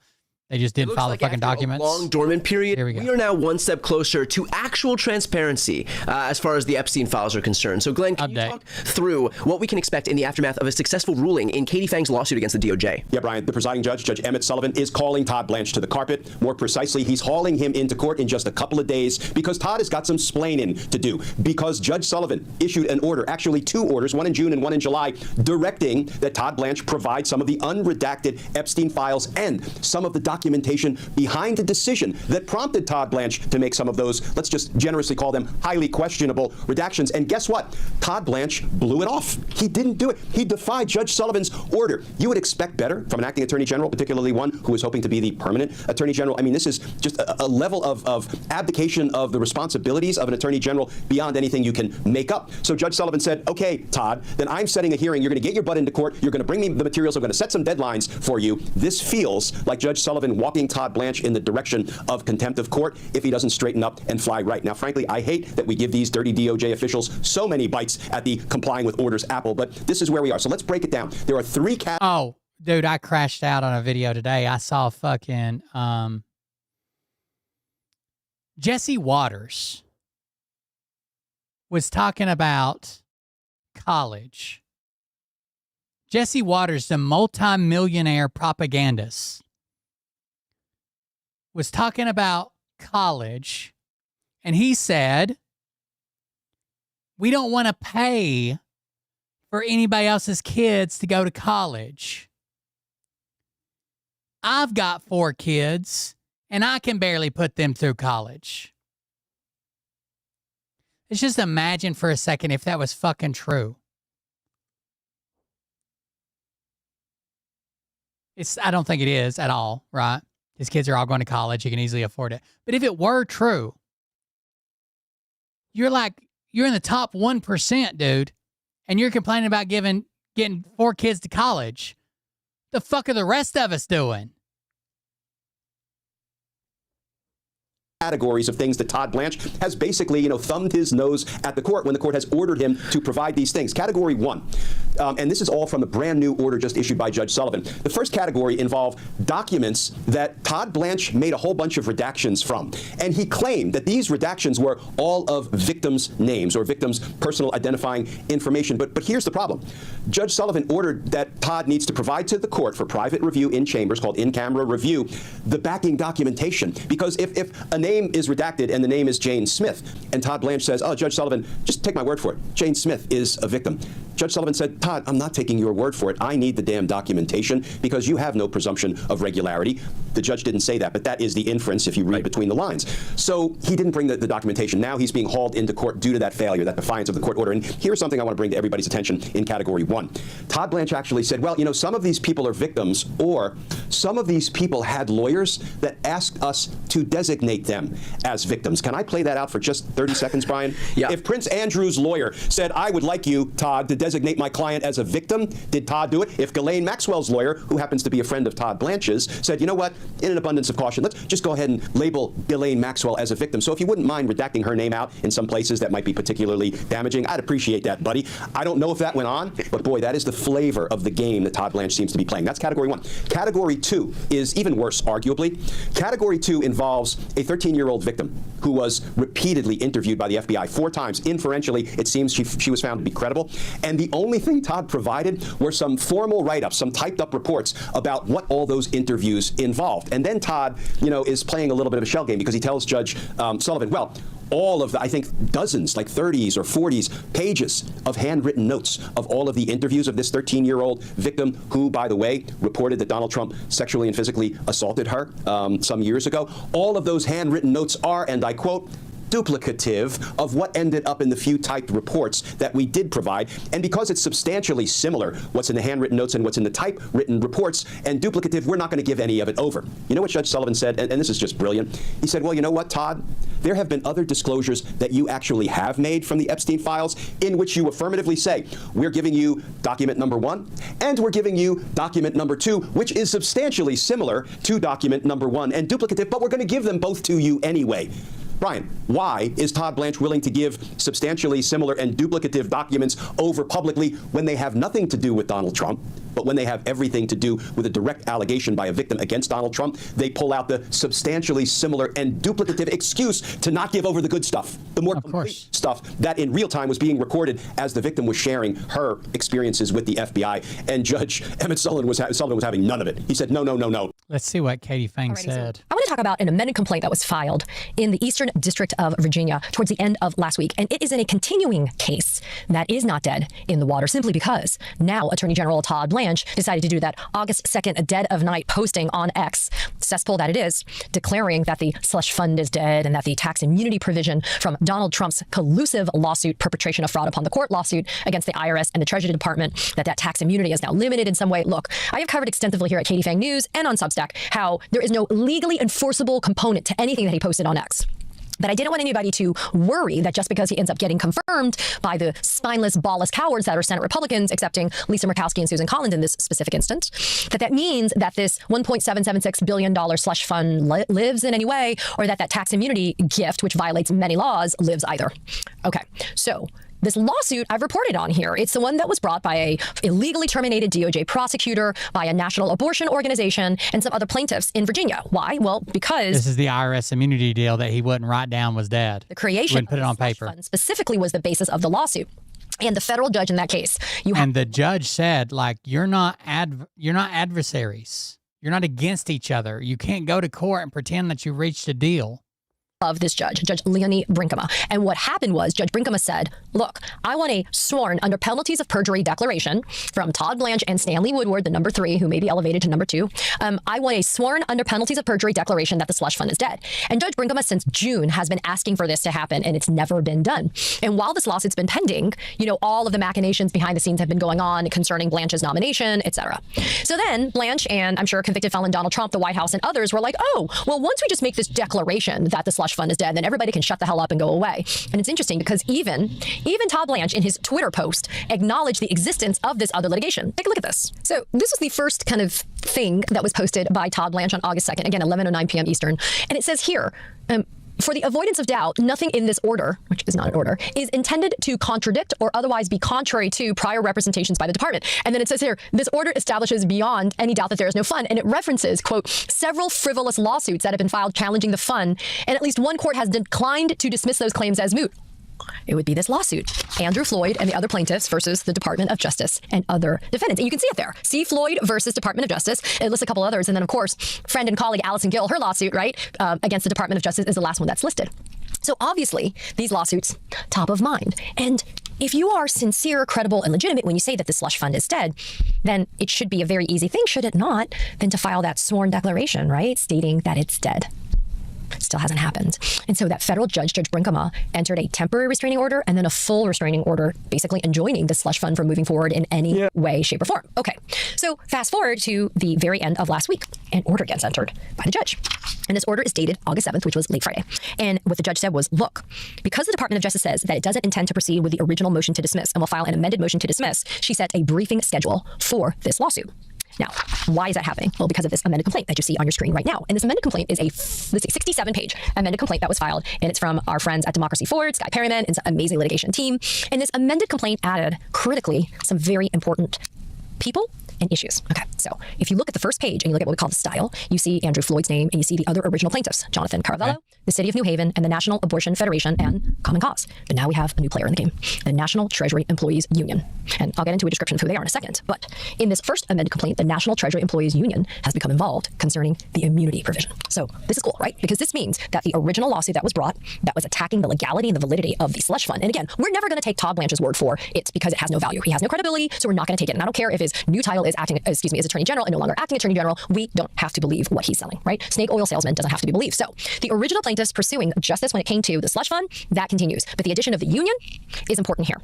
Speaker 1: they just didn't file the fucking documents.
Speaker 24: A long dormant period.
Speaker 1: Here we go.
Speaker 24: We are now one step closer to actual transparency as far as the Epstein files are concerned. So, Glenn, can you talk through what we can expect in the aftermath of a successful ruling in Katie Fang's lawsuit against the DOJ?
Speaker 25: Yeah, Brian, the presiding judge, Judge Emmett Sullivan, is calling Todd Blanche to the carpet. More precisely, he's hauling him into court in just a couple of days because Todd has got some splaining to do. Because Judge Sullivan issued an order, actually 2 orders, one in June and one in July, directing that Todd Blanche provide some of the unredacted Epstein files and some of the documents documentation behind the decision that prompted Todd Blanche to make some of those, let's just generously call them highly questionable redactions. And guess what? Todd Blanche blew it off. He didn't do it. He defied Judge Sullivan's order. You would expect better from an acting attorney general, particularly one who is hoping to be the permanent attorney general. I mean, this is just a level of abdication of the responsibilities of an attorney general beyond anything you can make up. So Judge Sullivan said, okay, Todd, then I'm setting a hearing. You're going to get your butt into court. You're going to bring me the materials. I'm going to set some deadlines for you. This feels like Judge Sullivan walking Todd Blanche in the direction of contempt of court if he doesn't straighten up and fly right. Now, frankly, I hate that we give these dirty DOJ officials so many bites at the complying with orders apple, but this is where we are. So let's break it down. There are three
Speaker 1: Oh, dude, I crashed out on a video today. I saw fucking Jesse Waters was talking about college. Jesse Waters, the multi-millionaire propagandist, was talking about college, and he said, we don't want to pay for anybody else's kids to go to college. I've got 4 kids, and I can barely put them through college. Let's just imagine for a second if that was fucking true. I don't think it is at all, right? His kids are all going to college. He can easily afford it. But if it were true, you're in the top 1%, dude, and you're complaining about getting 4 kids to college. The fuck are the rest of us doing?
Speaker 25: Categories of things that Todd Blanche has basically, thumbed his nose at the court when the court has ordered him to provide these things. Category 1, and this is all from the brand new order just issued by Judge Sullivan. The first category involved documents that Todd Blanche made a whole bunch of redactions from. And he claimed that these redactions were all of victims' names or victims' personal identifying information. But here's the problem. Judge Sullivan ordered that Todd needs to provide to the court for private review in chambers, called in-camera review, the backing documentation. Because if a name is redacted and the name is Jane Smith, and Todd Blanche says, oh, Judge Sullivan, just take my word for it. Jane Smith is a victim. Judge Sullivan said, Todd, I'm not taking your word for it. I need the damn documentation because you have no presumption of regularity. The judge didn't say that, but that is the inference if you read between the lines. So he didn't bring the documentation. Now he's being hauled into court due to that failure, that defiance of the court order. And here's something I want to bring to everybody's attention in category 1. Todd Blanche actually said, well, some of these people are victims, or some of these people had lawyers that asked us to designate them as victims. Can I play that out for just 30 seconds, Brian?
Speaker 24: Yeah.
Speaker 25: If Prince Andrew's lawyer said, I would like you, Todd, to designate my client as a victim, did Todd do it? If Ghislaine Maxwell's lawyer, who happens to be a friend of Todd Blanche's, said, you know what, in an abundance of caution, let's just go ahead and label Ghislaine Maxwell as a victim. So if you wouldn't mind redacting her name out in some places that might be particularly damaging, I'd appreciate that, buddy. I don't know if that went on, but boy, that is the flavor of the game that Todd Blanche seems to be playing. That's category 1. Category 2 is even worse, arguably. Category 2 involves a 13-year-old victim who was repeatedly interviewed by the FBI 4 times. Inferentially, it seems she was found to be credible. And the only thing Todd provided were some formal write-ups, some typed-up reports about what all those interviews involved. And then Todd, is playing a little bit of a shell game because he tells Judge Sullivan, well, all of the, I think, dozens, like 30s or 40s pages of handwritten notes of all of the interviews of this 13-year-old victim who, by the way, reported that Donald Trump sexually and physically assaulted her some years ago. All of those handwritten notes are, and I quote, duplicative of what ended up in the few typed reports that we did provide. And because it's substantially similar, what's in the handwritten notes and what's in the typewritten reports, and duplicative, we're not going to give any of it over. You know what Judge Sullivan said? And this is just brilliant. He said, well, you know what, Todd? There have been other disclosures that you actually have made from the Epstein files in which you affirmatively say, we're giving you document number 1, and we're giving you document number 2, which is substantially similar to document number 1 and duplicative, but we're going to give them both to you anyway. Brian, why is Todd Blanche willing to give substantially similar and duplicative documents over publicly when they have nothing to do with Donald Trump, but when they have everything to do with a direct allegation by a victim against Donald Trump, they pull out the substantially similar and duplicative excuse to not give over the good stuff, the more complete stuff that in real time was being recorded as the victim was sharing her experiences with the FBI. And Judge Emmett Sullivan was having none of it. He said, no, no, no, no.
Speaker 1: Let's see what Katie Fang said.
Speaker 2: I want to talk about an amended complaint that was filed in the Eastern District of Virginia towards the end of last week. And it is in a continuing case
Speaker 15: that is not dead in the water, simply because now Attorney General Todd Blanche decided to do that August 2nd dead of night posting on X, cesspool that it is, declaring that the slush fund is dead and that the tax immunity provision from Donald Trump's collusive lawsuit, perpetration of fraud upon the court lawsuit against the IRS and the Treasury Department, that tax immunity is now limited in some way. Look, I have covered extensively here at Katie Fang News and on Substack how there is no legally enforceable component to anything that he posted on X. But I didn't want anybody to worry that just because he ends up getting confirmed by the spineless, ballless cowards that are Senate Republicans, excepting Lisa Murkowski and Susan Collins in this specific instance, that means that this $1.776 billion slush fund lives in any way, or that tax immunity gift, which violates many laws, lives either. Okay, so this lawsuit I've reported on here, it's the one that was brought by a illegally terminated DOJ prosecutor, by a national abortion organization, and some other plaintiffs in Virginia. Why? Well, because
Speaker 1: this is the IRS immunity deal that he wouldn't write down was dead.
Speaker 15: The creation
Speaker 1: wouldn't put it on paper.
Speaker 15: Fund specifically was the basis of the lawsuit. And the federal judge in that case,
Speaker 1: and the judge said, like, you're not adversaries. You're not against each other. You can't go to court and pretend that you reached a deal.
Speaker 15: Of this judge, Judge Leonie Brinkema. And what happened was Judge Brinkema said, look, I want a sworn under penalties of perjury declaration from Todd Blanche and Stanley Woodward, the number 3, who may be elevated to number 2. I want a sworn under penalties of perjury declaration that the slush fund is dead. And Judge Brinkema since June has been asking for this to happen, and it's never been done. And while this lawsuit's been pending, all of the machinations behind the scenes have been going on concerning Blanche's nomination, etc. So then Blanche and I'm sure convicted felon Donald Trump, the White House, and others were like, oh, well, once we just make this declaration that the slush fund is dead, then everybody can shut the hell up and go away. And it's interesting because even Todd Blanche in his Twitter post acknowledged the existence of this other litigation. Take a look at this. So this was the first kind of thing that was posted by Todd Blanche on August 2nd, again, 11:09 p.m. Eastern. And it says here, for the avoidance of doubt, nothing in this order, which is not an order, is intended to contradict or otherwise be contrary to prior representations by the department. And then it says here, this order establishes beyond any doubt that there is no fund. And it references, quote, several frivolous lawsuits that have been filed challenging the fund. And at least one court has declined to dismiss those claims as moot. It would be this lawsuit, Andrew Floyd and the other plaintiffs versus the Department of Justice and other defendants. And you can see it there. See Floyd versus Department of Justice. It lists a couple others. And then, of course, friend and colleague Allison Gill, her lawsuit, right, against the Department of Justice is the last one that's listed. So obviously, these lawsuits, top of mind. And if you are sincere, credible, and legitimate when you say that the slush fund is dead, then it should be a very easy thing, should it not, than to file that sworn declaration, right, stating that it's dead. Still hasn't happened. And so that federal judge, Judge Brinkema, entered a temporary restraining order and then a full restraining order, basically enjoining the slush fund from moving forward in any way, shape, or form. Okay, so fast forward to the very end of last week. An order gets entered by the judge. And this order is dated August 7th, which was late Friday. And what the judge said was, look, because the Department of Justice says that it doesn't intend to proceed with the original motion to dismiss and will file an amended motion to dismiss, she set a briefing schedule for this lawsuit. Now, why is that happening? Well, because of this amended complaint that you see on your screen right now. And this amended complaint is a 67-page amended complaint that was filed, and it's from our friends at Democracy Forward, Sky Perryman, and some amazing litigation team. And this amended complaint added, critically, some very important people and issues. Okay, so if you look at the first page and you look at what we call the style, you see Andrew Floyd's name and you see the other original plaintiffs, Jonathan Caravello, the City of New Haven, and the National Abortion Federation and Common Cause. But now we have a new player in the game, the National Treasury Employees Union. And I'll get into a description of who they are in a second. But in this first amended complaint, the National Treasury Employees Union has become involved concerning the immunity provision. So this is cool, right? Because this means that the original lawsuit that was brought, that was attacking the legality and the validity of the slush fund. And again, we're never going to take Todd Blanche's word for it because it has no value. He has no credibility, so we're not going to take it. And I don't care if his new title is is Attorney General and no longer acting Attorney General. We don't have to believe what he's selling, right? Snake oil salesman doesn't have to be believed. So the original plaintiffs pursuing justice when it came to the slush fund, that continues. But the addition of the union is important here.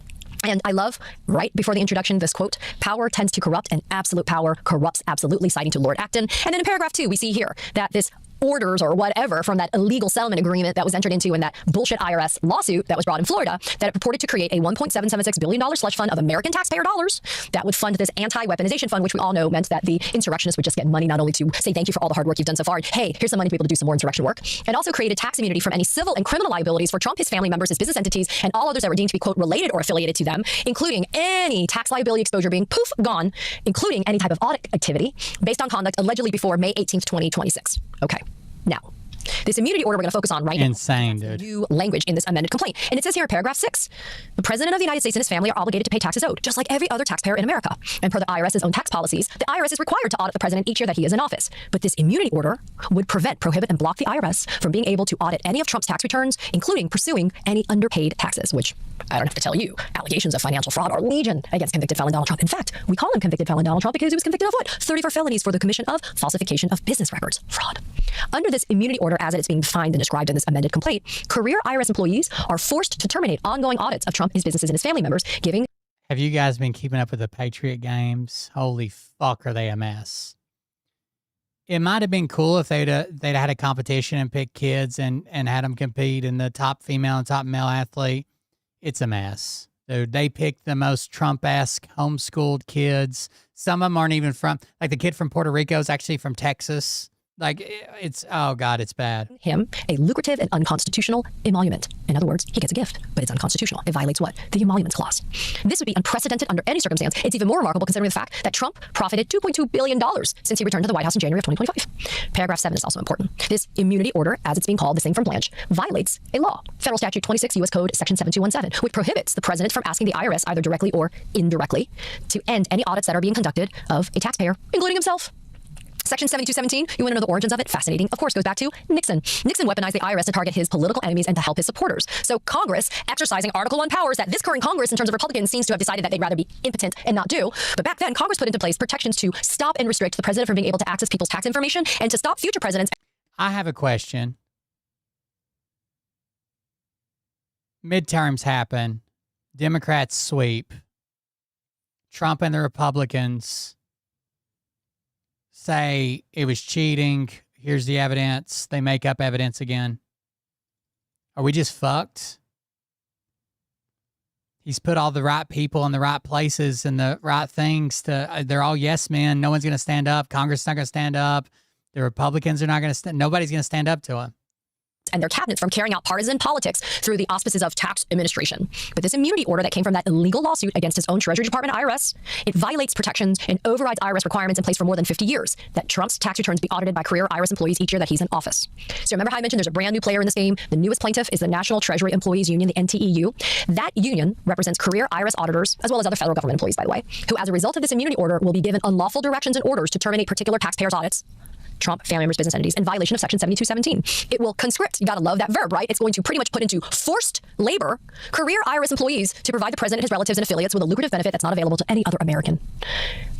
Speaker 15: And I love, right before the introduction, this quote, power tends to corrupt and absolute power corrupts absolutely, citing to Lord Acton. And then in paragraph 2, we see here that this orders or whatever from that illegal settlement agreement that was entered into in that bullshit IRS lawsuit that was brought in Florida, that it purported to create a $1.776 billion slush fund of American taxpayer dollars that would fund this anti-weaponization fund, which we all know meant that the insurrectionists would just get money not only to say thank you for all the hard work you've done so far, and hey, here's some money to be able to do some more insurrection work, and also created tax immunity from any civil and criminal liabilities for Trump, his family members, his business entities, and all others that were deemed to be, quote, related or affiliated to them, including any tax liability exposure being poof, gone, including any type of audit activity based on conduct allegedly before May 18th, 2026. Okay, now, This immunity order we're going to focus on right now.
Speaker 1: Insane, dude.
Speaker 15: New language in this amended complaint. And it says here in paragraph 6, the President of the United States and his family are obligated to pay taxes owed, just like every other taxpayer in America. And per the IRS's own tax policies, the IRS is required to audit the President each year that he is in office. But this immunity order would prevent, prohibit, and block the IRS from being able to audit any of Trump's tax returns, including pursuing any underpaid taxes, which I don't have to tell you, allegations of financial fraud are legion against convicted felon Donald Trump. In fact, we call him convicted felon Donald Trump because he was convicted of what? 34 felonies for the commission of falsification of business records, fraud. Under this immunity order, as it's being defined and described in this amended complaint, career IRS employees are forced to terminate ongoing audits of Trump, his businesses, and his family members, giving...
Speaker 1: Have you guys been keeping up with the Patriot games? Holy fuck, are they a mess. It might have been cool if they'd had a competition and picked kids and had them compete in the top female and top male athlete. It's a mess. Dude, they picked the most Trump-esque homeschooled kids. Some of them aren't even from, like the kid from Puerto Rico is actually from Texas. Like, it's, oh God, it's bad.
Speaker 15: Him a lucrative and unconstitutional emolument. In other words, he gets a gift, but it's unconstitutional. It violates what? The emoluments clause. This would be unprecedented under any circumstance. It's even more remarkable considering the fact that Trump profited $2.2 billion since he returned to the White House in January of 2025. Paragraph 7 is also important. This immunity order, as it's being called, the same from Blanche, violates a law. Federal Statute 26 U.S. Code Section 7217, which prohibits the president from asking the IRS either directly or indirectly to end any audits that are being conducted of a taxpayer, including himself. Section 7217, you want to know the origins of it? Fascinating. Of course, goes back to Nixon. Nixon weaponized the IRS to target his political enemies and to help his supporters. So Congress, exercising Article 1 powers that this current Congress, in terms of Republicans, seems to have decided that they'd rather be impotent and not do. But back then, Congress put into place protections to stop and restrict the president from being able to access people's tax information and to stop future presidents.
Speaker 1: I have a question. Midterms happen. Democrats sweep. Trump and the Republicans say it was cheating. Here's the evidence. They make up evidence again. Are we just fucked? He's put all the right people in the right places and the right things to, they're all yes men. No one's going to stand up. Congress is not going to stand up. The Republicans are not going to nobody's going to stand up to him.
Speaker 15: And their cabinets from carrying out partisan politics through the auspices of tax administration. But this immunity order that came from that illegal lawsuit against his own Treasury Department IRS, it violates protections and overrides IRS requirements in place for more than 50 years that Trump's tax returns be audited by career IRS employees each year that he's in office. So remember how I mentioned there's a brand new player in this game? The newest plaintiff is the National Treasury Employees Union, the NTEU. That union represents career IRS auditors, as well as other federal government employees, by the way, who as a result of this immunity order will be given unlawful directions and orders to terminate particular taxpayers' audits, Trump, family members, business entities, in violation of Section 7217. It will conscript, you gotta love that verb, right? It's going to pretty much put into forced labor career IRS employees to provide the president, his relatives, and affiliates with a lucrative benefit that's not available to any other American.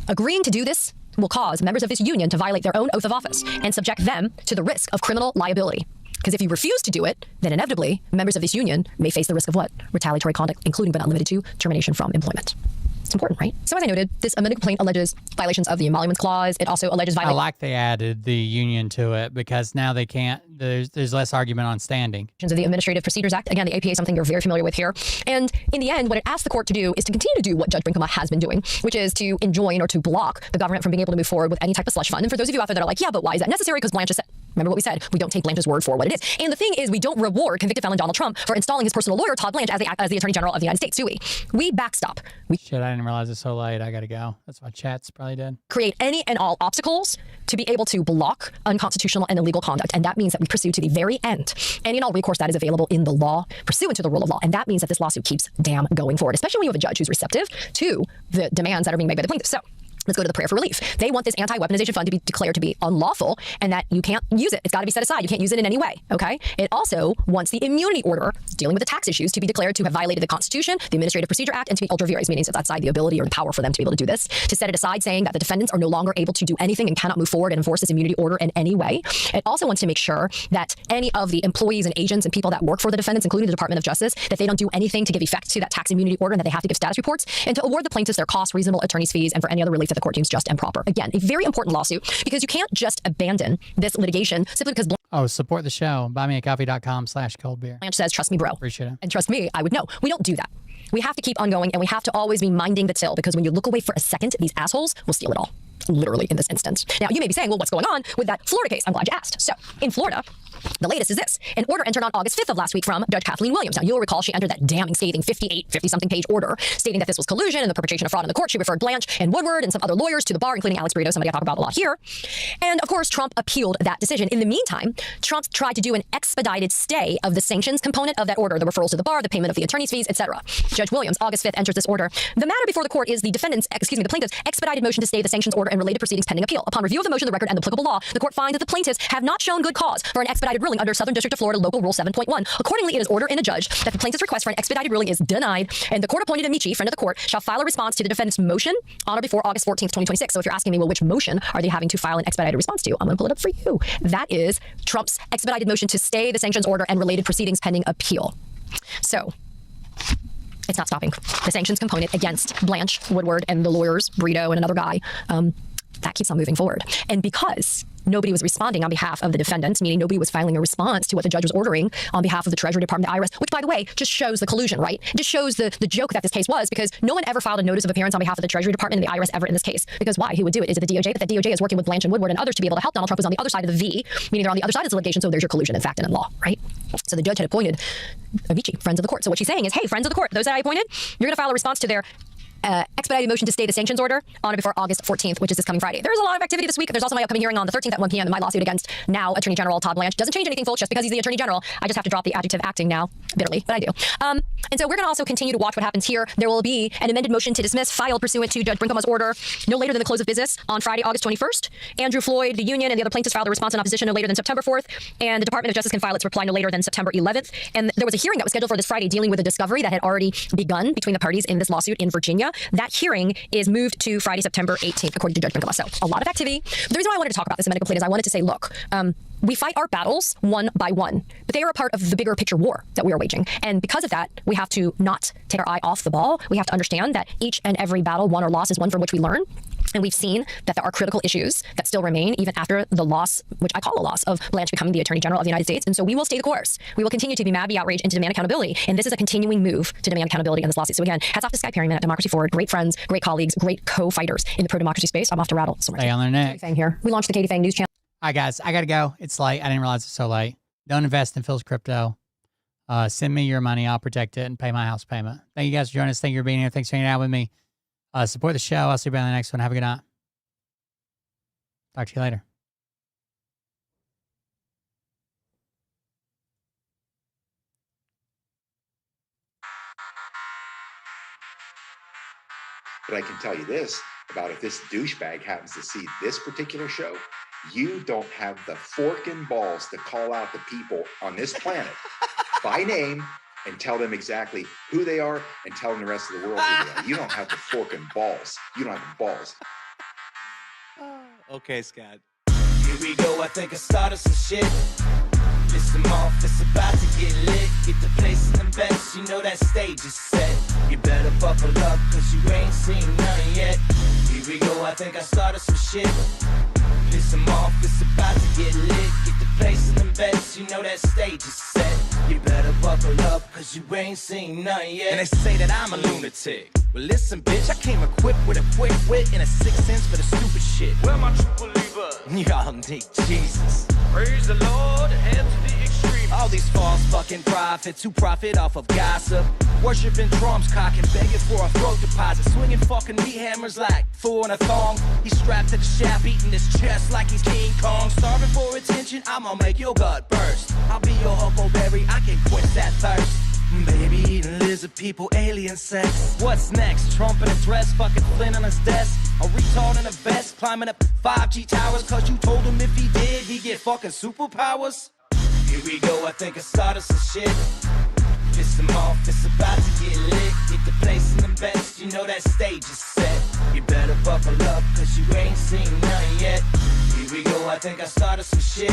Speaker 15: Agreeing to do this will cause members of this union to violate their own oath of office and subject them to the risk of criminal liability. Because if you refuse to do it, then inevitably, members of this union may face the risk of what? Retaliatory conduct, including but not limited to termination from employment. It's important, right? So as I noted, this amended complaint alleges violations of the emoluments clause. It also alleges violations.
Speaker 1: I like they added the union to it because now they can't, there's less argument on standing.
Speaker 15: Of the Administrative Procedures Act. Again, the APA is something you're very familiar with here. And in the end, what it asks the court to do is to continue to do what Judge Brinkema has been doing, which is to enjoin or to block the government from being able to move forward with any type of slush fund. And for those of you out there that are like, yeah, but why is that necessary? Because Blanche said, remember what we said, we don't take Blanche's word for what it is. And the thing is, we don't reward convicted felon Donald Trump for installing his personal lawyer, Todd Blanche, as the Attorney General of the United States, do we? We backstop.
Speaker 1: Shit, I didn't realize it's so late. I gotta go. That's why chat's probably dead.
Speaker 15: Create any and all obstacles to be able to block unconstitutional and illegal conduct. And that means that we pursue to the very end any and all recourse that is available in the law, pursuant to the rule of law. And that means that this lawsuit keeps damn going forward, especially when you have a judge who's receptive to the demands that are being made by the plaintiff. So let's go to the prayer for relief. They want this anti-weaponization fund to be declared to be unlawful and that you can't use it. It's got to be set aside. You can't use it in any way, okay? It also wants the immunity order dealing with the tax issues to be declared to have violated the Constitution, the Administrative Procedure Act, and to be ultra vires, meaning it's outside the ability or the power for them to be able to do this, to set it aside, saying that the defendants are no longer able to do anything and cannot move forward and enforce this immunity order in any way. It also wants to make sure that any of the employees and agents and people that work for the defendants, including the Department of Justice, that they don't do anything to give effect to that tax immunity order and that they have to give status reports, and to award the plaintiffs their costs, reasonable attorney's fees, and for any other relief that the court deems just and proper. Again, a very important lawsuit because you can't just abandon this litigation simply because
Speaker 1: support the show. Buymeacoffee.com/coldbeer.
Speaker 15: Blanche says, trust me, bro.
Speaker 1: Appreciate it.
Speaker 15: And trust me, I would know. We don't do that. We have to keep on going and we have to always be minding the till because when you look away for a second, these assholes will steal it all. Literally in this instance. Now, you may be saying, well, what's going on with that Florida case? I'm glad you asked. So, in Florida, The latest is this. An order entered on August 5th of last week from Judge Kathleen Williams. Now, you'll recall she entered that damning, scathing 50-something page order stating that this was collusion and the perpetration of fraud in the court. She referred Blanche and Woodward and some other lawyers to the bar, including Alex Burrito, somebody I talk about a lot here. And, of course, Trump appealed that decision. In the meantime, Trump tried to do an expedited stay of the sanctions component of that order, the referrals to the bar, the payment of the attorney's fees, etc. Judge Williams, August 5th, enters this order. The matter before the court is the plaintiff's expedited motion to stay the sanctions order and related proceedings pending appeal. Upon review of the motion, the record, and the applicable law, the court finds that the plaintiffs have not shown good cause for an expedited ruling under Southern District of Florida Local Rule 7.1. Accordingly, it is ordered in the judge that the plaintiff's request for an expedited ruling is denied, and the court-appointed amici, friend of the court, shall file a response to the defendant's motion on or before August 14th, 2026. So if you're asking me, well, which motion are they having to file an expedited response to? I'm going to pull it up for you. That is Trump's expedited motion to stay the sanctions order and related proceedings pending appeal. So it's not stopping. The sanctions component against Blanche, Woodward, and the lawyers, Burrito and another guy, that keeps on moving forward. And because nobody was responding on behalf of the defendants, meaning nobody was filing a response to what the judge was ordering on behalf of the Treasury Department, the IRS, which, by the way, just shows the collusion, right? It just shows the joke that this case was, because no one ever filed a notice of appearance on behalf of the Treasury Department and the IRS ever in this case. Because why? Who would do it? Is it the DOJ? But the DOJ is working with Blanche and Woodward and others to be able to help Donald Trump, who's on the other side of the V, meaning they're on the other side of this litigation, so there's your collusion in fact and in law, right? So the judge had appointed amici, friends of the court. So what she's saying is, hey, friends of the court, those that I appointed, you're going to file a response to their expedited motion to stay the sanctions order on or before August 14th, which is this coming Friday. There's a lot of activity this week. There's also my upcoming hearing on the 13th at 1 p.m. in my lawsuit against now Attorney General Todd Blanche. Doesn't change anything, folks, just because he's the Attorney General. I just have to drop the adjective acting now, bitterly, but I do. And so we're going to also continue to watch what happens here. There will be an amended motion to dismiss filed pursuant to Judge Brinkema's order no later than the close of business on Friday, August 21st. Andrew Floyd, the union, and the other plaintiffs filed a response in opposition no later than September 4th, and the Department of Justice can file its reply no later than September 11th. And there was a hearing that was scheduled for this Friday dealing with a discovery that had already begun between the parties in this lawsuit in Virginia. That hearing is moved to Friday, September 18th, according to Judge Brinkema. So a lot of activity. The reason why I wanted to talk about this amended complaint is I wanted to say, look, we fight our battles one by one, but they are a part of the bigger picture war that we are waging. And because of that, we have to not take our eye off the ball. We have to understand that each and every battle, won or lost, is one from which we learn. And we've seen that there are critical issues that still remain even after the loss, which I call a loss, of Blanche becoming the Attorney General of the United States. And so we will stay the course. We will continue to be mad, be outraged, and to demand accountability. And this is a continuing move to demand accountability in this lawsuit. So again, hats off to Sky Perryman at Democracy Forward. Great friends, great colleagues, great co-fighters in the pro-democracy space. I'm off to rattle so much.
Speaker 1: Stay on their neck.
Speaker 15: Katie Fang here. We launched the Katie Fang News Channel.
Speaker 1: All right, guys, I got to go. It's late. I didn't realize it's so late. Don't invest in Phil's crypto. Send me your money. I'll protect it and pay my house payment. Thank you guys for joining us. Thank you for being here. Thanks for hanging out with me. Support the show. I'll see you on the next one. Have a good night. Talk to you later.
Speaker 2: But I can tell you this about if this douchebag happens to see this particular show, you don't have the fork and balls to call out the people on this planet by name and tell them exactly who they are and tell them the rest of the world who they are. You don't have the fork and balls. You don't have the balls.
Speaker 3: Okay, Scott.
Speaker 4: Here we go, I think I started some shit. Listen off, it's about to get lit. Get the place in the best, you know that stage is set. You better buckle up, cause you ain't seen none yet. Here we go, I think I started some shit. Listen off, it's about to get lit. Get the place in the best, you know that stage is set. You better buckle up, cause you ain't seen none yet.
Speaker 3: And they say that I'm a lunatic. Well, listen, bitch, I came equipped with a quick wit and a 6th sense for the stupid shit.
Speaker 4: Where my true believer?
Speaker 3: Y'all need Jesus.
Speaker 4: Praise the Lord, head to the extreme.
Speaker 3: All these false fucking prophets who profit off of gossip. Worshipping drums, cocking, begging for a throat deposit. Swinging fucking meat hammers like four in a thong. He's strapped to the shaft, eating his chest like he's King Kong. Starving for attention, I'ma make your gut burst. I'll be your huckleberry, I can quench that thirst. Baby eating lizard people, alien sex. What's next? Trump in a dress, fucking Flynn on his desk. A retard in a vest, climbing up 5G towers. Cause you told him if he did, he'd get fucking superpowers.
Speaker 4: Here we go, I think I started some shit. Piss them off, it's about to get lit. Get the place in the best, you know that stage is set. You better buckle up, cause you ain't seen none yet. Here we go, I think I started some shit.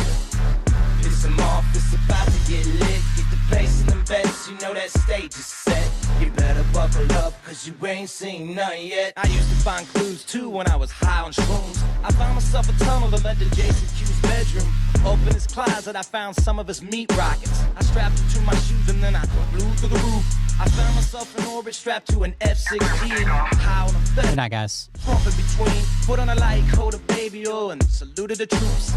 Speaker 4: Piss them off, it's about to get lit. Get the place in the best, you know that stage is set. You better buckle up, cause you ain't seen none yet.
Speaker 3: I used to find clues too when I was high on shrooms. I found myself a tunnel that led to Jason Q's bedroom. Opened his closet, I found some of his meat rockets. I strapped it to my shoes and then I flew through the roof. I found myself in orbit strapped to an F-16. High on a
Speaker 1: Good night, guys.
Speaker 3: Trump in between, put on a light coat of baby oil and saluted the troops.